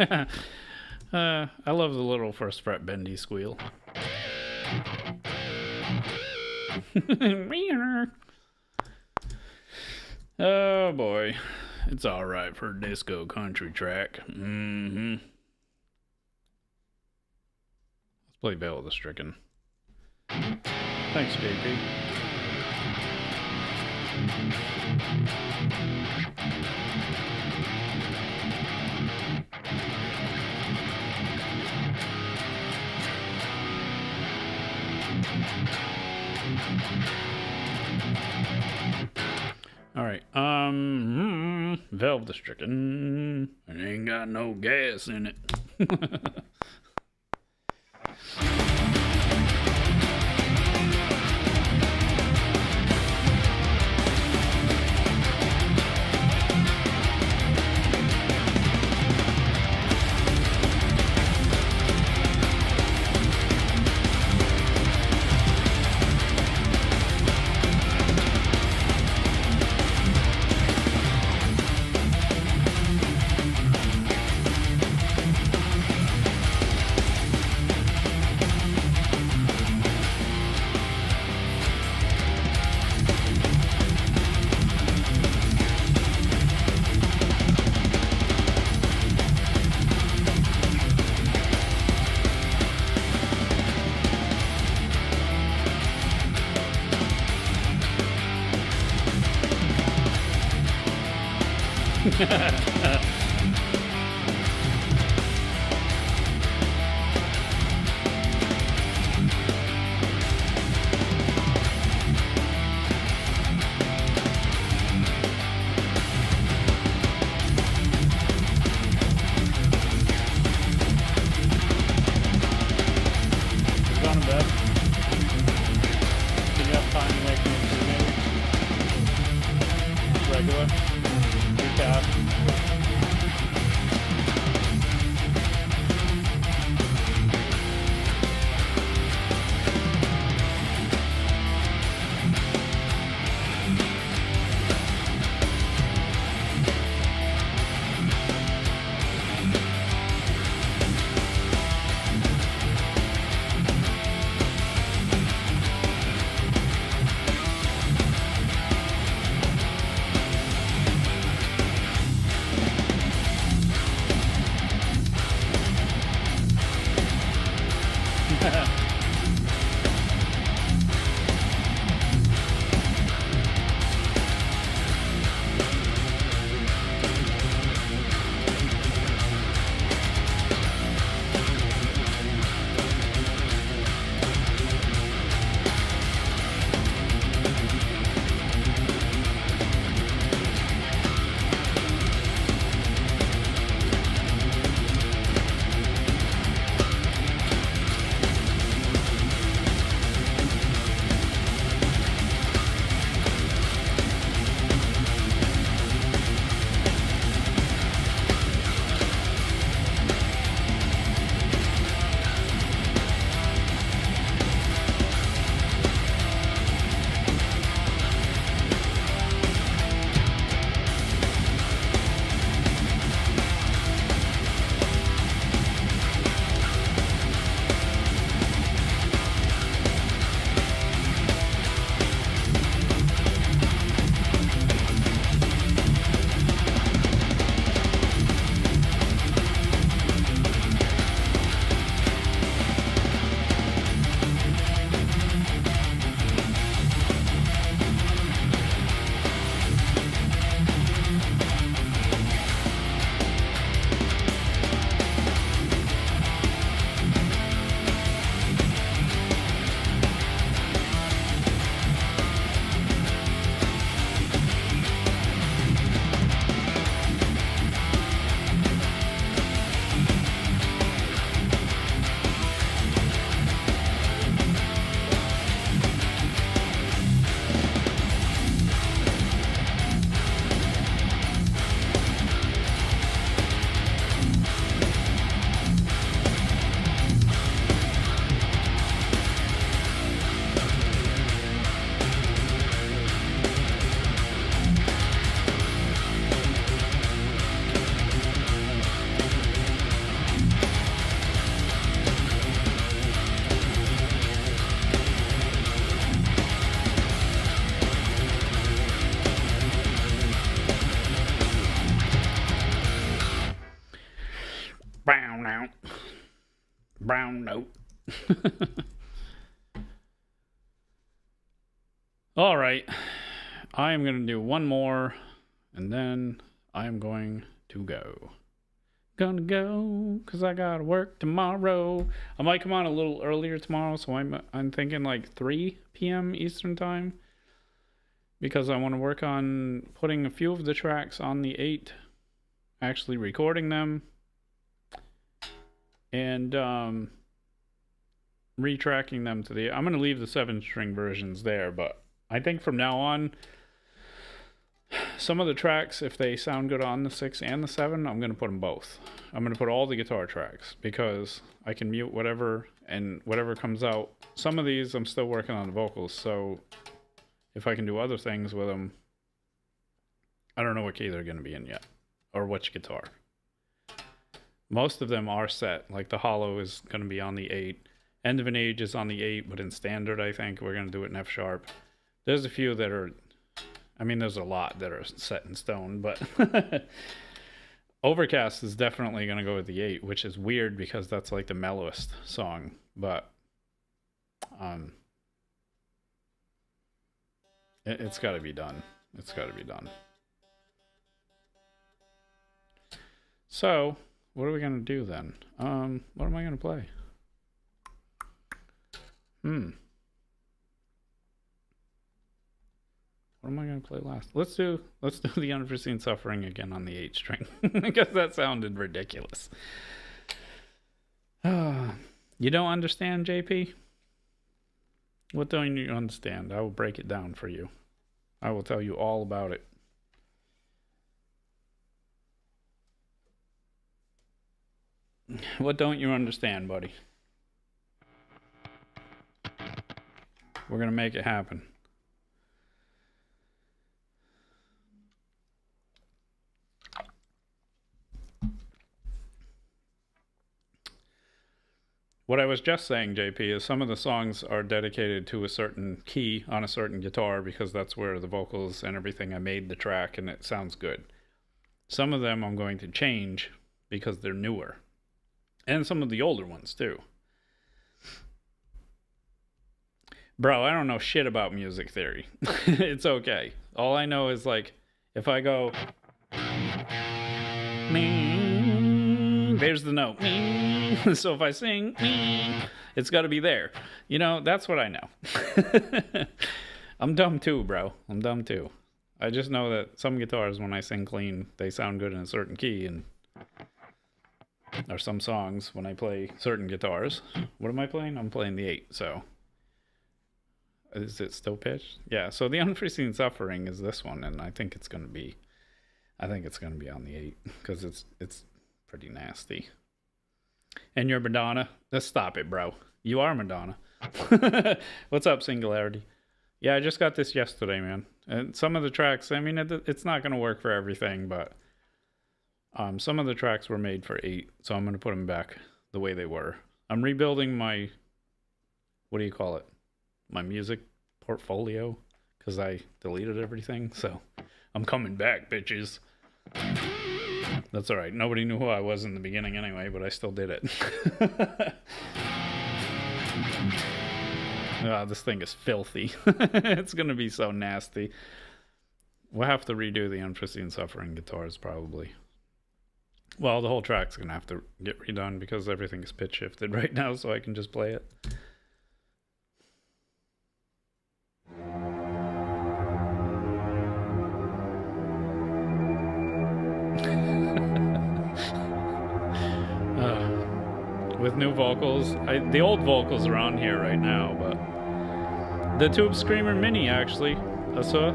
I love the little first fret bendy squeal. Oh boy, it's all right for a disco country track. Let's play Veil of the Stricken. Thanks, JP. All right. Veil of the Stricken. It ain't got no gas in it. Gone to bed. Do you have time to make me a regular? Recap. Brown note. All right. I am going to do one more, and then I am going to go. Gonna go, because I got to work tomorrow. I might come on a little earlier tomorrow, so I'm thinking like 3 p.m. Eastern time, because I want to work on putting a few of the tracks on the 8, actually recording them, and retracking them to the... I'm going to leave the 7-string versions there, but I think from now on, some of the tracks, if they sound good on the 6 and the 7, I'm going to put them both. I'm going to put all the guitar tracks, because I can mute whatever, and whatever comes out. Some of these I'm still working on the vocals, so if I can do other things with them, I don't know what key they're going to be in yet, or which guitar. Most of them are set, like the hollow is going to be on the 8. End of an Age is on the 8, but in standard, I think we're going to do it in F sharp. There's a few that are, I mean, there's a lot that are set in stone, but Overcast is definitely going to go with the 8, which is weird because that's like the mellowest song, but it's got to be done. It's got to be done. So, what are we going to do then? What am I going to play? What am I going to play last? Let's do the Unforeseen Suffering again on the 8 string, because that sounded ridiculous. You don't understand, JP? What don't you understand? I will break it down for you. I will tell you all about it. What don't you understand, buddy? We're going to make it happen. What I was just saying, JP, is some of the songs are dedicated to a certain key on a certain guitar, because that's where the vocals and everything, I made the track and it sounds good. Some of them I'm going to change because they're newer. And some of the older ones too. Bro, I don't know shit about music theory. It's okay. All I know is, like, if I go, there's the note. So if I sing, it's got to be there. You know, that's what I know. I'm dumb too, bro. I'm dumb too. I just know that some guitars, when I sing clean, they sound good in a certain key, and or some songs when I play certain guitars. What am I playing? I'm playing the 8, so... Is it still pitched? Yeah, so the Unforeseen Suffering is this one, and I think it's going to be on the 8, because it's pretty nasty. And you're Madonna? Let's stop it, bro. You are Madonna. What's up, Singularity? Yeah, I just got this yesterday, man. And some of the tracks, I mean, it's not going to work for everything, but some of the tracks were made for 8, so I'm going to put them back the way they were. I'm rebuilding my, what do you call it? My music portfolio, because I deleted everything, so I'm coming back, bitches. That's all right. Nobody knew who I was in the beginning anyway, but I still did it. This thing is filthy. It's gonna be so nasty. We'll have to redo the Unforeseen Suffering guitars probably. Well, the whole track's gonna have to get redone because everything is pitch shifted right now, so I can just play it. With new vocals. The old vocals are on here right now, but the Tube Screamer Mini, actually. Asu?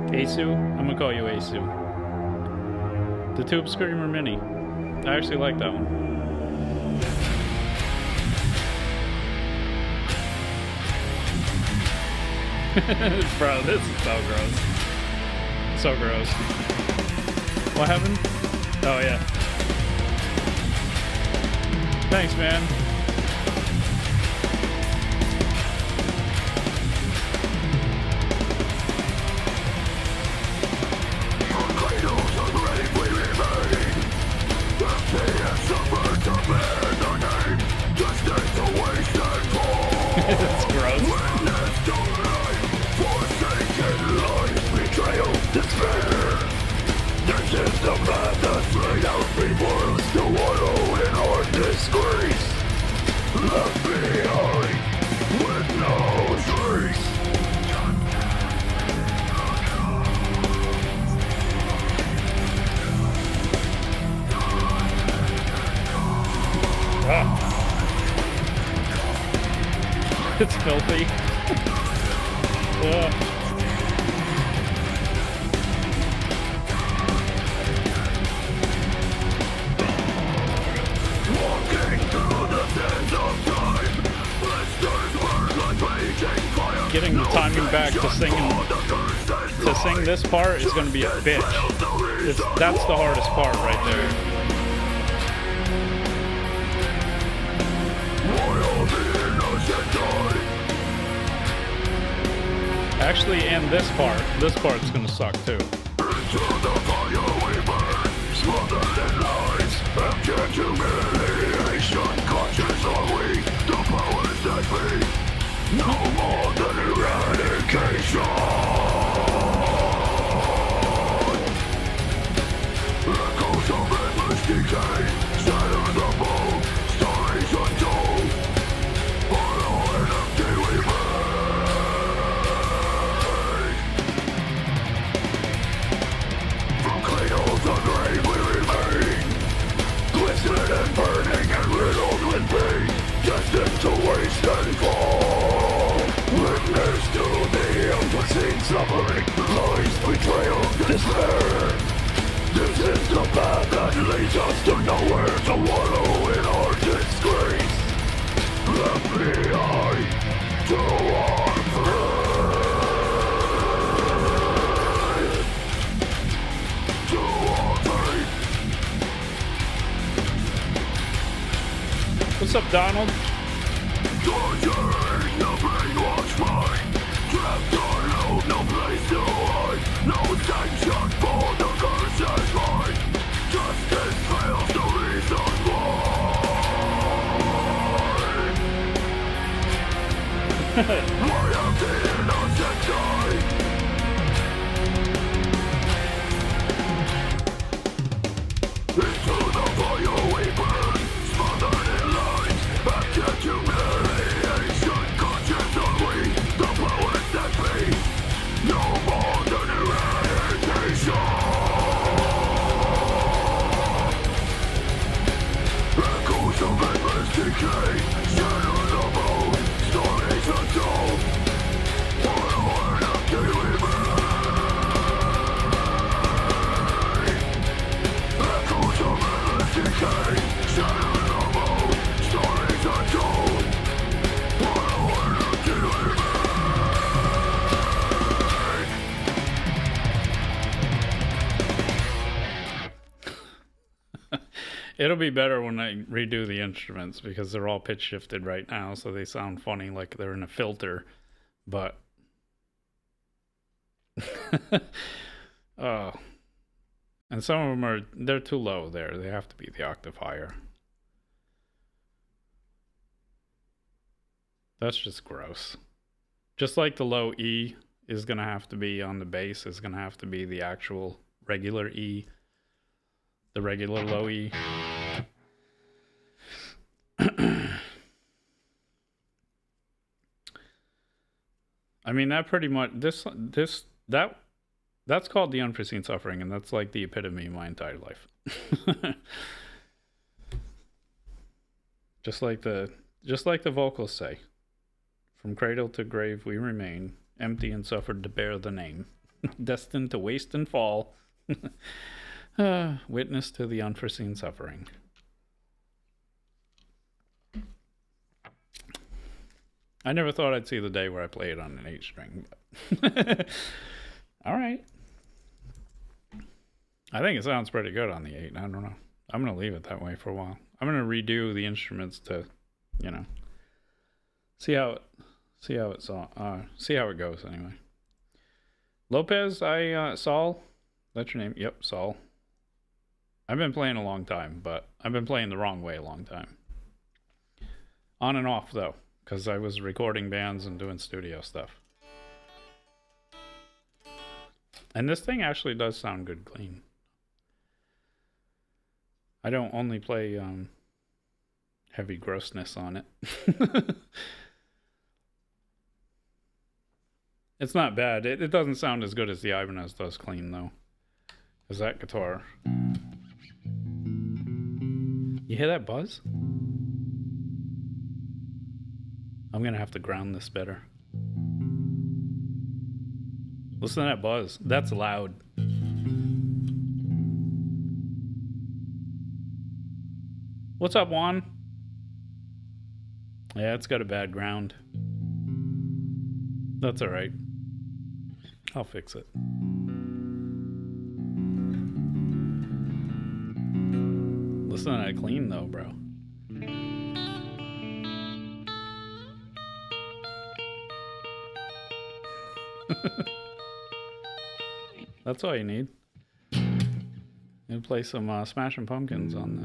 Asu? I'm gonna call you Asu. The Tube Screamer Mini. I actually like that one. Bro, this is so gross. So gross. What happened? Oh, yeah. Thanks, man. Cradles of ready we remain. The pain and suffer to bear. filthy. Ugh. Getting the timing back to sing this part is going to be a bitch. That's the hardest part right there. Actually, and this part's going to suck too. No more than eradication. Echoes of endless decay, shattered the bone, stories untold. Hollow and empty we made. From cradle to grave we remain, twisted and burning and riddled with pain, destined to waste and fall. Witness to the unforeseen suffering, lies, betrayal, despair. This is the path that leads us to nowhere, to wallow in our disgrace. Left behind to our fate. To our fate. What's up, Donald? Torturing the brainwashed mind, trapped alone, no place to hide, no sanction for the curse's mind. Justice fails the reason why. Why have the innocent died? Into the fire we burn, smothered in lies, back to humiliation, conscious are we, the powers that be, no more than eradication. Echoes of endless decay, shatter the bone, stories untold, hollow and empty we made. Echoes of endless decay, shatter the bone, stories untold, hollow and empty we made. It'll be better when I redo the instruments because they're all pitch shifted right now, so they sound funny like they're in a filter. But oh, and some of them they're too low there. They have to be the octave higher. That's just gross. Just like the low E is gonna have to be on the bass, is gonna have to be the actual regular E. The regular low E. I mean, that pretty much that's called the unforeseen suffering, and that's like the epitome of my entire life. just like the vocals say, from cradle to grave we remain, empty and suffered to bear the name, destined to waste and fall. Witness to the unforeseen suffering. I never thought I'd see the day where I play it on an 8-string. But all right. I think it sounds pretty good on the 8. I don't know. I'm going to leave it that way for a while. I'm going to redo the instruments to, see how it goes anyway. Lopez, Saul, that's your name? Yep, Saul. I've been playing a long time, but I've been playing the wrong way a long time. On and off, though, because I was recording bands and doing studio stuff. And this thing actually does sound good clean. I don't only play heavy grossness on it. It's not bad. It doesn't sound as good as the Ibanez does clean, though. Because that guitar... You hear that buzz? I'm gonna have to ground this better. Listen to that buzz. That's loud. What's up, Juan? Yeah, it's got a bad ground. That's alright. I'll fix it. Listen to that clean though, bro. That's all you need. You play some Smashing Pumpkins on the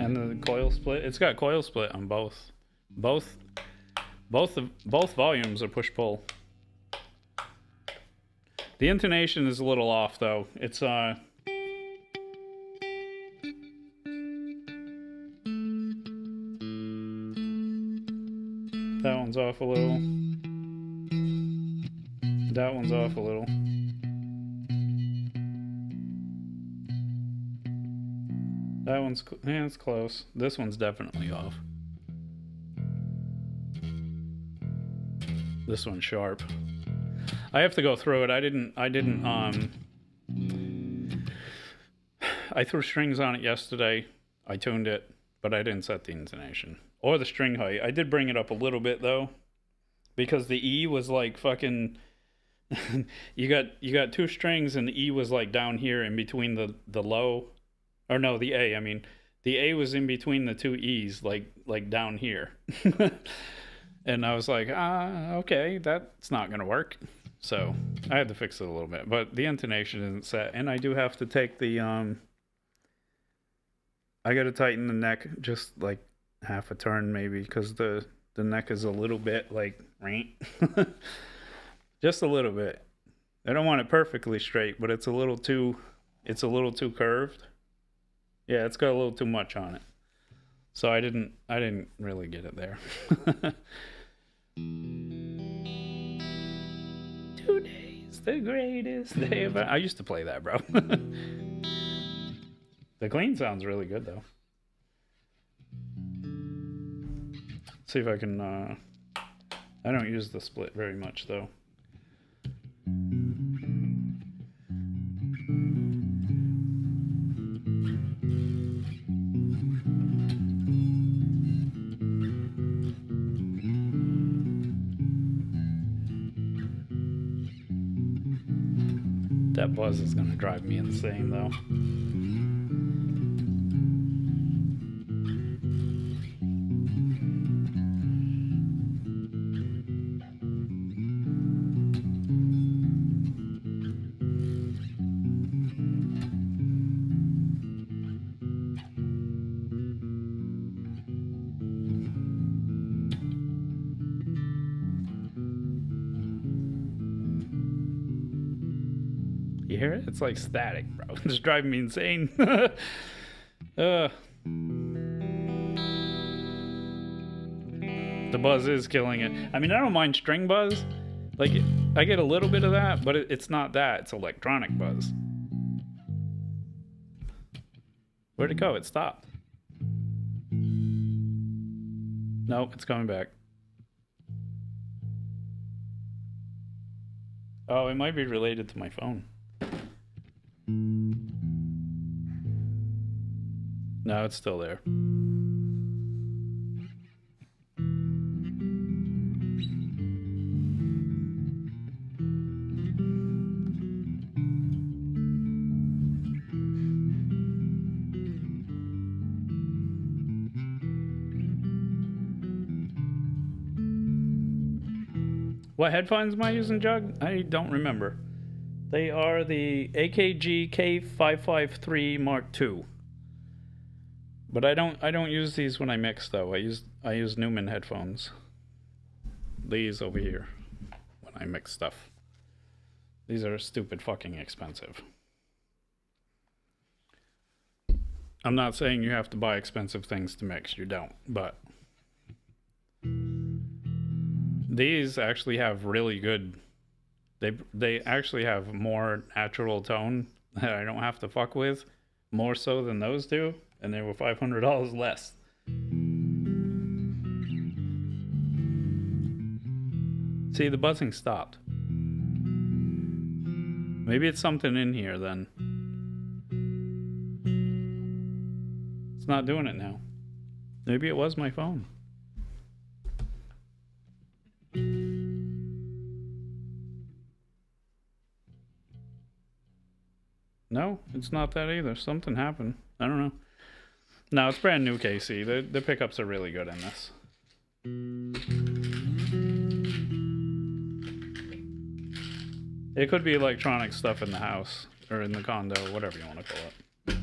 and the coil split. It's got coil split on both. Both volumes are push pull. The intonation is a little off though. It's that one's off a little. That one's off a little. That one's, yeah, it's close. This one's definitely off. This one's sharp. I have to go through it. I threw strings on it yesterday. I tuned it, but I didn't set the intonation or the string height. I did bring it up a little bit though, because the E was like fucking. you got two strings and the E was like down here in between the low, or no, the A. I mean, the A was in between the two E's, like down here. And I was like, okay, that's not gonna work. So I had to fix it a little bit, but the intonation isn't set, and I do have to take the I got to tighten the neck just like half a turn maybe, because the neck is a little bit like just a little bit. I don't want it perfectly straight, but it's a little too curved. Yeah, it's got a little too much on it. So I didn't really get it there. Today's the greatest day of. I used to play that, bro. The clean sounds really good though. See if I can I don't use the split very much though. That buzz is gonna drive me insane though. You hear it? It's like static, bro. It's driving me insane. The buzz is killing it. I mean, I don't mind string buzz. Like, I get a little bit of that, but it's not that. It's electronic buzz. Where'd it go? It stopped. Nope, it's coming back. Oh, it might be related to my phone. No, it's still there. What headphones am I using, Jug? I don't remember. They are the AKG K553 Mark II. But I don't use these when I mix though. I use Newman headphones. These over here when I mix stuff. These are stupid fucking expensive. I'm not saying you have to buy expensive things to mix. You don't, but these actually have really good. They actually have more natural tone that I don't have to fuck with, more so than those do. and they were $500 less. See, the buzzing stopped. Maybe it's something in here then. It's not doing it now. Maybe it was my phone. No, it's not that either. Something happened. I don't know. No, it's brand new, KC. The pickups are really good in this. It could be electronic stuff in the house or in the condo, whatever you want to call it.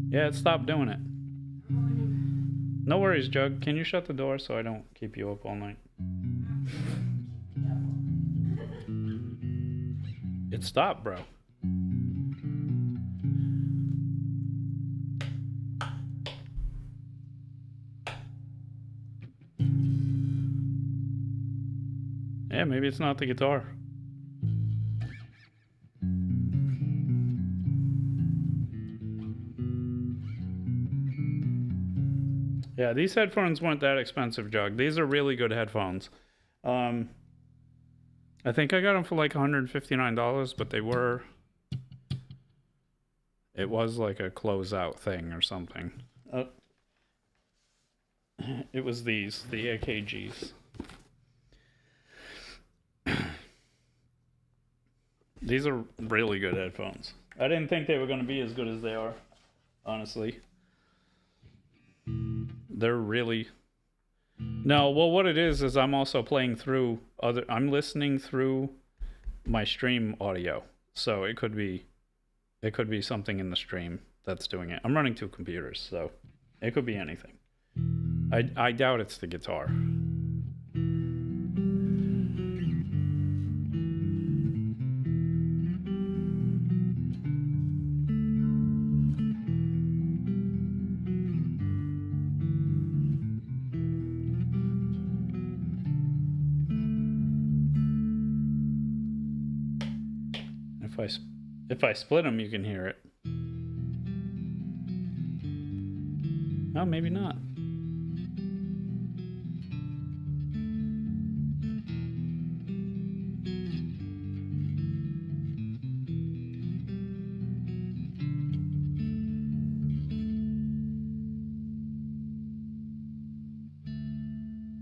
Yeah, it stopped doing it. No worries, Jug. Can you shut the door so I don't keep you up all night? It stopped, bro. Yeah, maybe it's not the guitar. Yeah, these headphones weren't that expensive, Jug. These are really good headphones. I think I got them for like $159, but it was like a closeout thing or something. It was the AKGs. These are really good headphones. I didn't think they were going to be as good as they are, honestly. They're really... No, well, what it is I'm also playing through I'm listening through my stream audio. So it could be something in the stream that's doing it. I'm running two computers, so it could be anything. I doubt it's the guitar. If I split them, you can hear it. Oh, maybe not.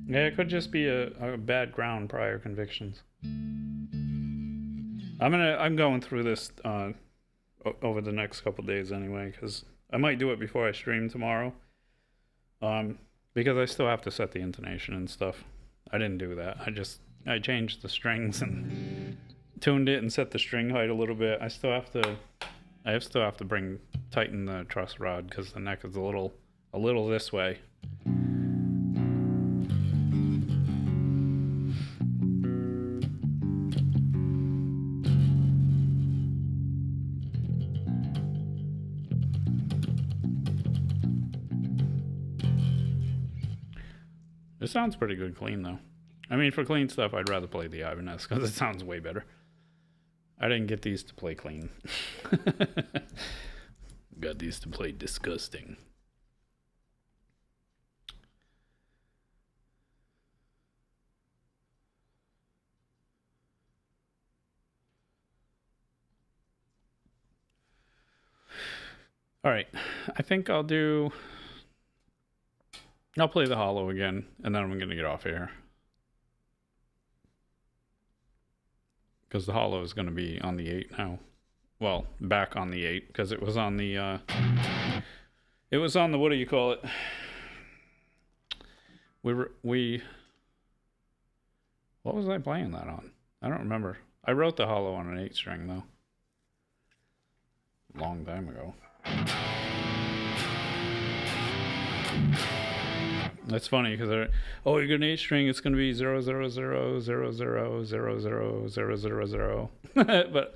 Yeah, it could just be a bad ground prior convictions. I'm going through this over the next couple days anyway, because I might do it before I stream tomorrow. Because I still have to set the intonation and stuff. I didn't do that. I changed the strings and tuned it and set the string height a little bit. I still have to tighten the truss rod because the neck is a little this way. It sounds pretty good clean, though. I mean, for clean stuff, I'd rather play the Ibanez because it sounds way better. I didn't get these to play clean. Got these to play disgusting. All right, I think I'll play the hollow again, and then I'm going to get off here. Because the hollow is going to be on the 8 now. Well, back on the 8, because it was on the, what do you call it? What was I playing that on? I don't remember. I wrote the hollow on an 8 string, though. Long time ago. That's funny because you get an 8 string, it's going to be 0 0 0 0 0 0 0 0 0 0. But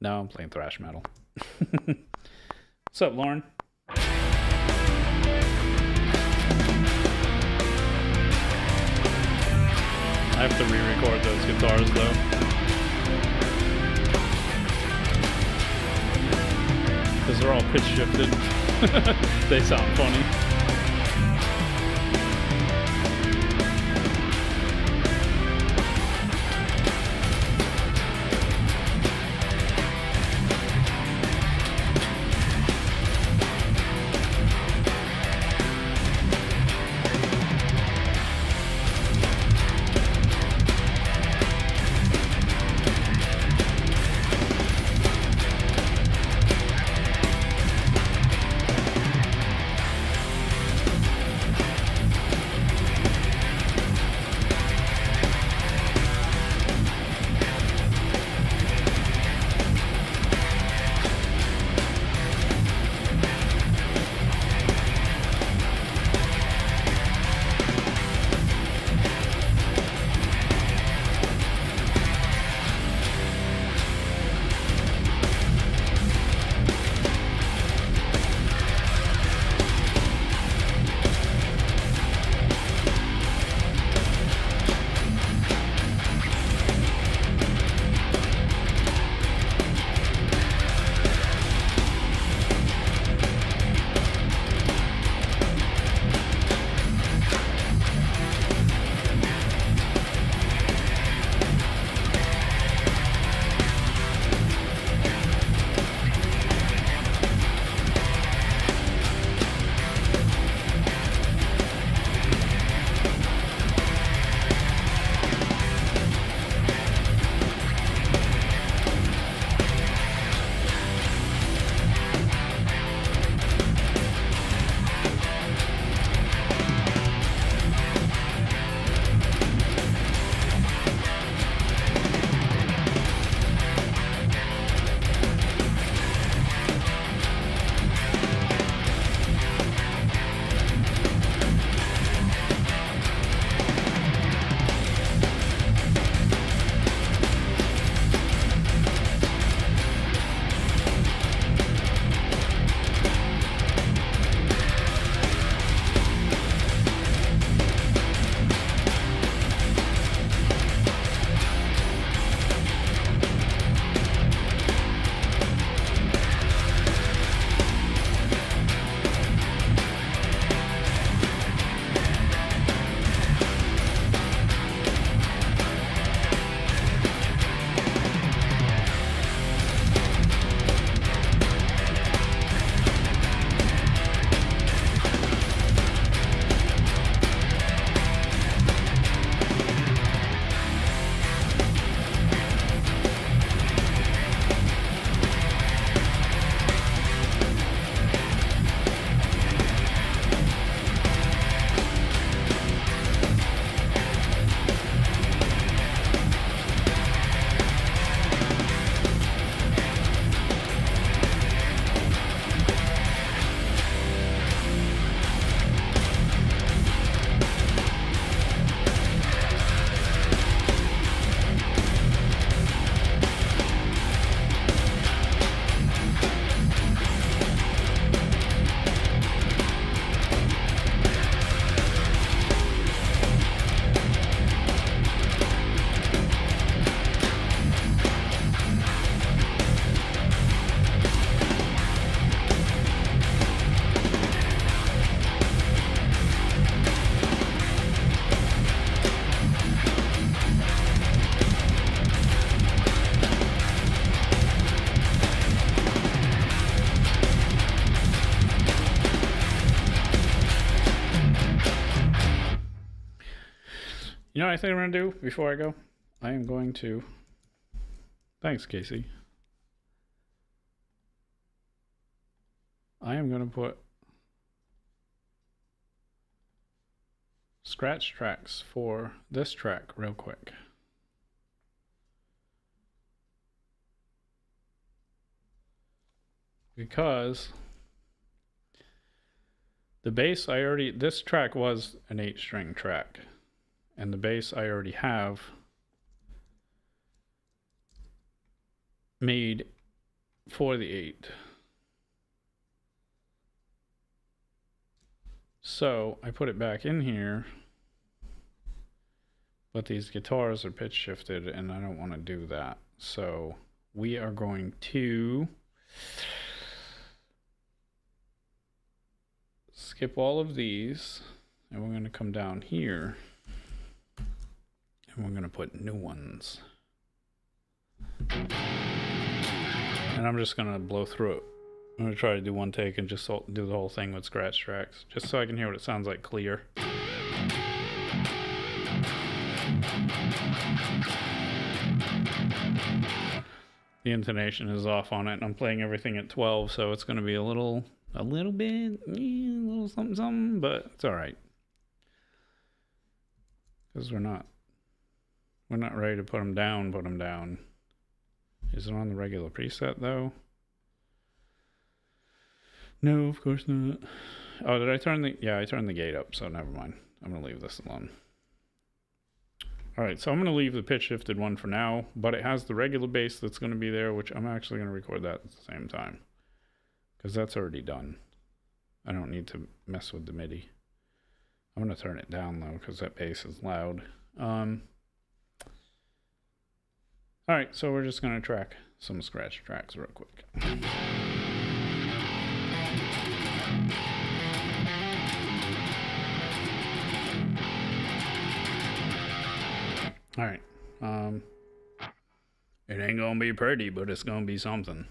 no, I'm playing thrash metal. What's up, Lauren? I have to re-record those guitars though. Because because they're all pitch shifted. They sound funny. You know what I think I'm going to do before I go? I am going to... Thanks, Casey. I am going to put scratch tracks for this track real quick. Because the bass this track was an 8-string track, and the bass I already have made for the 8. So I put it back in here, but these guitars are pitch shifted and I don't want to do that. So we are going to skip all of these, and we're going to come down here, and we're going to put new ones. And I'm just going to blow through it. I'm going to try to do one take and just do the whole thing with scratch tracks, just so I can hear what it sounds like clear. The intonation is off on it, and I'm playing everything at 12, so it's going to be a little bit, a little something, something, but it's all right. Because we're not ready to put them down. Is it on the regular preset, though? No, of course not. Oh, did I turn the... Yeah, I turned the gate up, so never mind. I'm going to leave this alone. Alright, so I'm going to leave the pitch shifted one for now, but it has the regular bass that's going to be there, which I'm actually going to record that at the same time. Because that's already done. I don't need to mess with the MIDI. I'm going to turn it down, though, because that bass is loud. Alright, so we're just going to track some scratch tracks real quick. Alright, it ain't gonna be pretty, but it's gonna be something.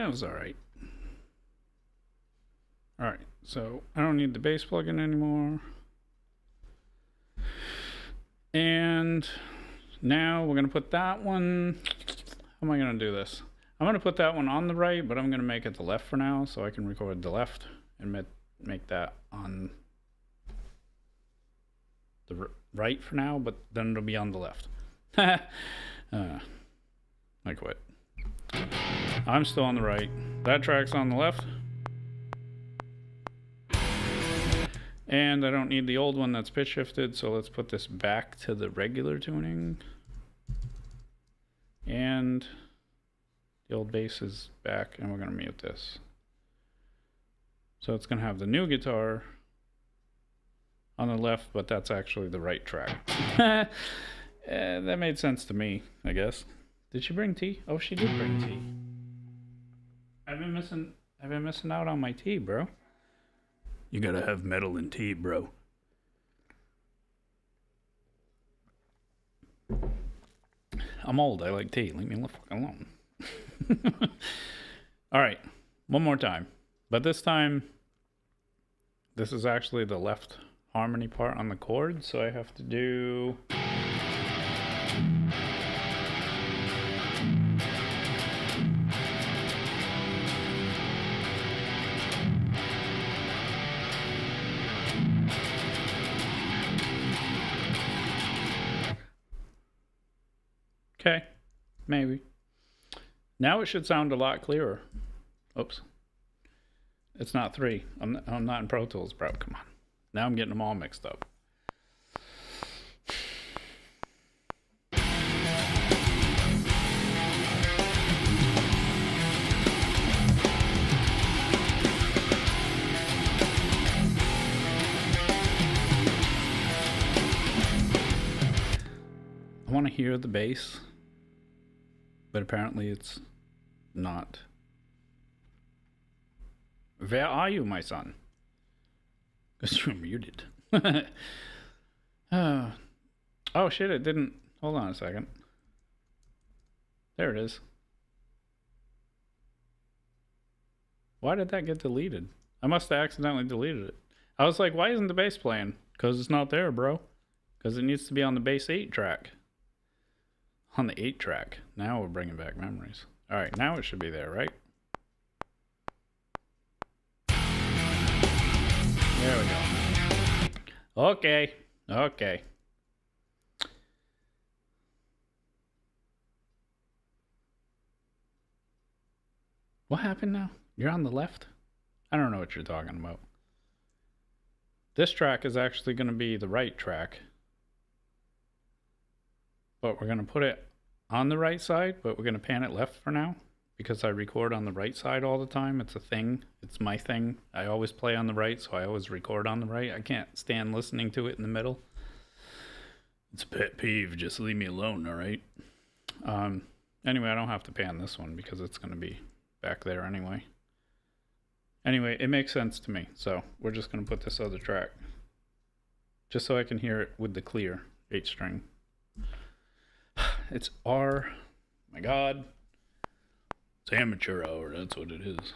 Was all right. All right, so I don't need the bass plugin anymore. And now we're going to put that one. How am I going to do this? I'm going to put that one on the right, but I'm going to make it the left for now so I can record the left and make that on the right for now, but then it'll be on the left. I quit. I'm still on the right. That track's on the left. And I don't need the old one that's pitch shifted, so let's put this back to the regular tuning. And the old bass is back, and we're going to mute this. So it's going to have the new guitar on the left, but that's actually the right track. That made sense to me, I guess. Did she bring tea? Oh, she did bring tea. I've been missing out on my tea, bro. You gotta have metal in tea, bro. I'm old. I like tea. Leave me the fuck alone. All right, one more time. But this time, this is actually the left harmony part on the chord, so I have to do... Okay, maybe. Now it should sound a lot clearer. Oops. It's not 3. I'm not in Pro Tools, bro. Come on. Now I'm getting them all mixed up. I want to hear the bass, but apparently it's not. Where are you, my son? Because you're muted. Oh shit, it didn't. Hold on a second. There it is. Why did that get deleted? I must have accidentally deleted it. I was like, why isn't the bass playing? Because it's not there, bro. Because it needs to be on the bass 8 track. On the 8 track. Now we're bringing back memories. Alright, now it should be there, right? There we go. Okay. Okay. What happened now? You're on the left? I don't know what you're talking about. This track is actually going to be the right track. But we're going to put it on the right side, but we're going to pan it left for now. Because I record on the right side all the time. It's a thing. It's my thing. I always play on the right, so I always record on the right. I can't stand listening to it in the middle. It's a pet peeve. Just leave me alone, all right? Anyway, I don't have to pan this one because it's going to be back there anyway. Anyway, it makes sense to me. So we're just going to put this other track. Just so I can hear it with the clear 8 string. It's R. My God. It's amateur hour, that's what it is.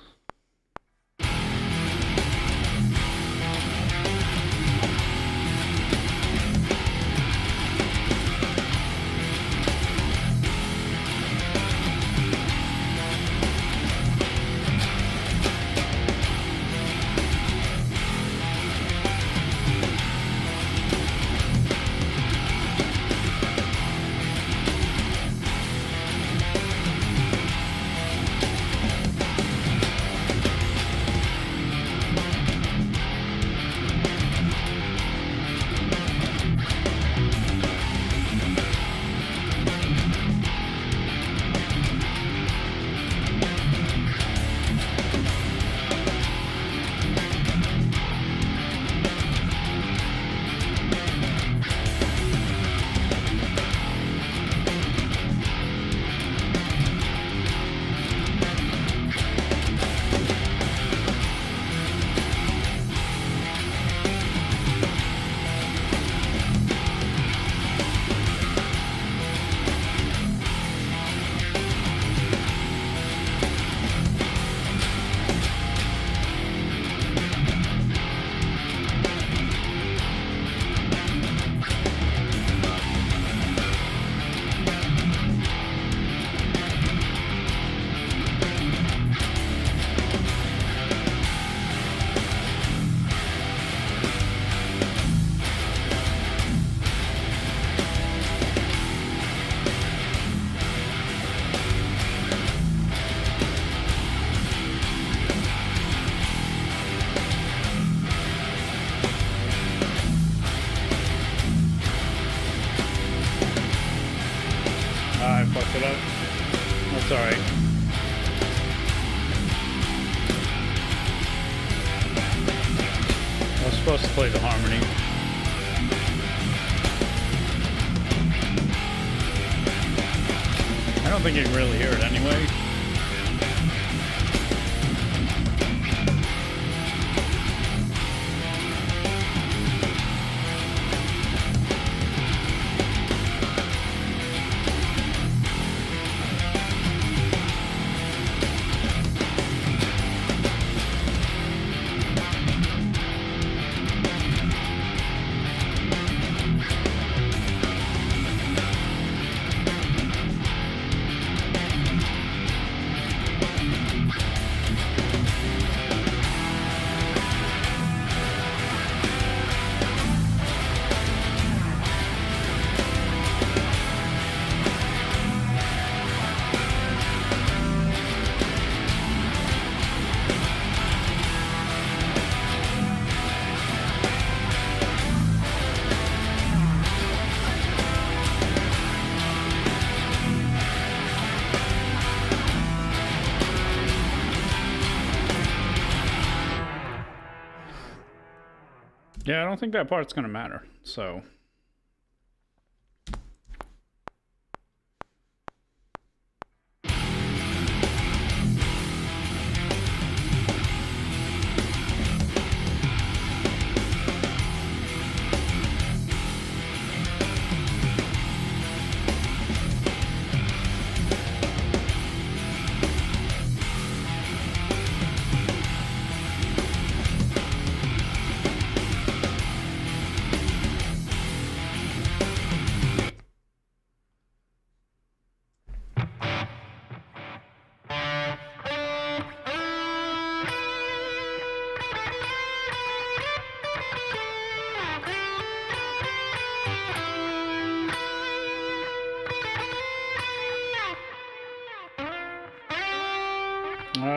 I fucked it up. That's alright. I was supposed to play the harmony. I don't think you can really hear it anyway. Yeah, I don't think that part's gonna matter, so.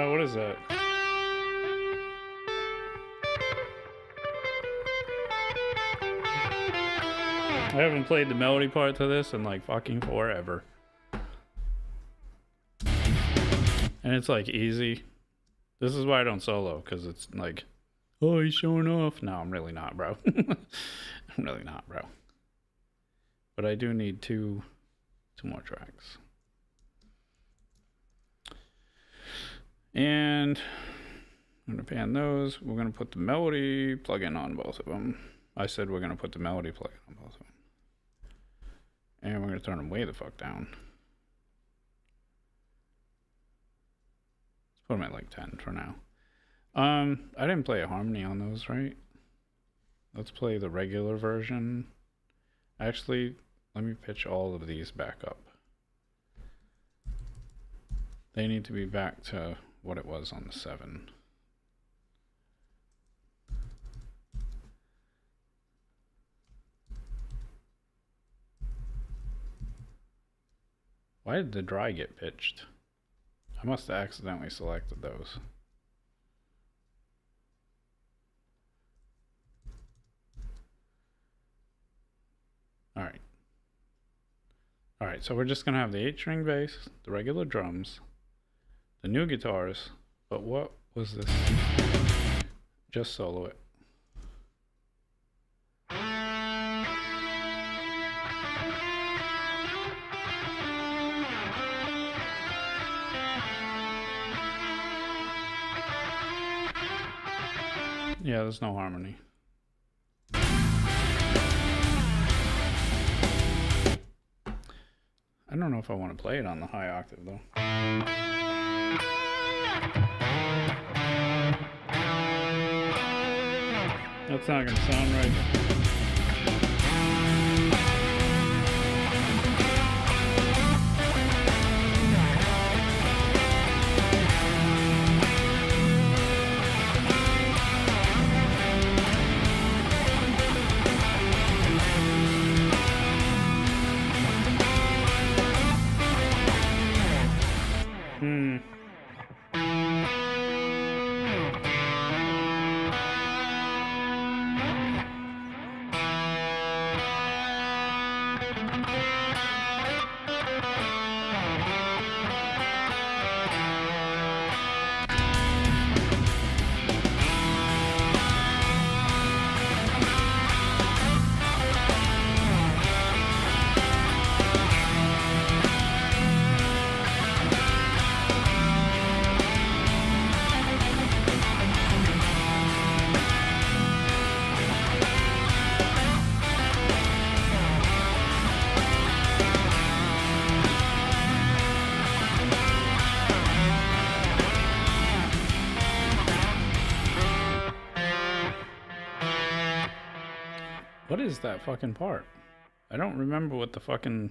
What is that? I haven't played the melody part to this in like fucking forever. And it's like easy. This is why I don't solo, because it's like, oh, he's showing off. No, I'm really not, bro. I'm really not, bro. But I do need two more tracks. And I'm going to pan those. We're going to put the melody plugin on both of them. I said we're going to put the melody plugin on both of them. And we're going to turn them way the fuck down. Let's put them at like 10 for now. I didn't play a harmony on those, right? Let's play the regular version. Actually, let me pitch all of these back up. They need to be back to what it was on the 7. Why did the dry get pitched? I must have accidentally selected those. Alright. Alright, so we're just gonna have the 8-string bass, the regular drums, the new guitars, but what was this? Just solo it. Yeah, there's no harmony. I don't know if I want to play it on the high octave though. That's not gonna sound right. that fucking part. I don't remember what the fucking...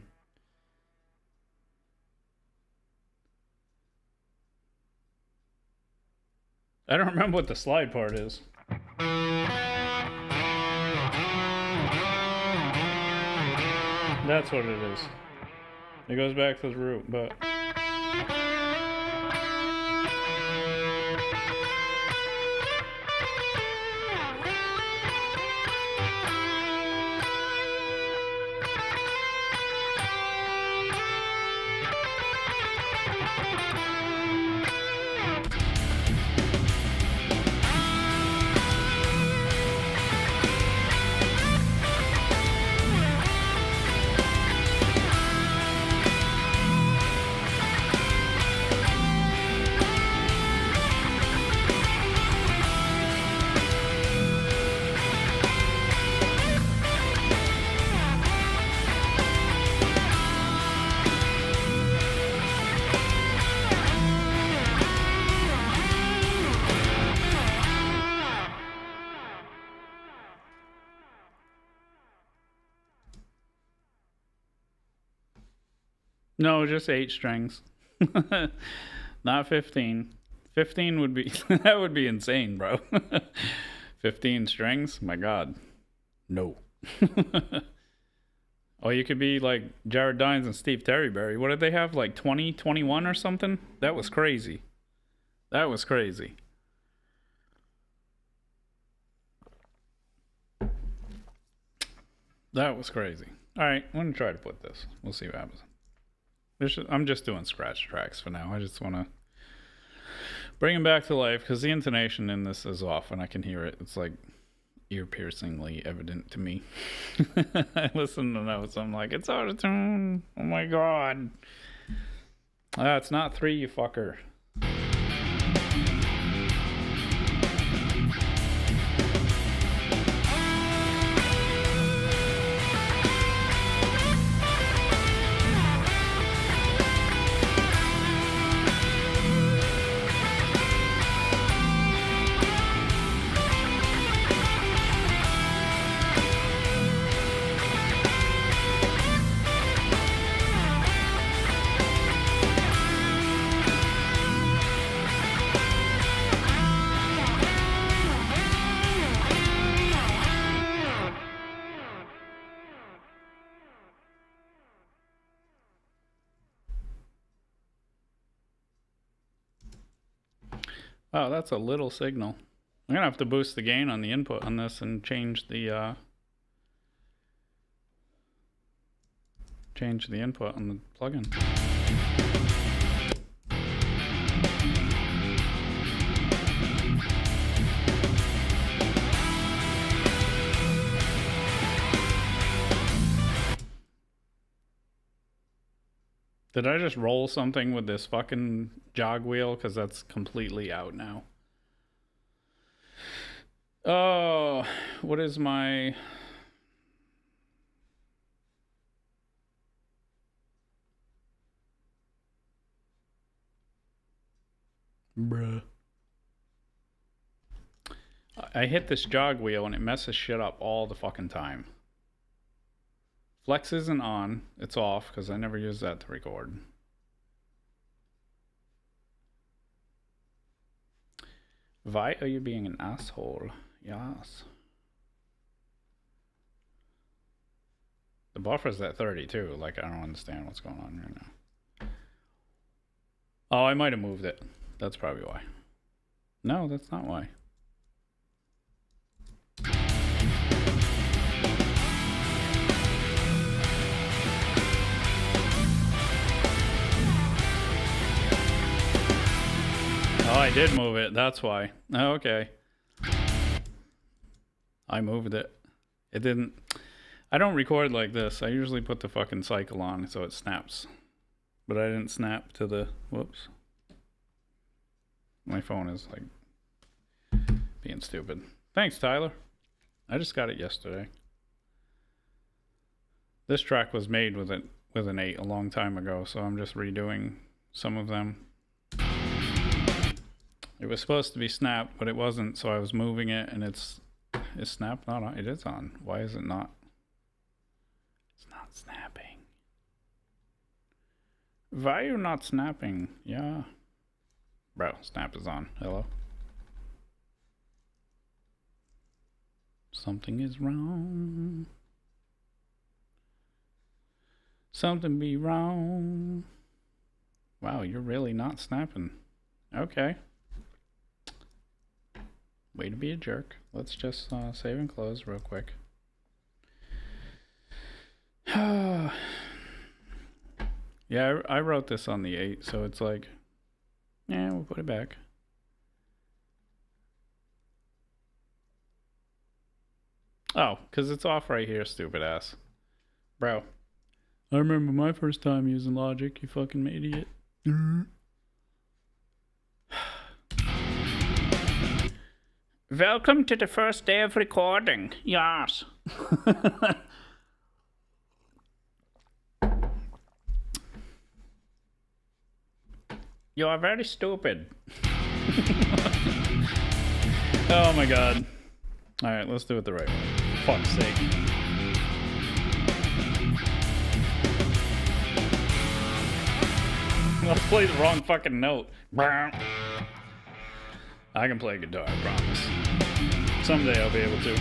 I don't remember what the slide part is. That's what it is. It goes back to the root, but... No, just 8 strings. Not 15. 15 would be... that would be insane, bro. 15 strings? My god. No. Oh, you could be like Jared Dines and Steve Terryberry. What did they have? Like 20, 21 or something? That was crazy. That was crazy. That was crazy. Alright, I'm going to try to put this. We'll see what happens. I'm just doing scratch tracks for now. I just want to bring him back to life because the intonation in this is off and I can hear it. It's like ear-piercingly evident to me. I listen to notes. I'm like, it's out of tune. Oh my god. It's not 3, you fucker. Oh, that's a little signal. I'm gonna have to boost the gain on the input on this and change the input on the plugin. Did I just roll something with this fucking jog wheel? Because that's completely out now. Oh, what is my... Bruh. I hit this jog wheel and it messes shit up all the fucking time. Flex isn't on. It's off because I never use that to record. Why are you being an asshole? Yes. The buffer's at 32. Like, I don't understand what's going on right now. Oh, I might have moved it. That's probably why. No, that's not why. Oh, I did move it. That's why. Oh, okay. I moved it. It didn't... I don't record like this. I usually put the fucking cycle on so it snaps. But I didn't snap to the... Whoops. My phone is like... being stupid. Thanks, Tyler. I just got it yesterday. This track was made with an 8 a long time ago, so I'm just redoing some of them. It was supposed to be snapped, but it wasn't, so I was moving it, and it's snapped not on. It is on. Why is it not? Why are you not snapping? Yeah. Bro, snap is on. Hello? Something is wrong. Something be wrong. Wow, you're really not snapping. Okay. Way to be a jerk. Let's just save and close real quick. Yeah, I wrote this on the 8th, so it's like, yeah, we'll put it back. Oh, because it's off right here, stupid ass. Bro. I remember my first time using Logic, you fucking idiot. Welcome to the first day of recording. Yes. You are very stupid. Oh my god. Alright, let's do it the right way. Fuck's sake. Let's play the wrong fucking note. I can play guitar, I promise. Someday I'll be able to.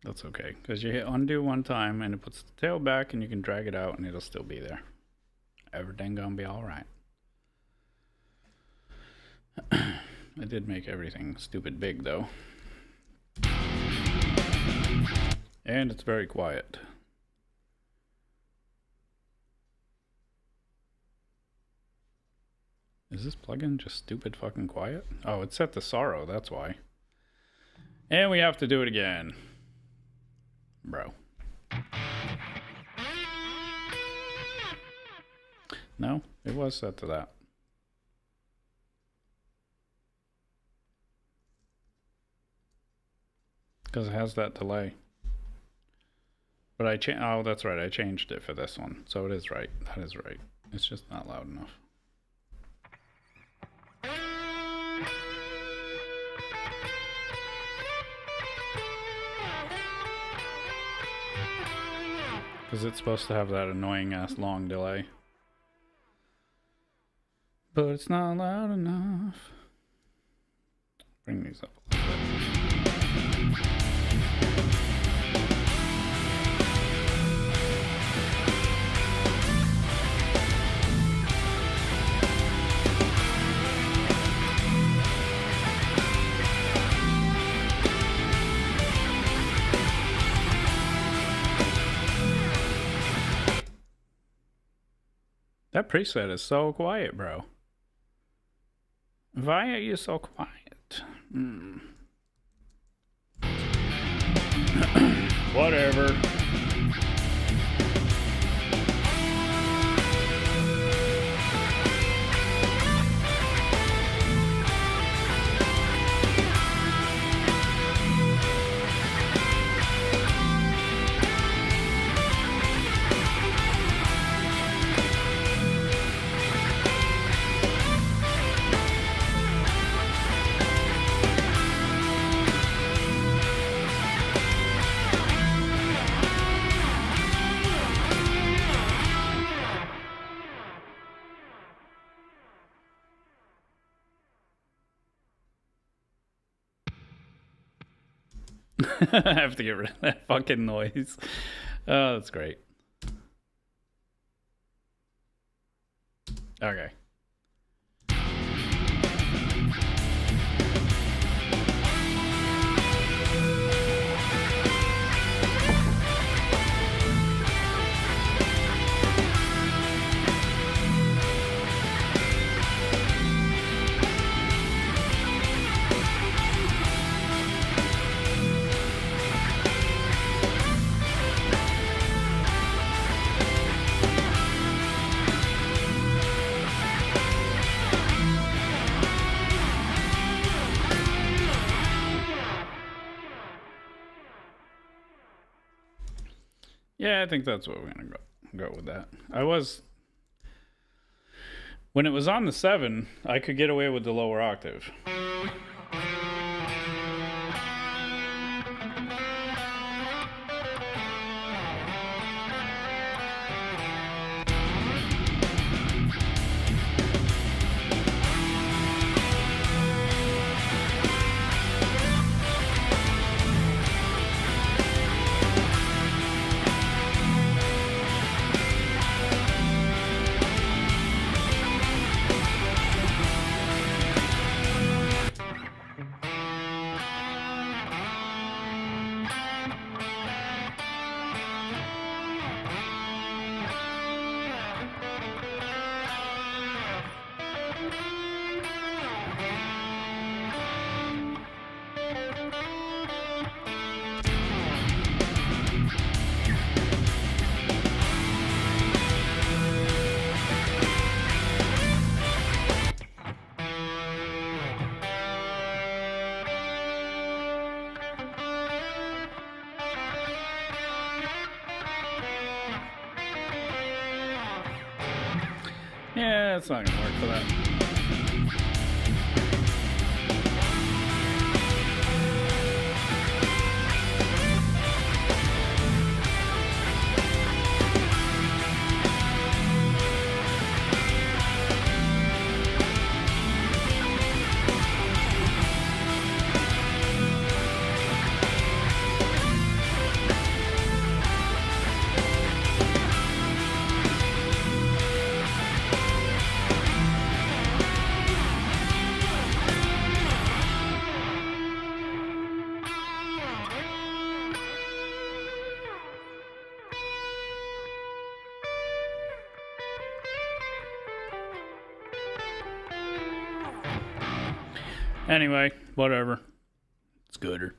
That's okay, because you hit undo one time and it puts the tail back and you can drag it out and it'll still be there. Everything gonna be alright. I did make everything stupid big though. And it's very quiet. Is this plugin just stupid fucking quiet? Oh, it's set to sorrow, that's why. And we have to do it again. Bro. No, it was set to that. Because it has that delay. But I changed, oh, that's right, I changed it for this one. So it is right, that is right. It's just not loud enough. Because it's supposed to have that annoying ass long delay. But it's not loud enough. Bring these up a little bit. That preset is so quiet, bro. Why are you so quiet? Whatever. I have to get rid of that fucking noise. Oh, that's great. Okay. Yeah, I think that's what we're gonna go with that. I was when it was on the 7, I could get away with the lower octave. Yeah, it's not gonna work for that. Anyway, whatever. It's gooder.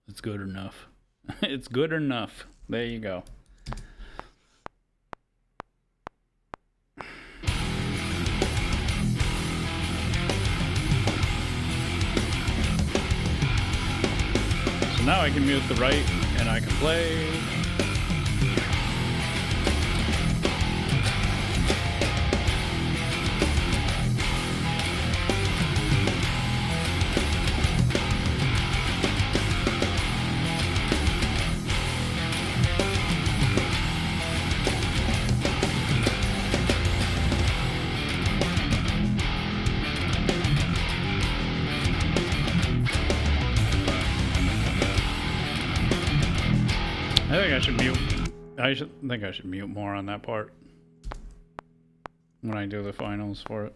It's good enough. It's good enough. There you go. So now I can mute the right and I can play. I think I should mute. I think I should mute more on that part when I do the finals for it.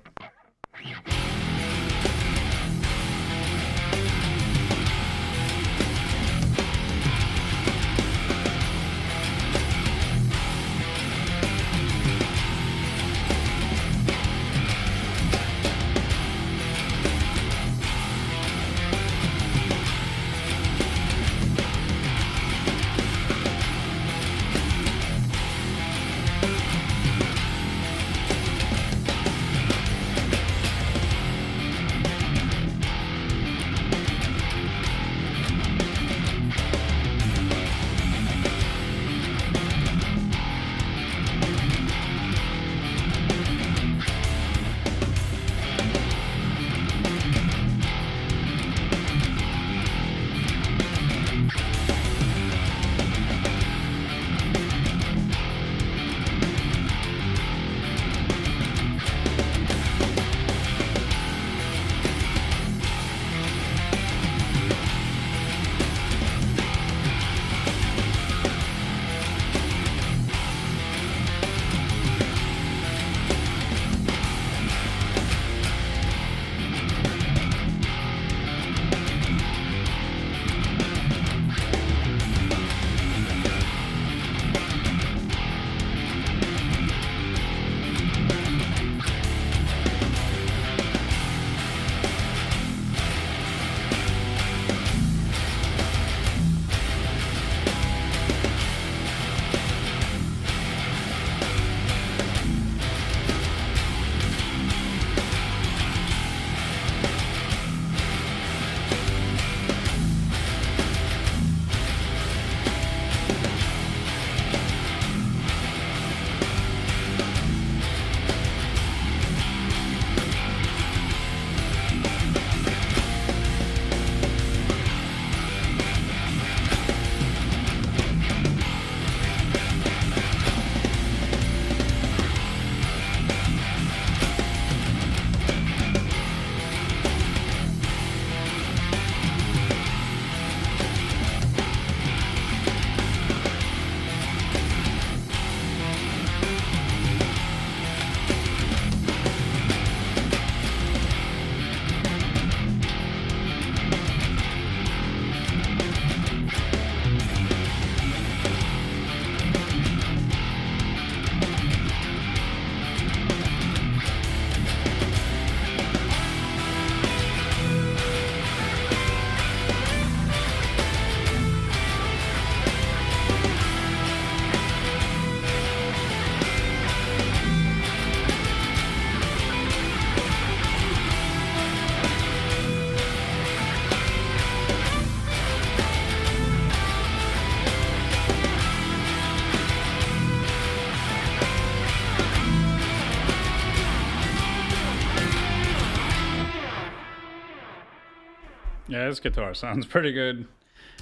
Yeah, this guitar sounds pretty good.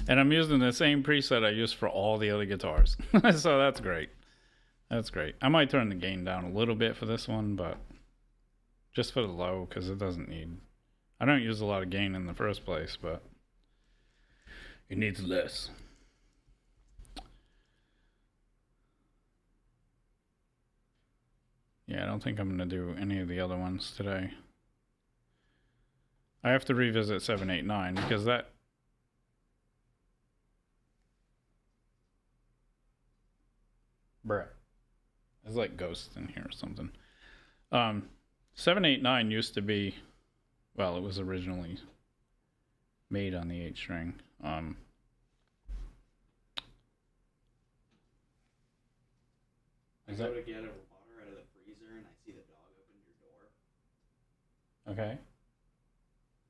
And I'm using the same preset I use for all the other guitars. So that's great. That's great. I might turn the gain down a little bit for this one, but just for the low, because it doesn't need... I don't use a lot of gain in the first place, but it needs less. Yeah, I don't think I'm going to do any of the other ones today. I have to revisit 789 because that... Bruh. There's like ghosts in here or something. 789 used to be... Well, it was originally made on the 8-string. Is that to get water out of the freezer and I see the dog open your door? Okay.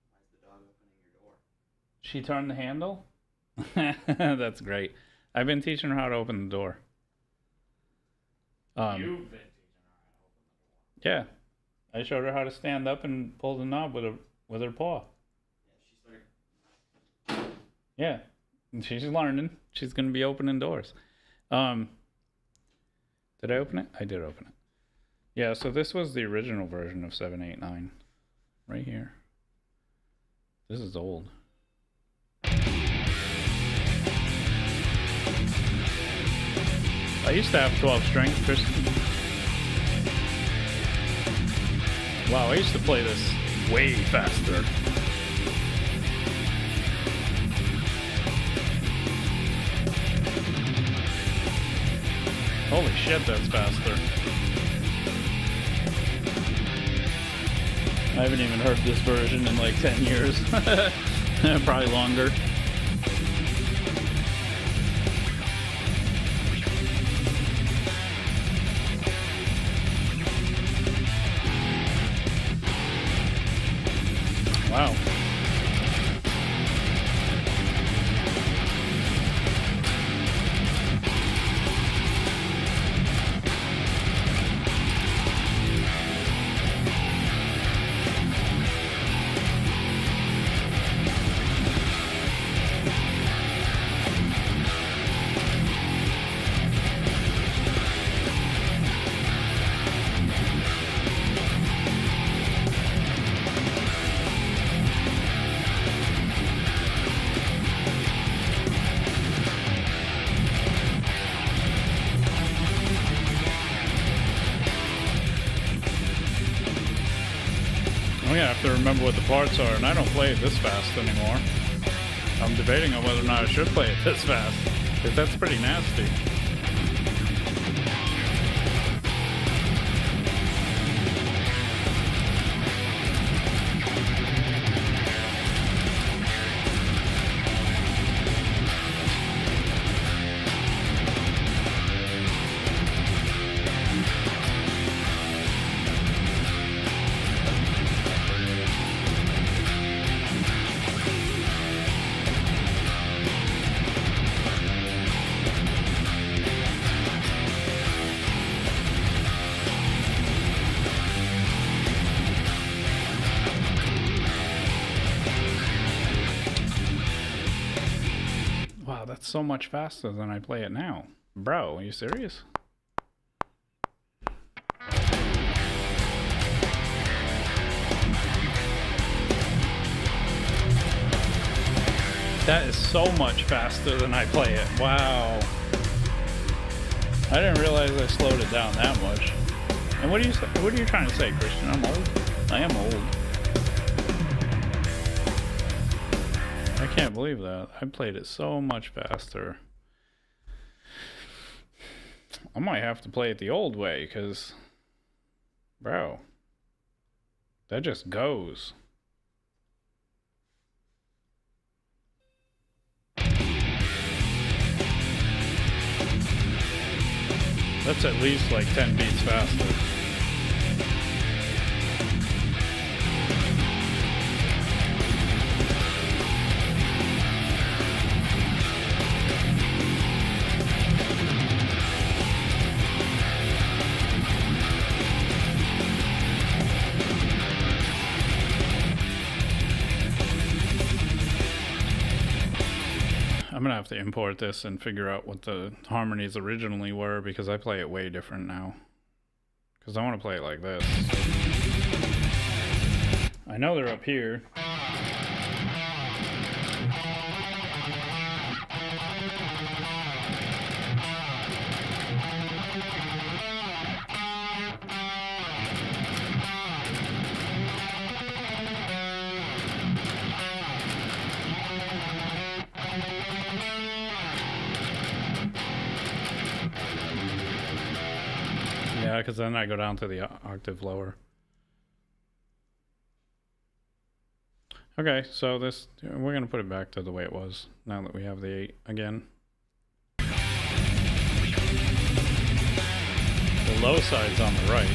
Why is the dog opening your door? She turned the handle? That's great. I've been teaching her how to open the door. You've been teaching her how to open the door. Yeah. I showed her how to stand up and pull the knob with her paw. Yeah, she started. Yeah. And she's learning. She's going to be opening doors. Did I open it? I did open it. Yeah, so this was the original version of 789. Right here. This is old. I used to have 12 strings, Kristen. Wow, I used to play this way faster. Holy shit, that's faster. I haven't even heard this version in like 10 years. Probably longer. Wow. I have to remember what the parts are, and I don't play it this fast anymore. I'm debating on whether or not I should play it this fast, because that's pretty nasty. Wow, that's so much faster than I play it now. Bro, are you serious? That is so much faster than I play it. Wow. I didn't realize I slowed it down that much. And what are you trying to say, Christian? I'm old? I am old. I can't believe that. I played it so much faster. I might have to play it the old way, because, bro, that just goes. That's at least like 10 beats faster. gonna have to import this and figure out what the harmonies originally were, because I play it way different now. Because I want to play it like this. I know they're up here. Yeah, because then I go down to the octave lower. Okay, so this, we're going to put it back to the way it was now that we have the 8 again. The low side's on the right.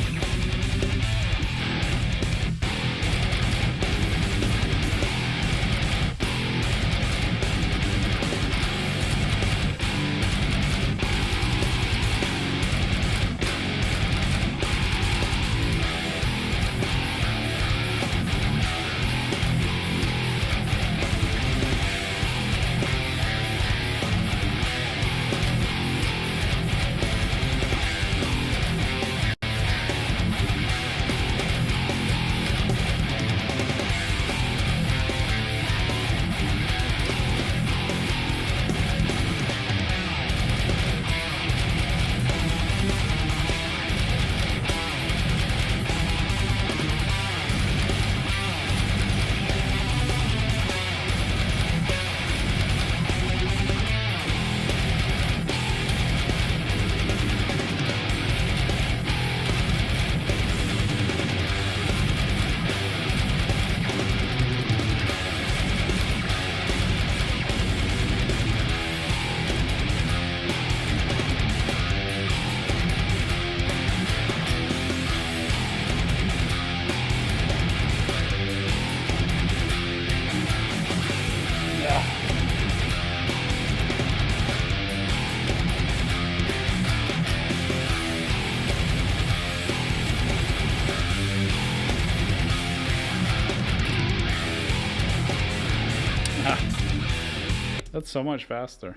That's so much faster.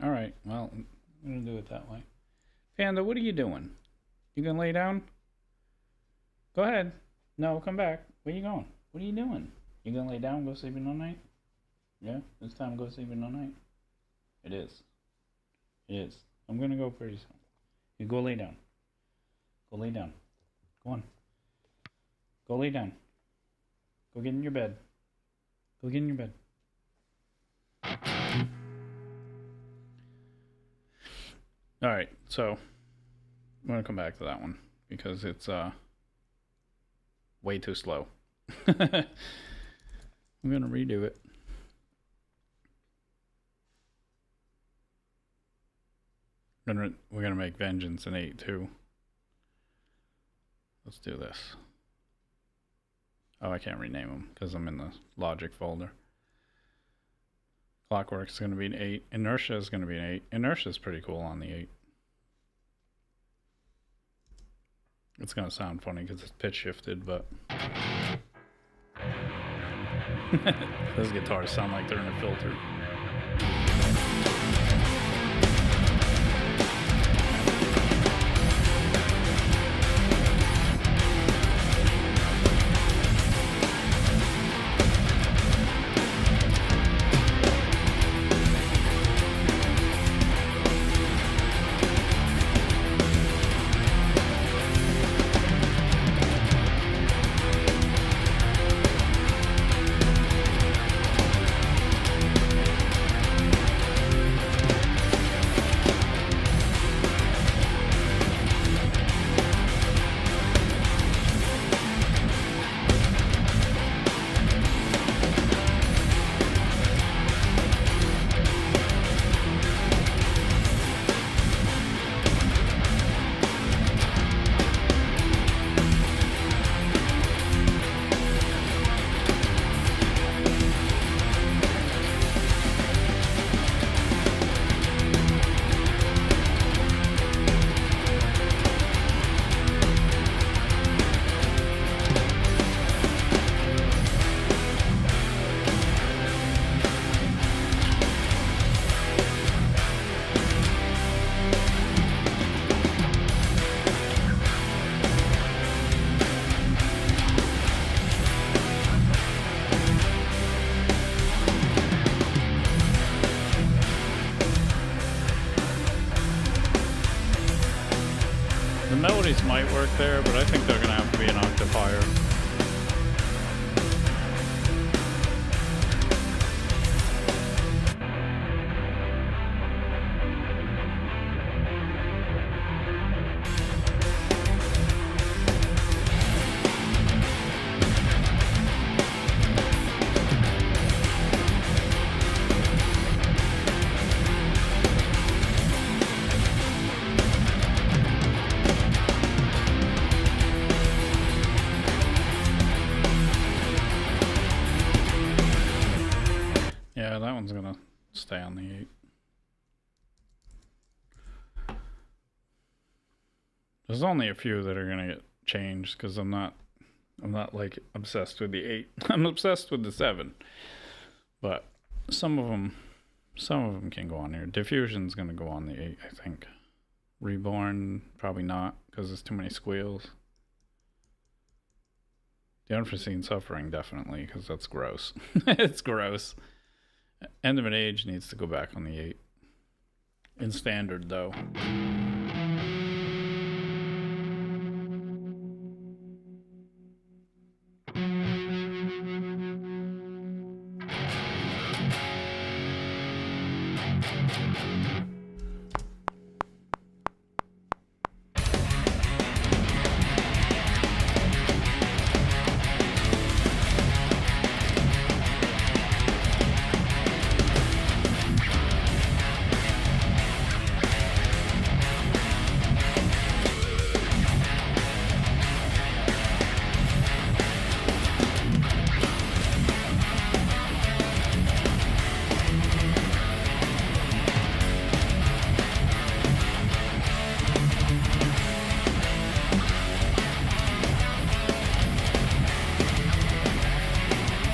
Alright, well, I'm gonna do it that way. Panda, what are you doing? You gonna lay down? Go ahead. No, come back. Where you going? What are you doing? You gonna lay down, go sleeping all night? Yeah, it's time to go sleeping all night. It is. It is. I'm gonna go pretty soon. You go lay down. Go lay down. Go on. Go lay down. Go get in your bed. Go get in your bed. Alright, so I'm gonna come back to that one because it's way too slow. I'm gonna redo it. We're gonna make Vengeance an 8 too. Let's do this. Oh, I can't rename them because I'm in the Logic folder. Clockwork's going to be an 8. Inertia is going to be an 8. Inertia is pretty cool on the 8. It's going to sound funny because it's pitch shifted, but those guitars sound like they're in a filter. work there, but I think they're gonna have to be an octave higher. Yeah, that one's gonna stay on the 8. There's only a few that are gonna get changed because I'm not like obsessed with the 8. I'm obsessed with the 7, but some of them can go on here. Diffusion's gonna go on the 8, I think. Reborn probably not because there's too many squeals. The unforeseen suffering definitely because that's gross. It's gross. End of an Age needs to go back on the 8. In standard, though.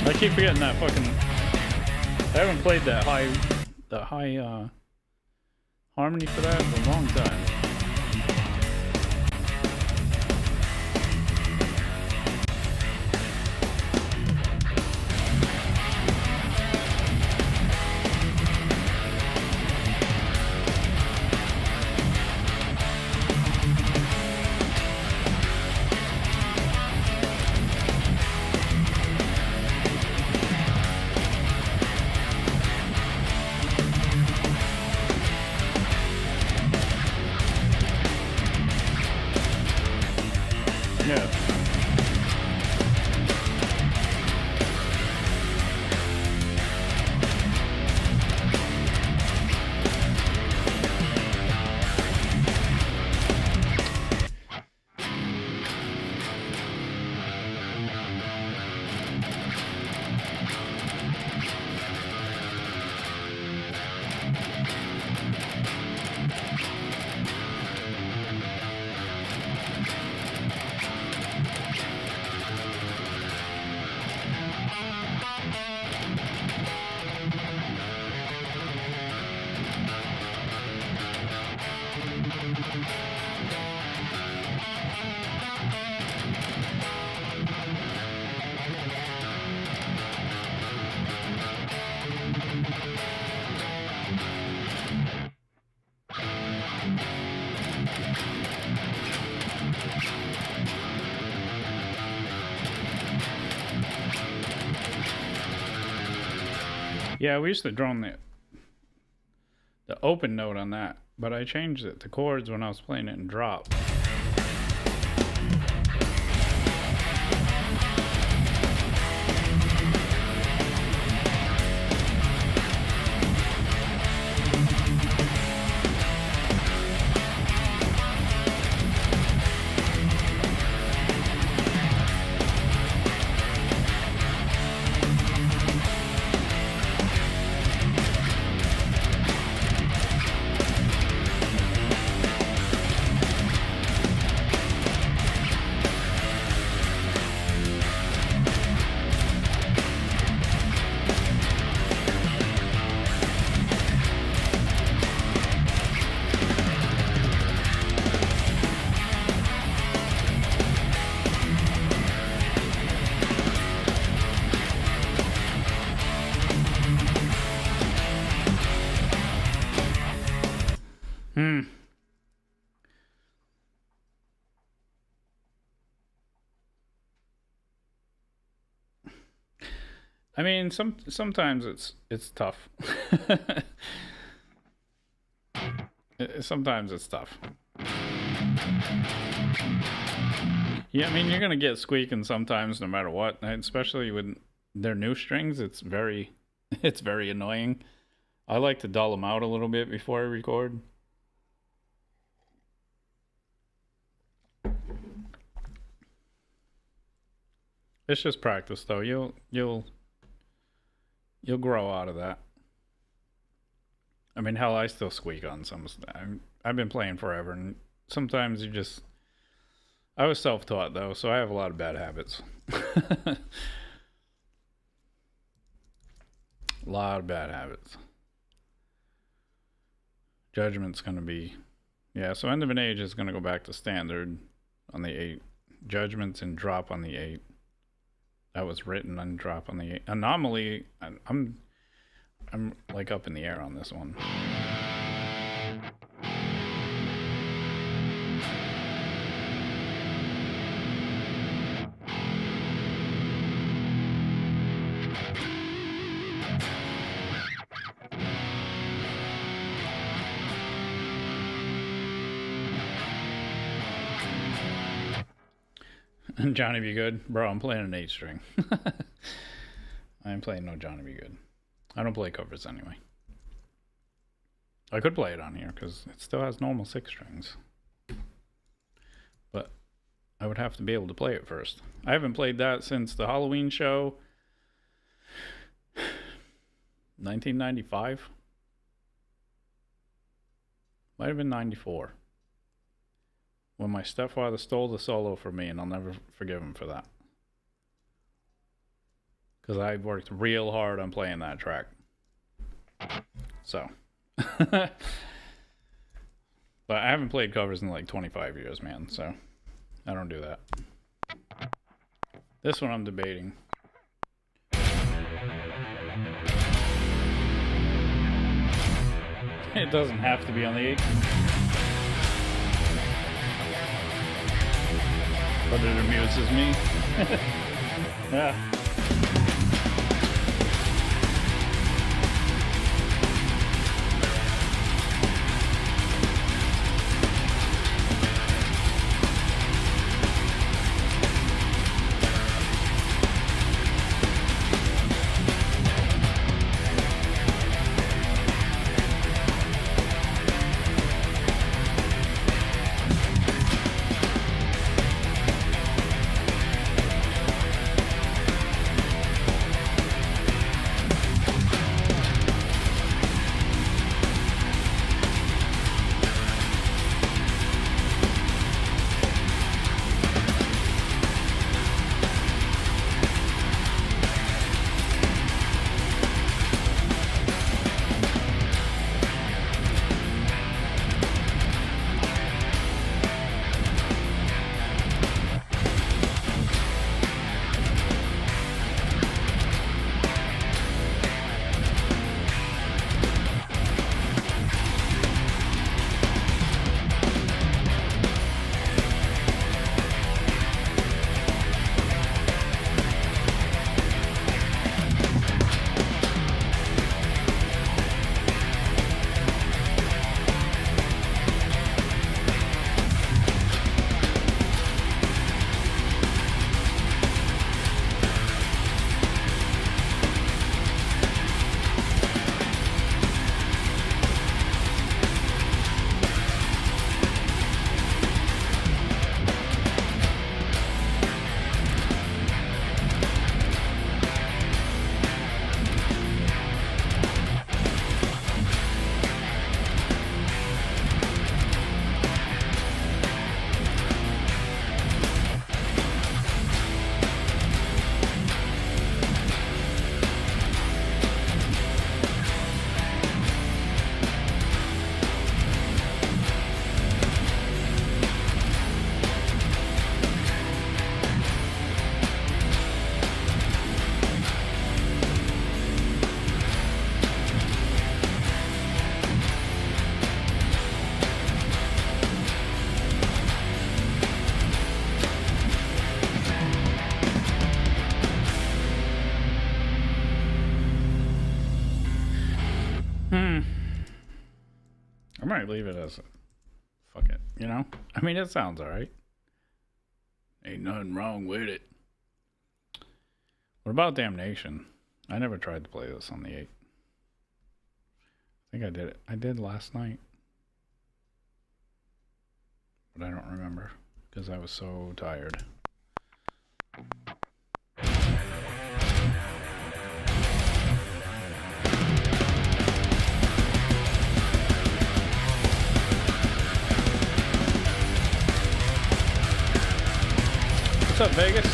I keep forgetting that fucking. I haven't played that high harmony for that for a long time. Yeah. Yeah, we used to drone the open note on that, but I changed it to chords when I was playing it in drop. I mean, sometimes it's tough. Sometimes it's tough. Yeah, I mean, you're gonna get squeaking sometimes, no matter what. And especially with their new strings, it's very annoying. I like to dull them out a little bit before I record. It's just practice, though. You'll grow out of that. I mean, hell, I still squeak on some stuff. I've been playing forever, and sometimes you just. I was self-taught though, so I have a lot of bad habits. A lot of bad habits. Judgment's gonna be, yeah. So end of an age is gonna go back to standard on the 8. Judgments and drop on the 8. That was written on drop on the 8. Anomaly. I'm like up in the air on this one. Johnny Be Good? Bro, I'm playing an 8 string. I ain't playing no Johnny Be Good. I don't play covers anyway. I could play it on here because it still has normal 6 strings. But I would have to be able to play it first. I haven't played that since the Halloween show. 1995? Might have been 94. When my stepfather stole the solo from me, and I'll never forgive him for that. Because I worked real hard on playing that track. So. But I haven't played covers in like 25 years, man, so I don't do that. This one I'm debating. It doesn't have to be on the 8. But it amuses me. Yeah. might leave it as fuck it, you know? I mean, it sounds alright. Ain't nothing wrong with it. What about Damnation? I never tried to play this on the 8. I think I did it. I did last night. But I don't remember because I was so tired. What's up, Vegas?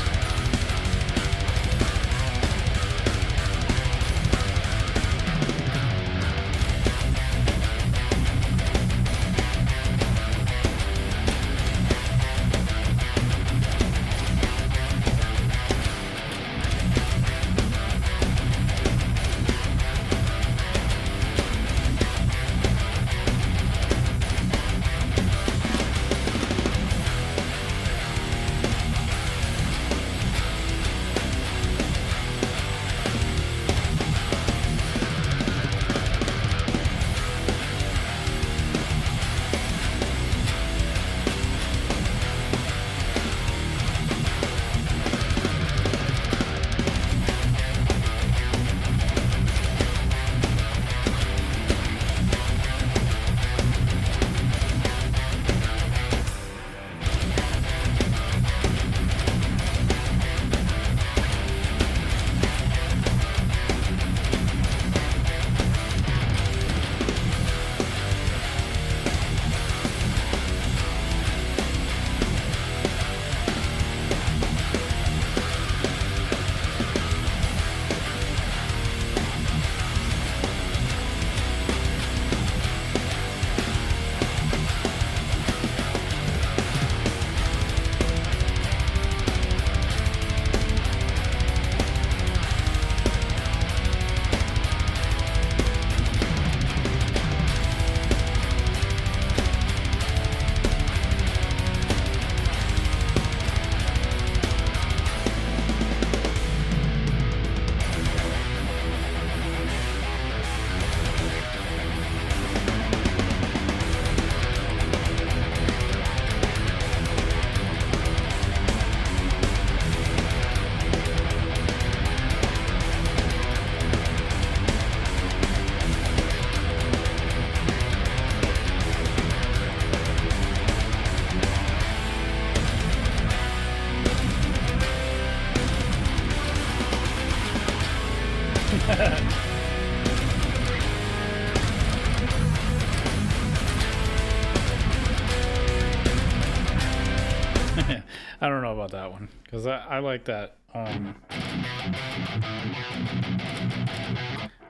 I don't know about that one because I like that. I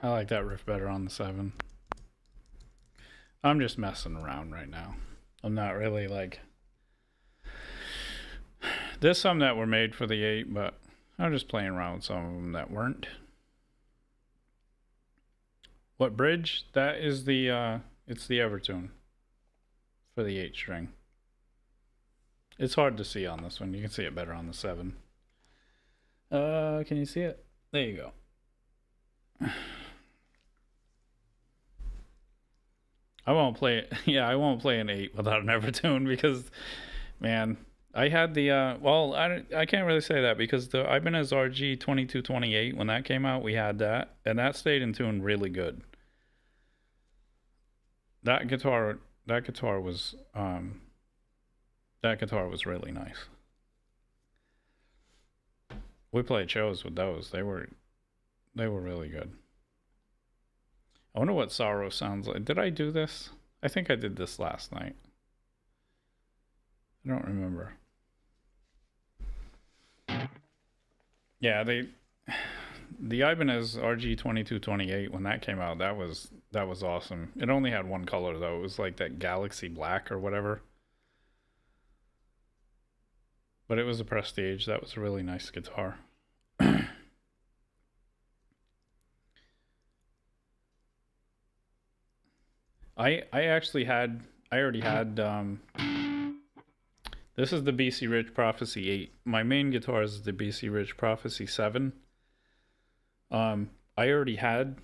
like that riff better on the 7. I'm just messing around right now. I'm not really like. There's some that were made for the 8, but I'm just playing around with some of them that weren't. What bridge? That is the it's the Evertune for the 8 string. It's hard to see on this one. You can see it better on the 7. Can you see it? There you go. I won't play it. Yeah, I won't play an 8 without an Evertune because, man, I had the well, I can't really say that because the Ibanez RG 2228 when that came out, we had that and that stayed in tune really good. That guitar was really nice. We played shows with those. They were really good. I wonder what Sorrow sounds like. Did I do this? I think I did this last night. I don't remember. Yeah, the Ibanez RG 2228 when that came out, that was awesome. It only had one color though. It was like that Galaxy Black or whatever. But it was a Prestige. That was a really nice guitar. I already had this is the BC Rich Prophecy 8. My main guitar is the BC Rich Prophecy 7. I already had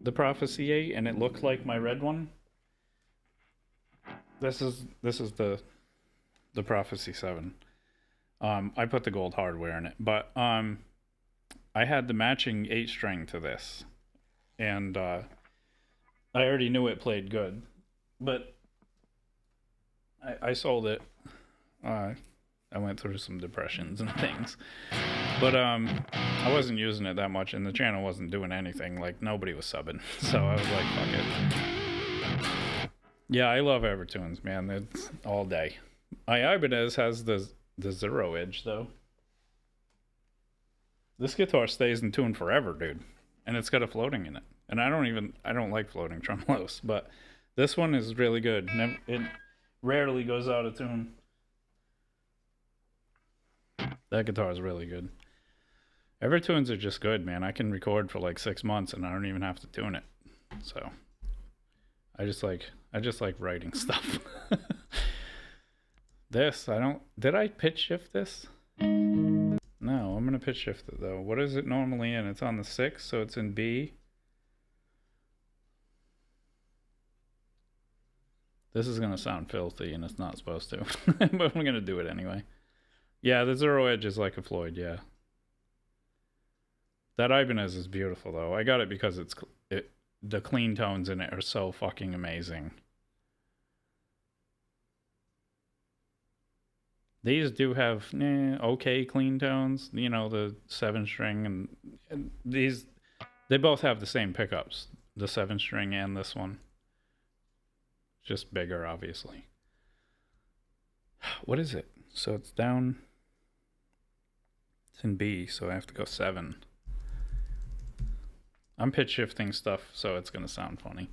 the Prophecy 8 and it looked like my red one. This is the Prophecy 7. I put the gold hardware in it, but I had the matching 8-string to this, and I already knew it played good, but I sold it. I went through some depressions and things, but I wasn't using it that much, and the channel wasn't doing anything. Like, nobody was subbing, so I was like, fuck it. Yeah, I love Evertunes, man. It's all day. Ibanez has the 0 edge, though. This guitar stays in tune forever, dude, and it's got a floating in it. And I don't like floating tremolos, but this one is really good. It rarely goes out of tune. That guitar is really good. Evertunes are just good, man. I can record for like 6 months and I don't even have to tune it. So I just like writing stuff. Did I pitch shift this? No, I'm gonna pitch shift it though. What is it normally in? It's on the 6, so it's in B. This is gonna sound filthy and it's not supposed to, but I'm gonna do it anyway. Yeah, the 0 edge is like a Floyd, yeah. That Ibanez is beautiful though. I got it because the clean tones in it are so fucking amazing. These do have okay clean tones, you know, the 7-string and these, they both have the same pickups, the 7-string and this one. Just bigger, obviously. What is it? So it's down. It's in B, so I have to go 7. I'm pitch shifting stuff, so it's gonna sound funny.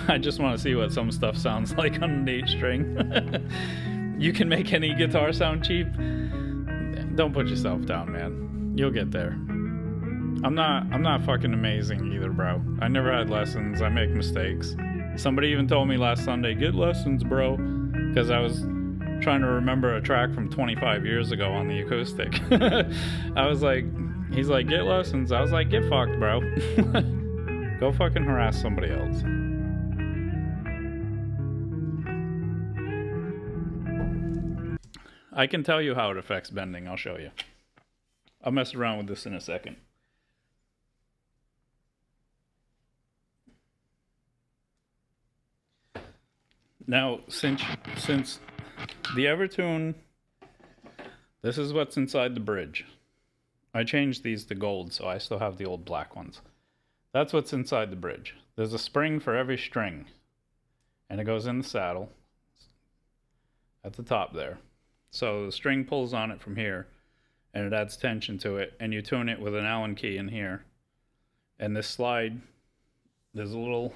I just want to see what some stuff sounds like on an 8-string. You can make any guitar sound cheap. Don't put yourself down, man. You'll get there. I'm not fucking amazing either, bro. I never had lessons. I make mistakes. Somebody even told me last Sunday, get lessons, bro, because I was trying to remember a track from 25 years ago on the acoustic. I was like, he's like, get lessons. I was like, get fucked, bro. Go fucking harass somebody else. I can tell you how it affects bending. I'll show you. I'll mess around with this in a second. Now, since the Evertune, this is what's inside the bridge. I changed these to gold, so I still have the old black ones. That's what's inside the bridge. There's a spring for every string, and it goes in the saddle at the top there. So the string pulls on it from here, and it adds tension to it, and you tune it with an Allen key in here. And this slide, there's a little...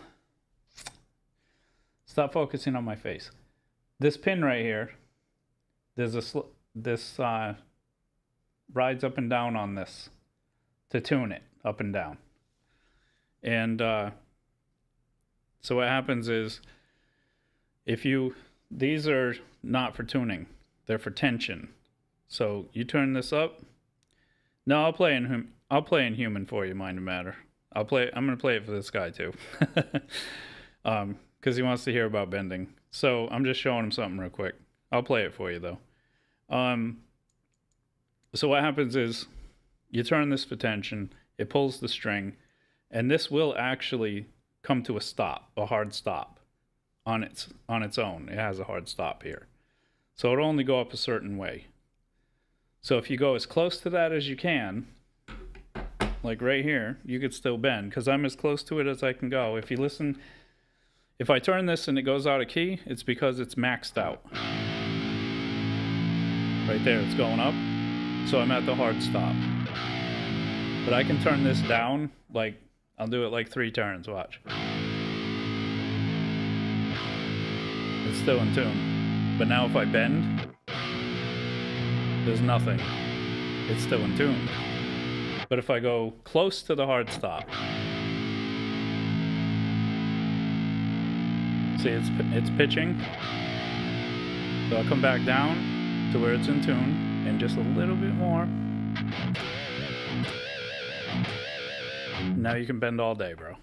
Stop focusing on my face. This pin right here, there's this rides up and down on this to tune it up and down. And so what happens is, these are not for tuning, they're for tension. So you turn this up. No, I'll play in human for you, mind the matter. I'm gonna play it for this guy too. Because he wants to hear about bending. So I'm just showing him something real quick. I'll play it for you though. So what happens is, you turn this for tension, it pulls the string, and this will actually come to a stop, a hard stop on its own. It has a hard stop here. So it'll only go up a certain way. So if you go as close to that as you can, like right here, you could still bend, because I'm as close to it as I can go. If you listen, if I turn this and it goes out of key, it's because it's maxed out. Right there, it's going up. So I'm at the hard stop. But I can turn this down, like, I'll do it like 3 turns, watch. It's still in tune. But now if I bend, there's nothing. It's still in tune. But if I go close to the hard stop, see, it's pitching. So I'll come back down to where it's in tune, and just a little bit more. Now you can bend all day, bro.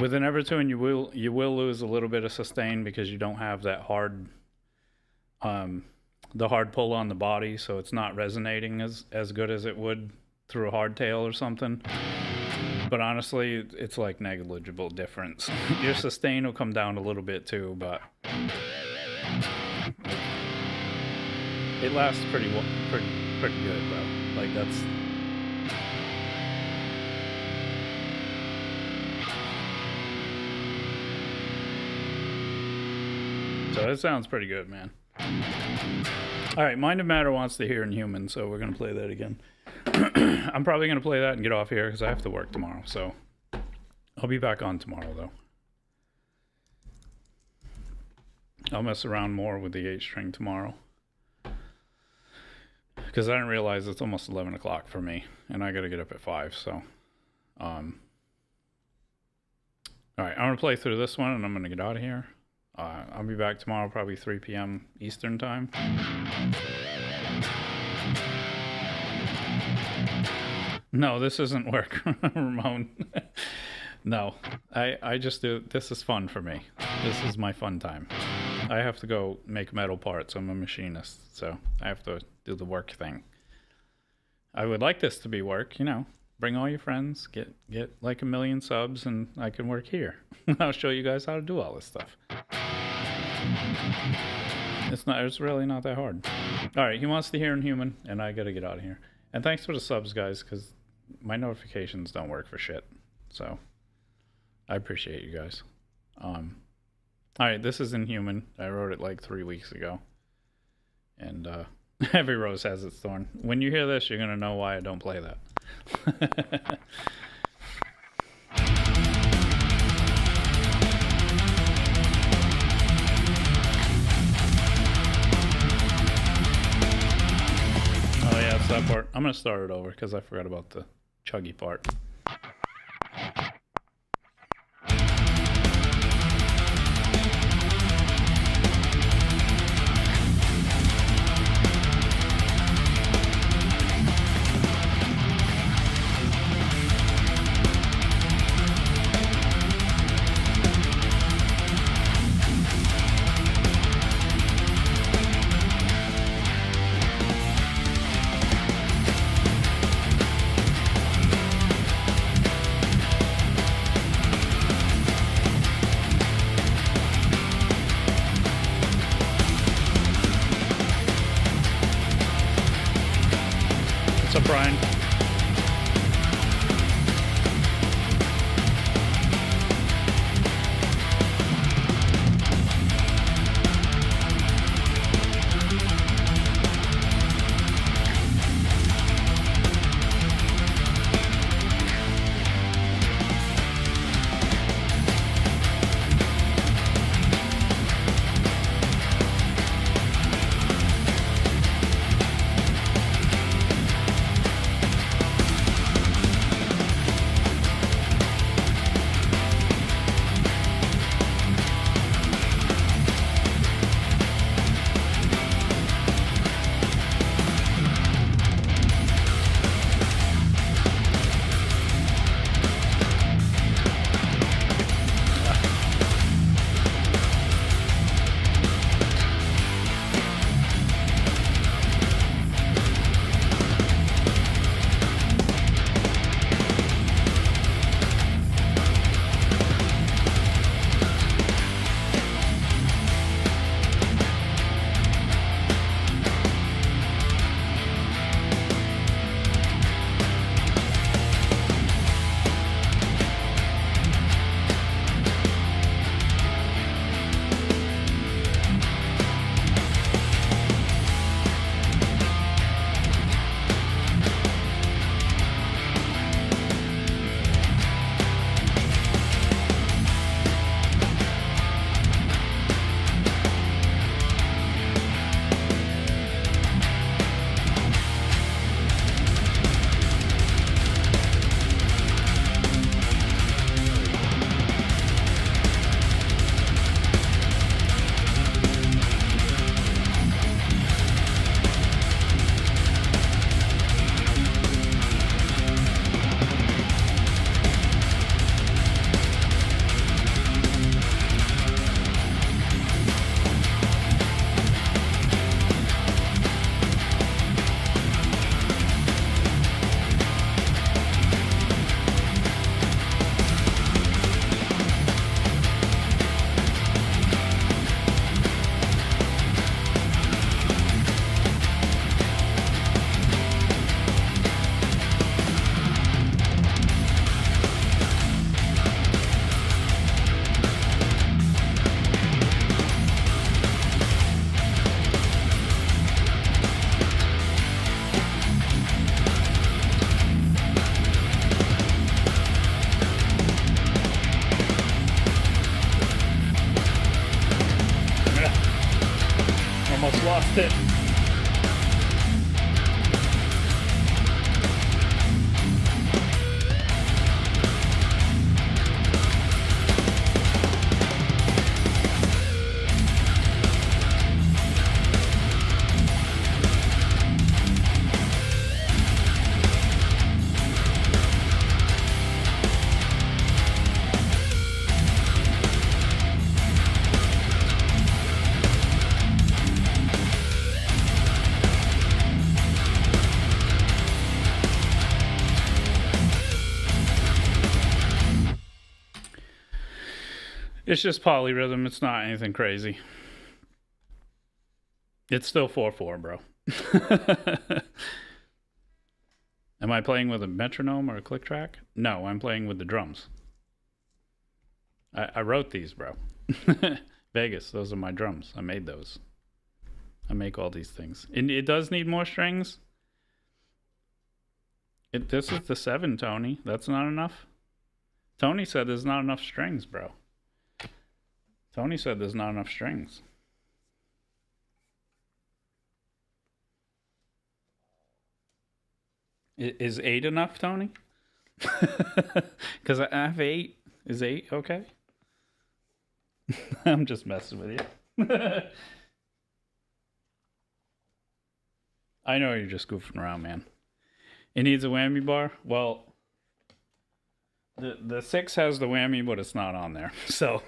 With an Evertune, you will lose a little bit of sustain because you don't have that hard, the hard pull on the body, so it's not resonating as good as it would through a hardtail or something. But honestly, it's like negligible difference. Your sustain will come down a little bit too, but it lasts pretty good, bro. Like that's. So it sounds pretty good, man. All right, Mind of Matter wants to hear Inhuman, so we're gonna play that again. I'm probably gonna play that and get off here because I have to work tomorrow. So I'll be back on tomorrow, though. I'll mess around more with the 8-string tomorrow because I didn't realize it's almost 11 o'clock for me, and I gotta get up at 5. So, all right, I'm gonna play through this one, and I'm gonna get out of here. I'll be back tomorrow, probably 3 p.m. Eastern time. No, this isn't work, Ramon. No, I just do, this is fun for me. This is my fun time. I have to go make metal parts. I'm a machinist, so I have to do the work thing. I would like this to be work, you know. Bring all your friends, get like 1 million subs, and I can work here. I'll show you guys how to do all this stuff. It's really not that hard. All right, he wants to hear Inhuman, and I gotta get out of here. And thanks for the subs, guys, because my notifications don't work for shit. So I appreciate you guys. All right, this is Inhuman. I wrote it like 3 weeks ago, and every rose has its thorn. When you hear this, you're gonna know why I don't play that. Oh yeah, it's that part. I'm gonna start it over because I forgot about the chuggy part. What's up, Brian? almost lost it. It's just polyrhythm. It's not anything crazy. It's still 4/4, bro. Am I playing with a metronome or a click track? No, I'm playing with the drums. I wrote these, bro. Vegas, those are my drums. I made those. I make all these things. And it does need more strings. This is the 7, Tony. That's not enough? Tony said there's not enough strings, bro. Tony said there's not enough strings. Is 8 enough, Tony? Because I have 8. Is 8 okay? I'm just messing with you. I know you're just goofing around, man. It needs a whammy bar? Well, the 6 has the whammy, but it's not on there. So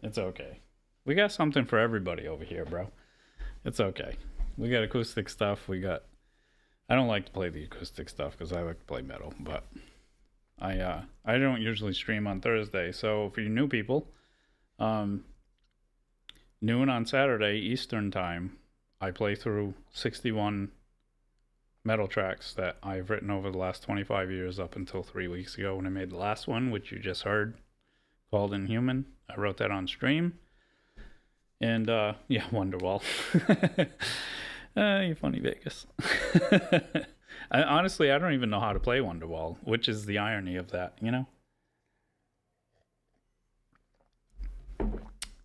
it's okay. We got something for everybody over here, bro. It's okay. We got acoustic stuff. I don't like to play the acoustic stuff because I like to play metal, but I don't usually stream on Thursday. So for you new people, noon on Saturday Eastern time, I play through 61 metal tracks that I've written over the last 25 years up until 3 weeks ago when I made the last one, which you just heard, called Inhuman. I wrote that on stream. And yeah, Wonderwall. You funny, Vegas. Honestly, I don't even know how to play Wonderwall, which is the irony of that, you know?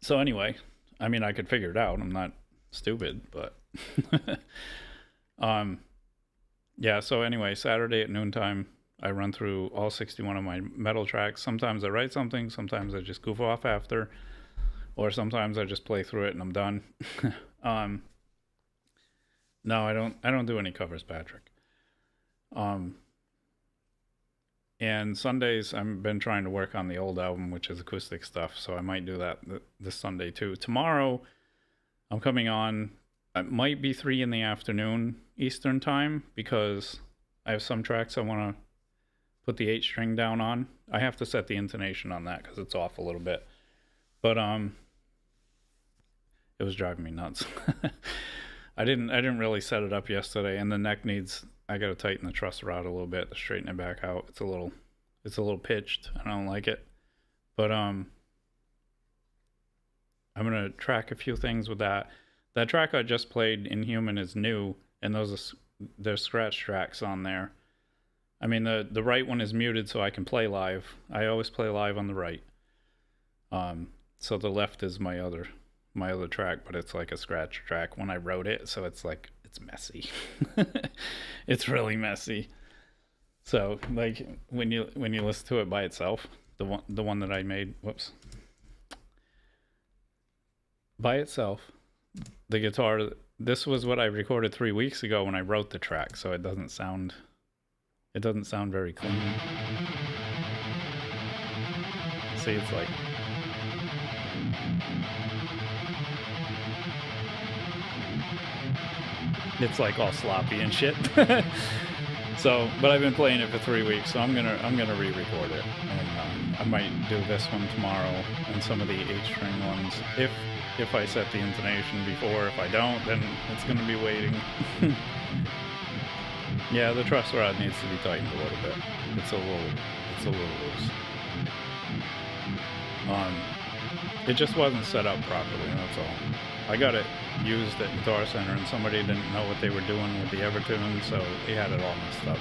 So anyway, I mean, I could figure it out. I'm not stupid, but yeah, so anyway, Saturday at noontime, I run through all 61 of my metal tracks. Sometimes I write something, sometimes I just goof off after, or sometimes I just play through it and I'm done. No, I don't do any covers, Patrick. And Sundays I've been trying to work on the old album, which is acoustic stuff, so I might do that this Sunday too. Tomorrow I'm coming on, it might be 3 in the afternoon Eastern time, because I have some tracks I want to put the 8 string down on. I have to set the intonation on that because it's off a little bit, but it was driving me nuts. I didn't really set it up yesterday, and the neck I gotta tighten the truss rod a little bit to straighten it back out. It's a little pitched. I don't like it, but I'm gonna track a few things with that. That track I just played, Inhuman, is new, and there's scratch tracks on there. I mean, the right one is muted so I can play live. I always play live on the right. So the left is my other track, but it's like a scratch track when I wrote it, so it's like, it's messy. It's really messy. So like when you listen to it by itself, the one that I made, by itself, the guitar, this was what I recorded 3 weeks ago when I wrote the track, so it doesn't sound very clean. See, it's like, it's like all sloppy and shit. So, but I've been playing it for 3 weeks, so I'm gonna re-record it, and I might do this one tomorrow and some of the 8-string ones if I set the intonation before. If I don't, then it's gonna be waiting. Yeah, the truss rod needs to be tightened a little bit. It's a little loose. It just wasn't set up properly, that's all. I got it used at Guitar Center, and somebody didn't know what they were doing with the Evertune, so they had it all messed up.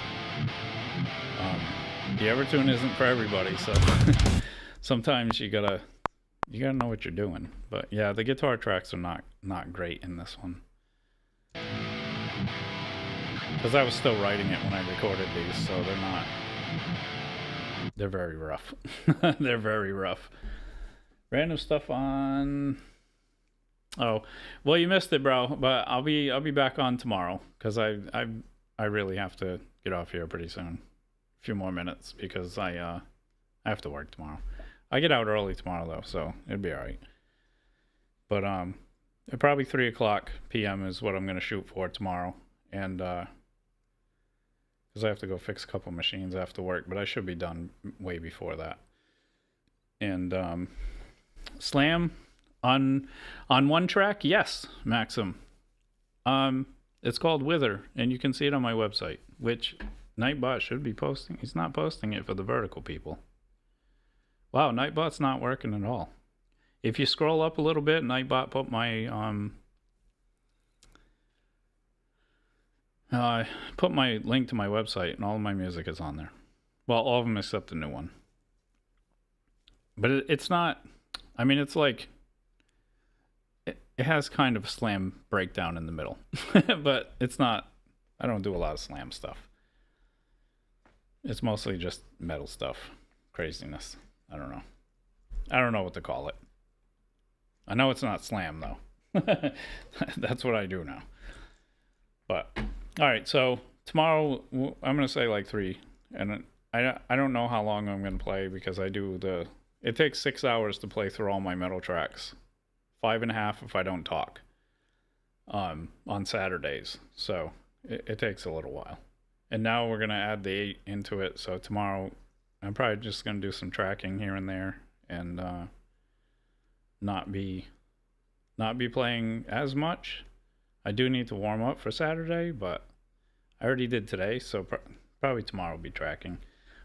The Evertune isn't for everybody, so sometimes you gotta You gotta know what you're doing. But yeah, the guitar tracks are not great in this one. Because I was still writing it when I recorded these, so they're very rough. They're very rough. Random stuff on... Oh, well, you missed it, bro, but I'll be back on tomorrow, because I really have to get off here pretty soon. A few more minutes, because I have to work tomorrow. I get out early tomorrow, though, so it'll be alright. But, probably 3 o'clock p.m. is what I'm going to shoot for tomorrow. And, because I have to go fix a couple machines after work, but I should be done way before that. And, Slam on one track, yes, Maxim. It's called Wither, and you can see it on my website, which Nightbot should be posting. He's not posting it for the vertical people. Wow, Nightbot's not working at all. If you scroll up a little bit, Nightbot put my link to my website, and all of my music is on there. Well, all of them except the new one. But it's not. I mean, it's like it has kind of a Slam breakdown in the middle, but it's not. I don't do a lot of Slam stuff. It's mostly just metal stuff, craziness. I don't know. I don't know what to call it. I know it's not Slam though. That's what I do now. But all right, so tomorrow I'm gonna say like 3, and I don't know how long I'm gonna play because I do the. It takes 6 hours to play through all my metal tracks, 5.5 if I don't talk. On Saturdays, so it takes a little while. And now we're gonna add the 8 into it. So tomorrow, I'm probably just gonna do some tracking here and there, and not be playing as much. I do need to warm up for Saturday, but I already did today, so probably tomorrow will be tracking.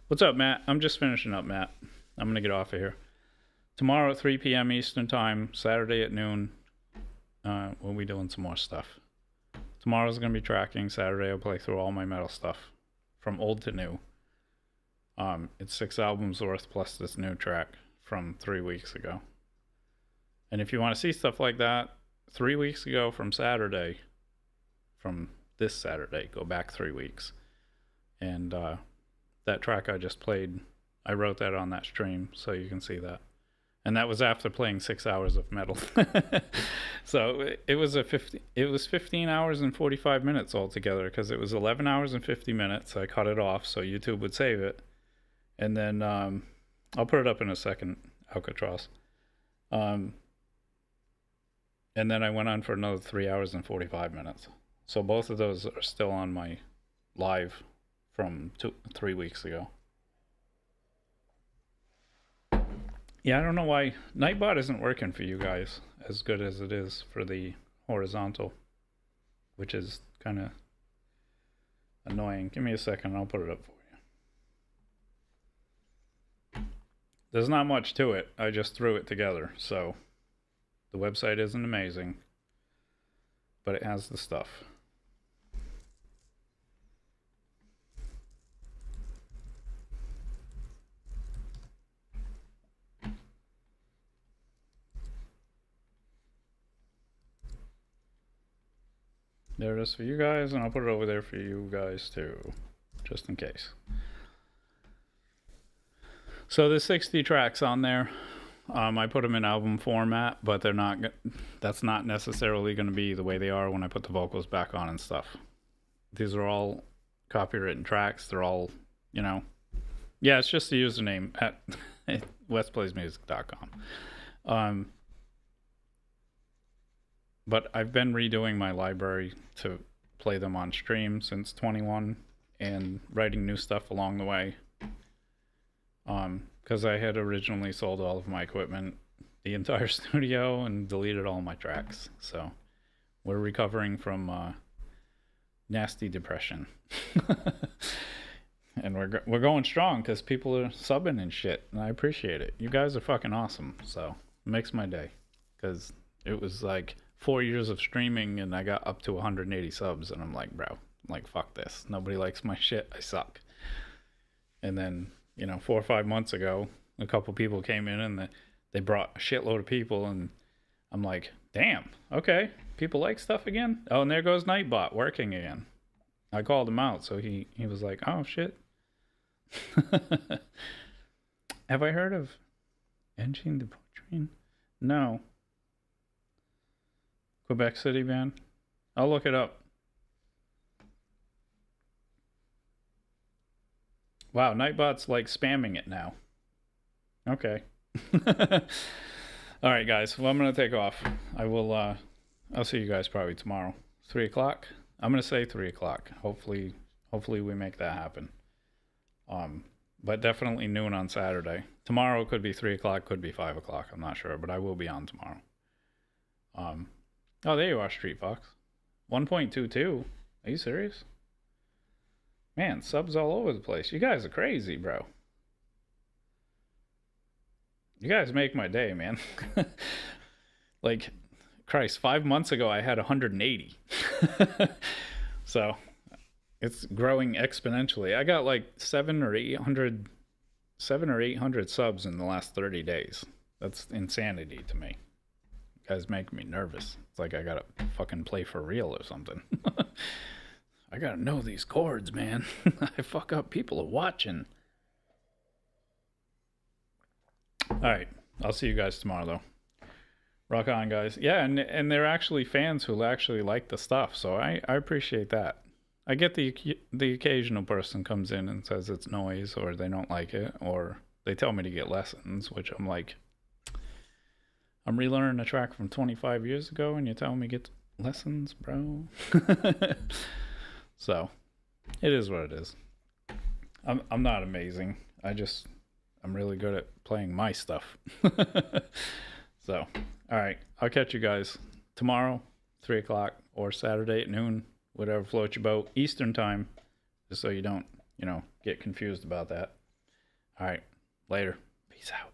What's up, Matt? I'm just finishing up, Matt. I'm gonna get off of here. Tomorrow at 3 p.m. Eastern Time, Saturday at noon, we'll be doing some more stuff. Tomorrow's gonna be tracking. Saturday I'll play through all my metal stuff, from old to new. It's 6 albums worth plus this new track from 3 weeks ago. And if you want to see stuff like that, 3 weeks ago from Saturday, from this Saturday, go back 3 weeks. And that track I just played, I wrote that on that stream, so you can see that. And that was after playing 6 hours of metal. So it was 15 hours and 45 minutes altogether, because it was 11 hours and 50 minutes. I cut it off so YouTube would save it. And then I'll put it up in a second, Alcatraz. And then I went on for another 3 hours and 45 minutes. So both of those are still on my live from 3 weeks ago. Yeah, I don't know why Nightbot isn't working for you guys as good as it is for the horizontal, which is kind of annoying. Give me a second, I'll put it up for you. There's not much to it. I just threw it together, so the website isn't amazing, but it has the stuff. There it is for you guys, and I'll put it over there for you guys too, just in case. So there's 60 tracks on there. I put them in album format, but they're not. That's not necessarily going to be the way they are when I put the vocals back on and stuff. These are all copywritten tracks. They're all, yeah, it's just the username at westplaysmusic.com. But I've been redoing my library to play them on stream since 21 and writing new stuff along the way. Because I had originally sold all of my equipment, the entire studio, and deleted all my tracks. So we're recovering from nasty depression. And we're going strong because people are subbing and shit, and I appreciate it. You guys are fucking awesome, so it makes my day. Because it was like 4 years of streaming and I got up to 180 subs, and I'm like, bro, fuck this. Nobody likes my shit. I suck. And then, 4 or 5 months ago, a couple people came in and they brought a shitload of people, and I'm like, damn, okay, people like stuff again. Oh, and there goes Nightbot working again. I called him out, so he was like, oh shit. Have I heard of Engine de Poitrine? No. Quebec City band? I'll look it up. Wow, Nightbot's like spamming it now. Okay. All right, guys. Well, I'm gonna take off. I will. I'll see you guys probably tomorrow. 3 o'clock. I'm gonna say 3 o'clock. Hopefully we make that happen. But definitely noon on Saturday. Tomorrow could be 3 o'clock, could be 5 o'clock. I'm not sure, but I will be on tomorrow. Oh, there you are, Street Fox. 1.22. Are you serious? Man, subs all over the place. You guys are crazy, bro. You guys make my day, man. Like, Christ, 5 months ago I had 180. So, it's growing exponentially. I got like 700 or 800 subs in the last 30 days. That's insanity to me. You guys make me nervous. It's like I gotta fucking play for real or something. I gotta know these chords, man. I fuck up. People are watching. Alright, I'll see you guys tomorrow, though. Rock on, guys. Yeah, and they're actually fans who actually like the stuff, so I appreciate that. I get the occasional person comes in and says it's noise, or they don't like it, or they tell me to get lessons, which I'm like, I'm relearning a track from 25 years ago, and you're telling me get lessons, bro? So, it is what it is. I'm not amazing. I'm really good at playing my stuff. So, alright. I'll catch you guys tomorrow, 3 o'clock, or Saturday at noon, whatever floats your boat, Eastern time, just so you don't, get confused about that. Alright. Later. Peace out.